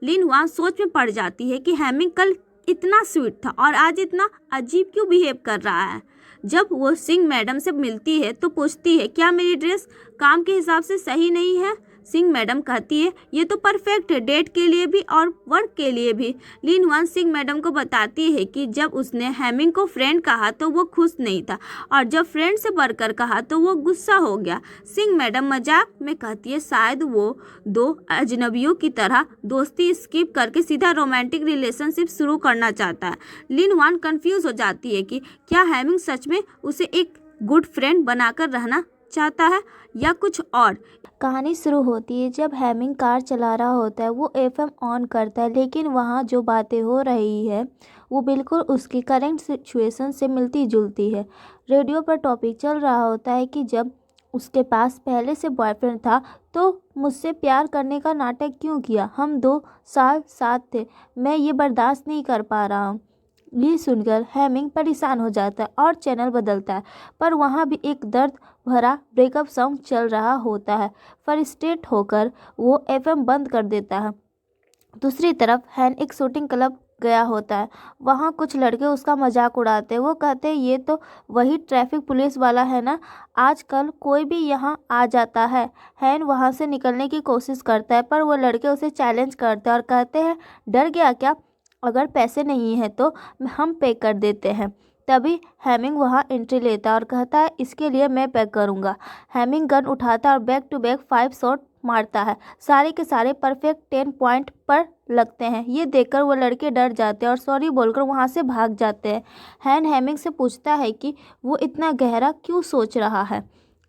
Speaker 2: लिन हुआन सोच में पड़ जाती है कि हेमिंग कल इतना स्वीट था और आज इतना अजीब क्यों बिहेव कर रहा है। जब वो सिंह मैडम से मिलती है तो पूछती है क्या मेरी ड्रेस काम के हिसाब से सही नहीं है। सिंह मैडम कहती है ये तो परफेक्ट है, डेट के लिए भी और वर्क के लिए भी। लिन हुआन सिंह मैडम को बताती है कि जब उसने हेमिंग को फ्रेंड कहा तो वो खुश नहीं था, और जब फ्रेंड से बढ़कर कहा तो वो गुस्सा हो गया। सिंह मैडम मजाक में कहती है शायद वो दो अजनबियों की तरह दोस्ती स्किप करके सीधा रोमांटिक रिलेशनशिप शुरू करना चाहता है। लिन हुआन कंफ्यूज हो जाती है कि क्या हेमिंग सच में उसे एक गुड फ्रेंड बनाकर रहना चाहता है या कुछ और।
Speaker 1: कहानी शुरू होती है जब हेमिंग कार चला रहा होता है। वो एफएम ऑन करता है, लेकिन वहाँ जो बातें हो रही है वो बिल्कुल उसकी करंट सिचुएशन से मिलती जुलती है। रेडियो पर टॉपिक चल रहा होता है कि जब उसके पास पहले से बॉयफ्रेंड था तो मुझसे प्यार करने का नाटक क्यों किया, हम 2 साल साथ थे, मैं ये बर्दाश्त नहीं कर पा रहा हूँ। ये सुनकर हेमिंग परेशान हो जाता है और चैनल बदलता है, पर वहाँ भी एक दर्द भरा ब्रेकअप सॉन्ग चल रहा होता है। फ्रस्ट्रेट होकर वो एफएम बंद कर देता है। दूसरी तरफ हैन एक शूटिंग क्लब गया होता है। वहाँ कुछ लड़के उसका मजाक उड़ाते हैं। वो कहते हैं ये तो वही ट्रैफिक पुलिस वाला है ना, आजकल कोई भी यहाँ आ जाता है। हैन वहाँ से निकलने की कोशिश करता है, पर वो लड़के उसे चैलेंज करते हैं और कहते हैं डर गया क्या, अगर पैसे नहीं है तो हम पे कर देते हैं। तभी हेमिंग वहाँ एंट्री लेता है और कहता है इसके लिए मैं पे करूँगा। हेमिंग गन उठाता है और बैक टू बैक 5 शॉट मारता है। सारे के सारे परफेक्ट 10 पॉइंट पर लगते हैं। ये देखकर वो लड़के डर जाते हैं और सॉरी बोलकर वहाँ से भाग जाते हैं। हैन हेमिंग से पूछता है कि वो इतना गहरा क्यों सोच रहा है।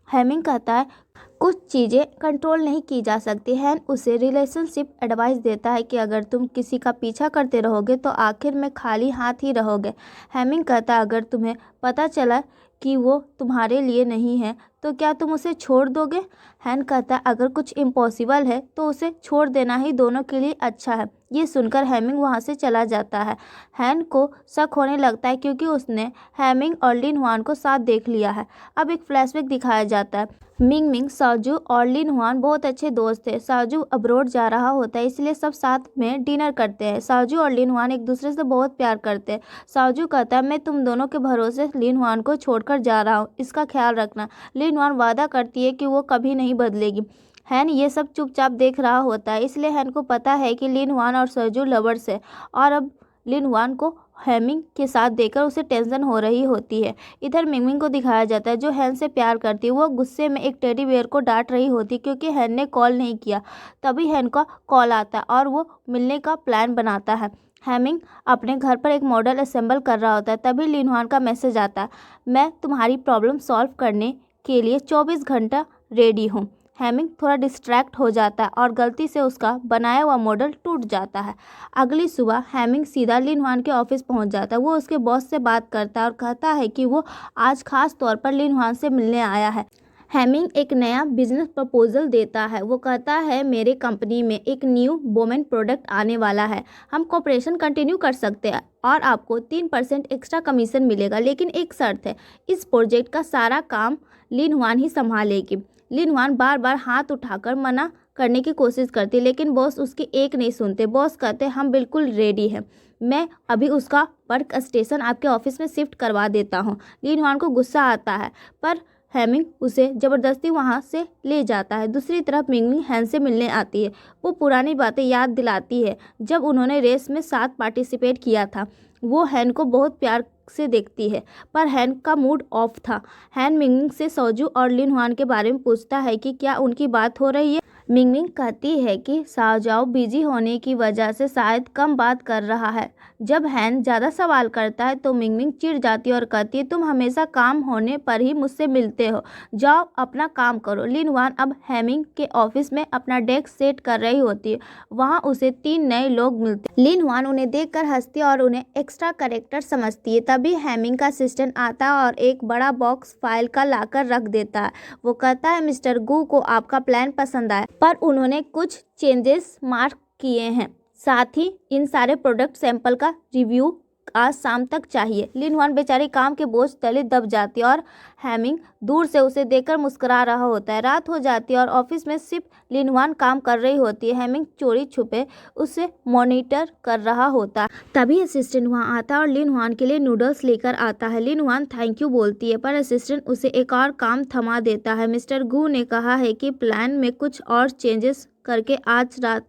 Speaker 1: हेमिंग कहता है कुछ चीज़ें कंट्रोल नहीं की जा सकती। हैन उसे रिलेशनशिप एडवाइस देता है कि अगर तुम किसी का पीछा करते रहोगे तो आखिर में खाली हाथ ही रहोगे। हेमिंग कहता है अगर तुम्हें पता चला कि वो तुम्हारे लिए नहीं है तो क्या तुम उसे छोड़ दोगे। हैन कहता है अगर कुछ इम्पॉसिबल है तो उसे छोड़ देना ही दोनों के लिए अच्छा है। ये सुनकर हेमिंग वहाँ से चला जाता है। हैन को शक होने लगता है क्योंकि उसने हेमिंग और लिन हुआन को साथ देख लिया है। अब एक फ्लैशबैक दिखाया जाता है। मिंग, साजू और लिन हुआन बहुत अच्छे दोस्त थे। साजू अब्रॉड जा रहा होता है इसलिए सब साथ में डिनर करते हैं। साजू और लिन हुआन एक दूसरे से बहुत प्यार करते हैं। साजू कहता है मैं तुम दोनों के भरोसे लिन हुआन को छोड़कर जा रहा हूँ, इसका ख्याल रखना। लिन हुआन वादा करती है कि वो कभी नहीं बदलेगी। हैन ये सब चुपचाप देख रहा होता है, इसलिए हैन को पता है कि लिन हुआन और साजू लवर्स है और अब लिन हुआन को हेमिंग के साथ देखकर उसे टेंशन हो रही होती है। इधर मिंगमिंग को दिखाया जाता है जो हैन से प्यार करती है। वो गुस्से में एक टेडी बेयर को डांट रही होती क्योंकि हैन ने कॉल नहीं किया। तभी हैन का कॉल आता है और वो मिलने का प्लान बनाता है। हेमिंग अपने घर पर एक मॉडल असेंबल कर रहा होता है। तभी लिन हुआन का मैसेज आता है मैं तुम्हारी प्रॉब्लम सॉल्व करने के लिए 24 घंटा रेडी हूँ। हेमिंग थोड़ा डिस्ट्रैक्ट हो जाता है और गलती से उसका बनाया हुआ मॉडल टूट जाता है। अगली सुबह हेमिंग सीधा लिन हुआन के ऑफिस पहुंच जाता है। वो उसके बॉस से बात करता है और कहता है कि वो आज खास तौर पर लिन हुआन से मिलने आया है। हेमिंग एक नया बिजनेस प्रपोजल देता है। वो कहता है मेरे कंपनी में एक न्यू वुमेन प्रोडक्ट आने वाला है, हम कोऑपरेशन कंटिन्यू कर सकते हैं और आपको 3% एक्स्ट्रा कमीशन मिलेगा, लेकिन एक शर्त है, इस प्रोजेक्ट का सारा काम लिन हुआन ही संभालेगी। लिन हुआन बार बार हाथ उठाकर मना करने की कोशिश करती, लेकिन बॉस उसकी एक नहीं सुनते। बॉस कहते हम बिल्कुल रेडी हैं, मैं अभी उसका वर्क स्टेशन आपके ऑफिस में शिफ्ट करवा देता हूँ। लिन हुआन को गुस्सा आता है पर हेमिंग उसे ज़बरदस्ती वहाँ से ले जाता है। दूसरी तरफ मिंगमिंग हैन से मिलने आती है। वो पुरानी बातें याद दिलाती है जब उन्होंने रेस में साथ पार्टिसिपेट किया था। वो हैन को बहुत प्यार से देखती है पर हैन का मूड ऑफ था। हैन मिंगमिंग से साजू और लिन हुआन के बारे में पूछता है कि क्या उनकी बात हो रही है। मिंगमिंग कहती है कि साजाओ बिजी होने की वजह से शायद कम बात कर रहा है। जब हैन ज़्यादा सवाल करता है तो मिंगमिंग चिढ़ जाती है और कहती है तुम हमेशा काम होने पर ही मुझसे मिलते हो, जाओ अपना काम करो। लिन हुआन अब हेमिंग के ऑफिस में अपना डेस्क सेट कर रही होती है। वहाँ उसे 3 नए लोग मिलते हैं। लिन हुआन उन्हें देखकर हंसती है और उन्हें एक्स्ट्रा कैरेक्टर समझती है। तभी हेमिंग का असिस्टेंट आता है और एक बड़ा बॉक्स फाइल का लाकर रख देता है। वो कहता है मिस्टर गू को आपका प्लान पसंद आया पर उन्होंने कुछ चेंजेस मार्क किए हैं, साथ ही इन सारे प्रोडक्ट सैंपल का रिव्यू आज शाम तक चाहिए। लिन हुआन बेचारी काम के बोझ तले दब जाती है और हैमिंग दूर से उसे देखकर मुस्कुरा रहा होता है। रात हो जाती है और ऑफिस में सिर्फ लिन हुआन काम कर रही होती है। हैमिंग चोरी छुपे उसे मॉनिटर कर रहा होता है। तभी असिस्टेंट वहाँ आता है और लिन हुआन के लिए नूडल्स लेकर आता है। लिन हुआन थैंक यू बोलती है, पर असिस्टेंट उसे एक और काम थमा देता है। मिस्टर गू ने कहा है कि प्लान में कुछ और चेंजेस करके आज रात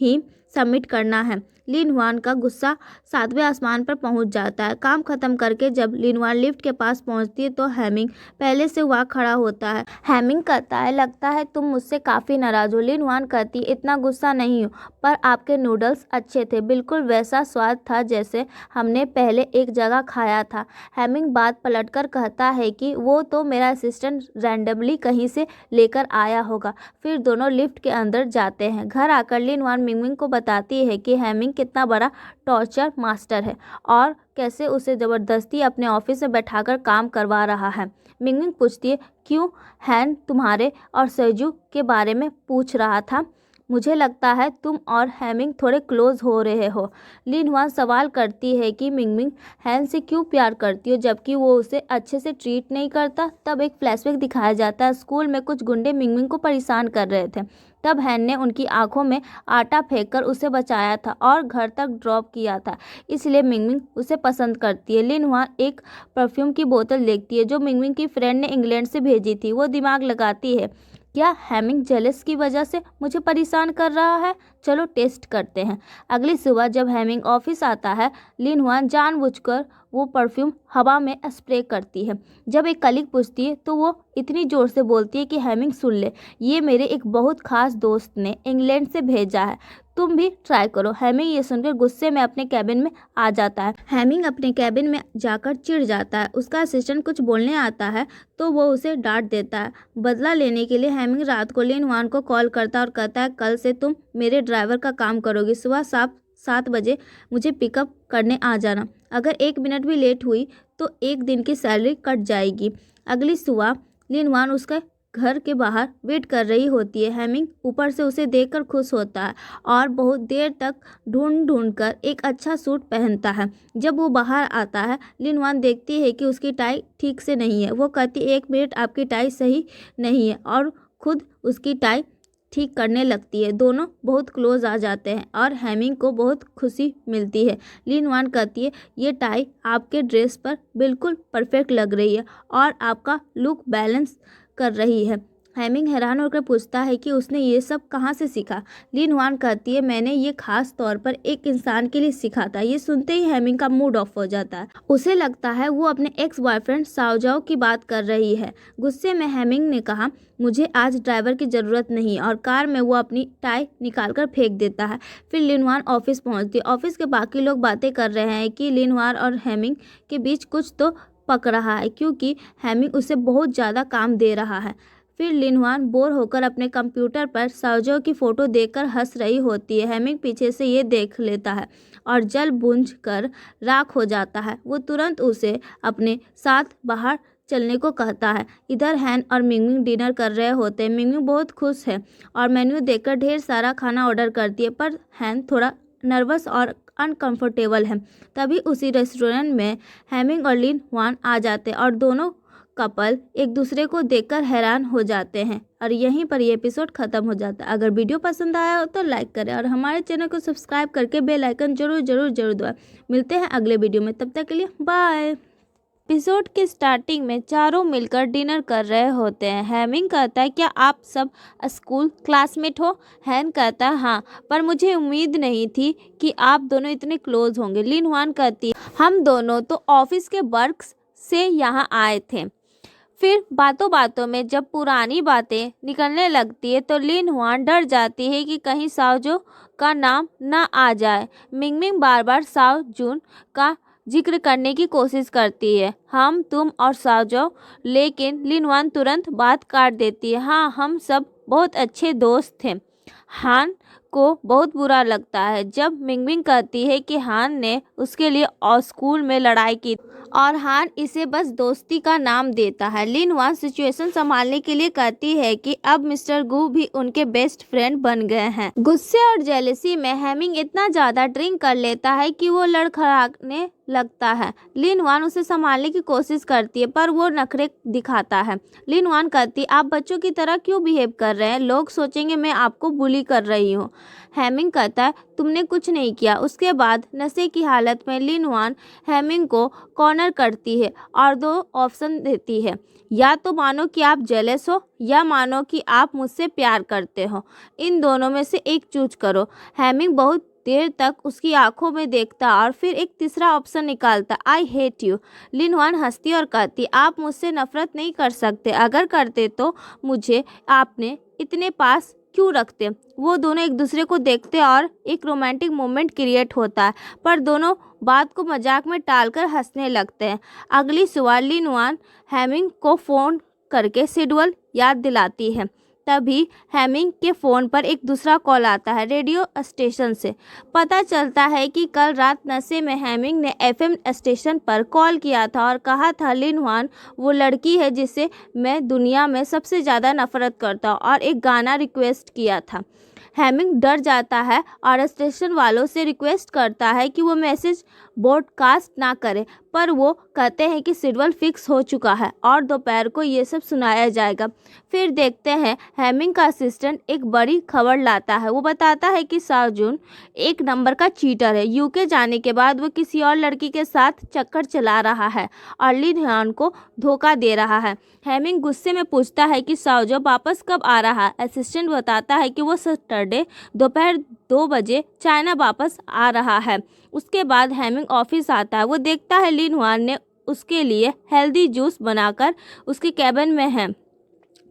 Speaker 1: ही सबमिट करना है। लिन हुआन का गुस्सा 7वें आसमान पर पहुंच जाता है। काम खत्म करके जब लिन हुआन लिफ्ट के पास पहुंचती है तो हैमिंग पहले से वहाँ खड़ा होता है। हैमिंग कहता है, लगता है तुम मुझसे काफ़ी नाराज़ हो। लिन हुआन कहती है, इतना गुस्सा नहीं हो, पर आपके नूडल्स अच्छे थे, बिल्कुल वैसा स्वाद था जैसे हमने पहले एक जगह खाया था। हैमिंग बात पलटकर कहता है कि वो तो मेरा असिस्टेंट रैंडमली कहीं से लेकर आया होगा। फिर दोनों लिफ्ट के अंदर जाते हैं। घर आकर लिन हुआन मिंगमिंग को बताती है कि हैमिंग कितना बड़ा टॉर्चर मास्टर है और कैसे उसे ज़बरदस्ती अपने ऑफिस में बैठाकर काम करवा रहा है। मिंगमिंग पूछती है, क्यों? हैन तुम्हारे और सेजू के बारे में पूछ रहा था। मुझे लगता है तुम और हैमिंग थोड़े क्लोज हो रहे हो। लिन हुआन सवाल करती है कि मिंगमिंग हैन से क्यों प्यार करती हो जबकि वो उसे अच्छे से ट्रीट नहीं करता। तब एक फ्लैशबैक दिखाया जाता है। स्कूल में कुछ गुंडे मिंगमिंग को परेशान कर रहे थे। तब हैन ने उनकी आंखों में आटा फेंककर उसे बचाया था और घर तक ड्रॉप किया था, इसलिए मिंगमिंग उसे पसंद करती है। लिन हुआन एक परफ्यूम की बोतल देखती है जो मिंगमिंग की फ्रेंड ने इंग्लैंड से भेजी थी। वो दिमाग लगाती है, क्या हैमिंग जेलस की वजह से मुझे परेशान कर रहा है? चलो टेस्ट करते हैं। अगली सुबह जब हैमिंग ऑफिस आता है, लिन हुआन जानबूझकर वो परफ्यूम हवा में स्प्रे करती है। जब एक कलीग पूछती है तो वो इतनी ज़ोर से बोलती है कि हैमिंग सुन ले, ये मेरे एक बहुत ख़ास दोस्त ने इंग्लैंड से भेजा है, तुम भी ट्राई करो। हैमिंग ये सुनकर गुस्से में अपने कैबिन में आ जाता है। हैमिंग अपने कैबिन में जाकर चिढ़ जाता है। उसका असिस्टेंट कुछ बोलने आता है तो वो उसे डांट देता है। बदला लेने के लिए हैमिंग रात को लिन हुआन को कॉल करता है और कहता है, कल से तुम मेरे ड्राइवर का काम करोगी। सुबह 7 बजे मुझे पिकअप करने आ जाना। अगर 1 मिनट भी लेट हुई तो 1 दिन की सैलरी कट जाएगी। अगली सुबह लिन हुआन उसके घर के बाहर वेट कर रही होती है। हैमिंग ऊपर से उसे देखकर खुश होता है और बहुत देर तक ढूंढ कर एक अच्छा सूट पहनता है। जब वो बाहर आता है, लिन हुआन देखती है कि उसकी टाई ठीक से नहीं है। वो कहती है, 1 मिनट, आपकी टाई सही नहीं है, और खुद उसकी टाई ठीक करने लगती है। दोनों बहुत क्लोज आ जाते हैं और हैमिंग को बहुत खुशी मिलती है। लिन हुआन कहती है, ये टाई आपके ड्रेस पर बिल्कुल परफेक्ट लग रही है और आपका लुक बैलेंस कर रही है। हैमिंग हैरान होकर पूछता है कि उसने ये सब कहाँ से सीखा। लिन हुआन कहती है, मैंने ये खास तौर पर एक इंसान के लिए सीखा था। ये सुनते ही हैमिंग का मूड ऑफ हो जाता है। उसे लगता है वो अपने एक्स बॉयफ्रेंड साओजाओ की बात कर रही है। गुस्से में हैमिंग ने कहा, मुझे आज ड्राइवर की ज़रूरत नहीं, और कार में वो अपनी टाई निकालकर फेंक देता है। फिर लिन हुआन ऑफिस पहुँचती है। ऑफिस के बाकी लोग बातें कर रहे हैं कि लिन हुआन और हैमिंग के बीच कुछ तो पक रहा है क्योंकि हैमिंग उसे बहुत ज़्यादा काम दे रहा है। फिर लिन हुआन बोर होकर अपने कंप्यूटर पर साओजाओ की फ़ोटो देखकर हंस रही होती है। हैमिंग पीछे से ये देख लेता है और जल बूझ कर राख हो जाता है। वो तुरंत उसे अपने साथ बाहर चलने को कहता है। इधर हैन और मिंगमिंग डिनर कर रहे होते हैं। मिंगमिंग बहुत खुश है और मेन्यू देखकर ढेर सारा खाना ऑर्डर करती है, पर हैन थोड़ा नर्वस और अनकंफर्टेबल है। तभी उसी रेस्टोरेंट में हैमिंग और लिन हुआन आ जाते हैं और दोनों कपल एक दूसरे को देखकर हैरान हो जाते हैं। और यहीं पर ये एपिसोड ख़त्म हो जाता है। अगर वीडियो पसंद आया हो तो लाइक करें और हमारे चैनल को सब्सक्राइब करके बेल आइकन जरूर दबाएं। मिलते हैं अगले वीडियो में, तब तक के लिए बाय। एपिसोड के स्टार्टिंग में चारों मिलकर डिनर कर रहे होते हैं। हैमिंग कहता है, क्या आप सब स्कूल क्लासमेट हो? हैन कहता है, हाँ, पर मुझे उम्मीद नहीं थी कि आप दोनों इतने क्लोज होंगे। लिन हुआन कहती है, हम दोनों तो ऑफिस के वर्क से यहाँ आए थे। फिर बातों बातों में जब पुरानी बातें निकलने लगती है तो लिन हुआन डर जाती है कि कहीं साओजो का नाम ना आ जाए। मिंगमिंग बार बार साओ जून का जिक्र करने की कोशिश करती है, हम, तुम और साओजो, लेकिन लिन हुआन तुरंत बात काट देती है। हाँ, हम सब बहुत अच्छे दोस्त थे। हान को बहुत बुरा लगता है जब मिंगमिंग कहती है कि हान ने उसके लिए और स्कूल में लड़ाई की और हान इसे बस दोस्ती का नाम देता है। लिन हुआन सिचुएशन संभालने के लिए कहती है कि अब मिस्टर गू भी उनके बेस्ट फ्रेंड बन गए हैं। गुस्से और जेलसी में हेमिंग इतना ज़्यादा ड्रिंक कर लेता है कि वो लड़खड़ाने लगता है। लिन हुआन उसे संभालने की कोशिश करती है पर वो नखरे दिखाता है। लिन हुआन कहती, आप बच्चों की तरह क्यों बिहेव कर रहे हैं, लोग सोचेंगे मैं आपको बुली कर रही हूँ। हेमिंग कहता है, तुमने कुछ नहीं किया। उसके बाद नशे की हालत में लिन हुआन हेमिंग को कॉर्नर करती है और 2 ऑप्शन देती है, या तो मानो कि आप जेलस हो या मानो कि आप मुझसे प्यार करते हो। इन दोनों में से एक चूज करो। हेमिंग बहुत देर तक उसकी आंखों में देखता और फिर एक तीसरा ऑप्शन निकालता, I hate you. Lin Huan हंसती और कहती, आप मुझसे नफरत नहीं कर सकते, अगर करते तो मुझे आपने इतने पास क्यों रखते। वो दोनों एक दूसरे को देखते और एक रोमांटिक मोमेंट क्रिएट होता है, पर दोनों बात को मजाक में टालकर हंसने लगते हैं। अगली सुबह लिन हुआन हेमिंग को फ़ोन करके शेड्यूल याद दिलाती है। तभी हेमिंग के फ़ोन पर एक दूसरा कॉल आता है रेडियो स्टेशन से। पता चलता है कि कल रात नशे में हेमिंग ने एफएम स्टेशन पर कॉल किया था और कहा था, लिन हुआन वो लड़की है जिसे मैं दुनिया में सबसे ज़्यादा नफरत करता हूँ, और एक गाना रिक्वेस्ट किया था। हेमिंग डर जाता है और स्टेशन वालों से रिक्वेस्ट करता है कि वो मैसेज ब्रॉडकास्ट ना करें, पर वो कहते हैं कि शेड्यूल फिक्स हो चुका है और दोपहर को ये सब सुनाया जाएगा। फिर देखते हैं हेमिंग का असिस्टेंट एक बड़ी खबर लाता है। वो बताता है कि साजून एक नंबर का चीटर है। यूके जाने के बाद वो किसी और लड़की के साथ चक्कर चला रहा है और लिन हुआन को धोखा दे रहा है। हेमिंग गुस्से में पूछता है कि साओजो वापस कब आ रहा है। असिस्टेंट बताता है कि वो सैटरडे दोपहर 2 बजे चाइना वापस आ रहा है। उसके बाद हेमिंग ऑफिस आता है। वो देखता है लिन हुआन ने उसके लिए हेल्दी जूस बनाकर उसके कैबिन में है,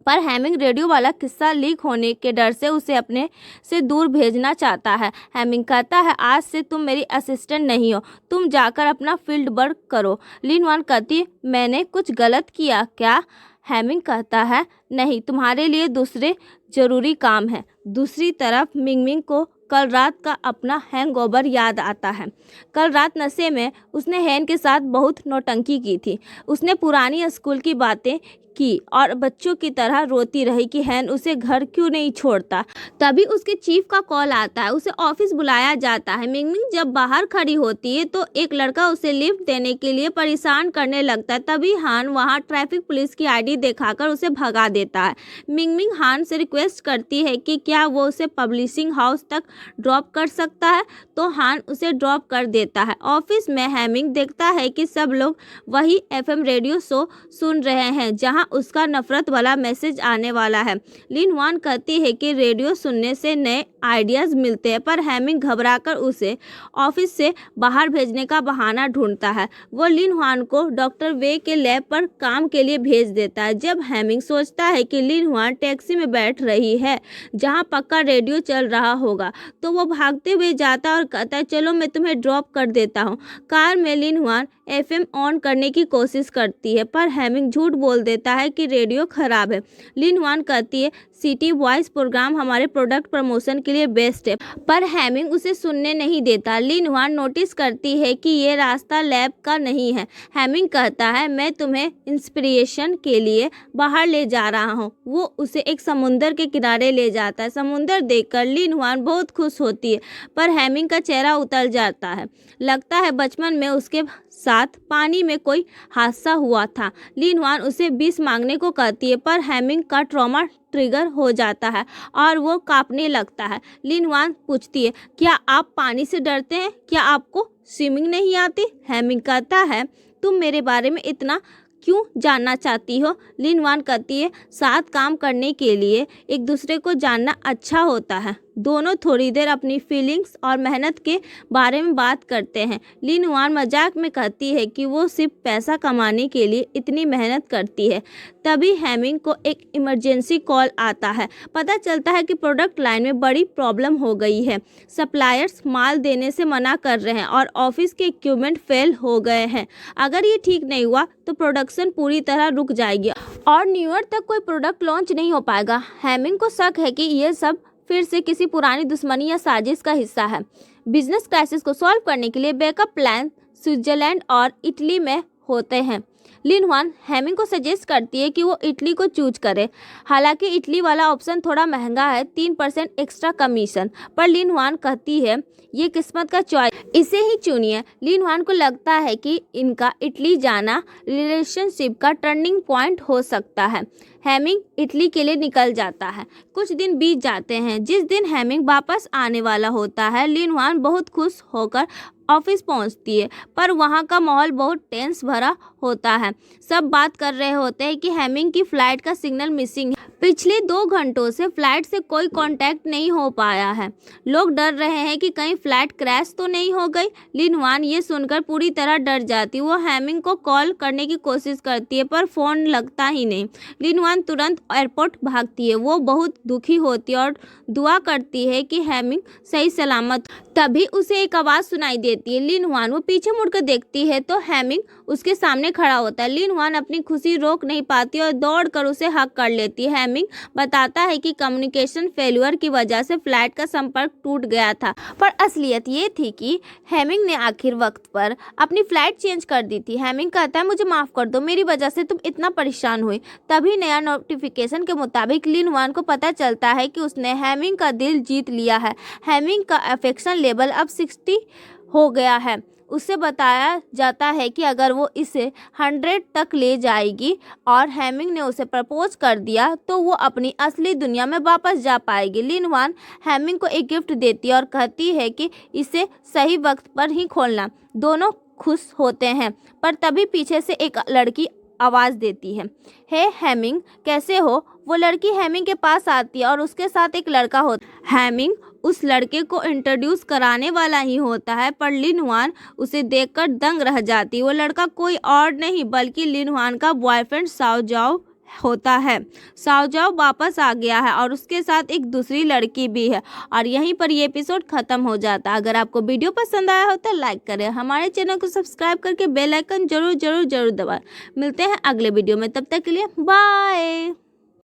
Speaker 1: पर हेमिंग रेडियो वाला किस्सा लीक होने के डर से उसे अपने से दूर भेजना चाहता है। हेमिंग कहता है, आज से तुम मेरी असिस्टेंट नहीं हो, तुम जाकर अपना फील्ड वर्क करो। लिन हुआन कहती, मैंने कुछ गलत किया क्या? हेमिंग कहता है, नहीं, तुम्हारे लिए दूसरे ज़रूरी काम है। दूसरी तरफ मिंगमिंग को कल रात का अपना हैंगओवर याद आता है। कल रात नशे में उसने हैन के साथ बहुत नौटंकी की थी। उसने पुरानी स्कूल की बातें की और बच्चों की तरह रोती रही कि हैन उसे घर क्यों नहीं छोड़ता। तभी उसके चीफ का कॉल आता है। उसे ऑफिस बुलाया जाता है। मिंगमिंग जब बाहर खड़ी होती है तो एक लड़का उसे लिफ्ट देने के लिए परेशान करने लगता है। तभी हान वहां ट्रैफिक पुलिस की आईडी दिखाकर उसे भगा देता है। मिंगमिंग हान से रिक्वेस्ट करती है कि क्या वो उसे पब्लिशिंग हाउस तक ड्रॉप कर सकता है, तो हान उसे ड्रॉप कर देता है। ऑफिस में हेमिंग देखता है कि सब लोग वही एफएम रेडियो शो सुन रहे हैं जहां उसका नफरत वाला मैसेज आने वाला है। लिन हुआन कहती है कि रेडियो सुनने से नए आइडियाज़ मिलते हैं, पर हेमिंग घबराकर उसे ऑफिस से बाहर भेजने का बहाना ढूंढता है। वो लिन हुआन को डॉक्टर वे के लैब पर काम के लिए भेज देता है। जब हेमिंग सोचता है कि लिन हुआन टैक्सी में बैठ रही है जहां पक्का रेडियो चल रहा होगा, तो वो भागते हुए जाता और कहता है, चलो मैं तुम्हें ड्रॉप कर देता हूँ। कार में लिन हुआन एफएम ऑन करने की कोशिश करती है, पर हेमिंग झूठ बोल देता है कि रेडियो खराब है। लिन हुआन कहती है, सिटी वॉइस प्रोग्राम हमारे प्रोडक्ट प्रमोशन के लिए बेस्ट है, पर हेमिंग उसे सुनने नहीं देता। लिन हुआन नोटिस करती है कि ये रास्ता लैब का नहीं है। हेमिंग कहता है, मैं तुम्हें इंस्पिरेशन के लिए बाहर ले जा रहा हूँ। वो उसे एक समुंदर के किनारे ले जाता है। समुंदर देखकर लिन हुआन बहुत खुश होती है, पर हेमिंग का चेहरा उतर जाता है। लगता है बचपन में उसके साथ पानी में कोई हादसा हुआ था। लिन हुआन उसे विष मांगने को कहती है, पर हेमिंग का ट्रॉमा ट्रिगर हो जाता है और वो कांपने लगता है। लिन हुआन पूछती है, क्या आप पानी से डरते हैं? क्या आपको स्विमिंग नहीं आती? हेमिंग कहता है, तुम मेरे बारे में इतना क्यों जानना चाहती हो? लिन हुआन कहती है, साथ काम करने के लिए एक दूसरे को जानना अच्छा होता है। दोनों थोड़ी देर अपनी फीलिंग्स और मेहनत के बारे में बात करते हैं। लिन हुआन मजाक में कहती है कि वो सिर्फ पैसा कमाने के लिए इतनी मेहनत करती है। तभी हेमिंग को एक इमरजेंसी कॉल आता है। पता चलता है कि प्रोडक्ट लाइन में बड़ी प्रॉब्लम हो गई है। सप्लायर्स माल देने से मना कर रहे हैं और ऑफिस के इक्विपमेंट फेल हो गए हैं। अगर ये ठीक नहीं हुआ तो प्रोडक्शन पूरी तरह रुक जाएगी और न्यू ईयर तक कोई प्रोडक्ट लॉन्च नहीं हो पाएगा। हेमिंग को शक है कि ये सब फिर से किसी पुरानी दुश्मनी या साजिश का हिस्सा है। बिजनेस क्राइसिस को सॉल्व करने के लिए बैकअप प्लान स्विट्जरलैंड और इटली में होते हैं। लिन हुआन हेमिंग को सजेस्ट करती है कि वो इटली को चूज करे। हालांकि इटली वाला ऑप्शन थोड़ा महंगा है, 3% एक्स्ट्रा कमीशन, पर लिन हुआन कहती है ये किस्मत का चॉइस, इसे ही चुनिए। लिन हुआन को लगता है कि इनका इटली जाना रिलेशनशिप का टर्निंग पॉइंट हो सकता है। हेमिंग इटली के लिए निकल जाता है। कुछ दिन बीत जाते हैं। जिस दिन हेमिंग वापस आने वाला होता है, लिन हुआन बहुत खुश होकर ऑफिस पहुंचती है, पर वहां का माहौल बहुत टेंस भरा होता है। सब बात कर रहे होते हैं कि हेमिंग की फ्लाइट का सिग्नल मिसिंग है। पिछले 2 घंटों से फ्लाइट से कोई कांटेक्ट नहीं हो पाया है। लोग डर रहे हैं कि कहीं फ्लाइट क्रैश तो नहीं हो गई। लिन हुआन ये सुनकर पूरी तरह डर जाती है। वो हेमिंग को कॉल करने की कोशिश करती है, पर फोन लगता ही नहीं। लिन हुआन तुरंत एयरपोर्ट भागती है। वो बहुत दुखी होती है और दुआ करती है कि हेमिंग सही सलामत। तभी उसे एक आवाज़ सुनाई देती है। लिन हुआन वो पीछे मुड़कर देखती है तो हेमिंग उसके सामने खड़ा होता है। लिन हुआन अपनी खुशी रोक नहीं पाती और दौड़कर उसे हक कर लेती है। हेमिंग बताता है कि कम्युनिकेशन फेल्यूर की वजह से फ्लाइट का संपर्क टूट गया था, पर असलियत ये थी कि हेमिंग ने आखिर वक्त पर अपनी फ्लाइट चेंज कर दी थी। हेमिंग कहता है मुझे माफ़ कर दो, मेरी वजह से तुम इतना परेशान हुई। तभी नया नोटिफिकेशन के मुताबिक लिन हुआन को पता चलता है कि उसने हेमिंग का दिल जीत लिया है। हेमिंग का अफेक्शन लेवल अब 60 हो गया है। उससे बताया जाता है कि अगर वो इसे 100 तक ले जाएगी और हेमिंग ने उसे प्रपोज कर दिया तो वो अपनी असली दुनिया में वापस जा पाएगी। लिन हुआन हेमिंग को एक गिफ्ट देती है और कहती है कि इसे सही वक्त पर ही खोलना। दोनों खुश होते हैं, पर तभी पीछे से एक लड़की आवाज़ देती है, हे हेमिंग कैसे हो। वो लड़की हेमिंग के पास आती है और उसके साथ एक लड़का होता है। हेमिंग उस लड़के को इंट्रोड्यूस कराने वाला ही होता है, पर लिन हुआन उसे देखकर दंग रह जाती है। वो लड़का कोई और नहीं बल्कि लिन हुआन का बॉयफ्रेंड साओजाओ होता है। साओजाओ वापस आ गया है और उसके साथ एक दूसरी लड़की भी है। और यहीं पर ये एपिसोड खत्म हो जाता है। अगर आपको वीडियो पसंद आया हो तो लाइक करें, हमारे चैनल को सब्सक्राइब करके बेल आइकन जरूर दबाएं। मिलते हैं अगले वीडियो में, तब तक के लिए बाय।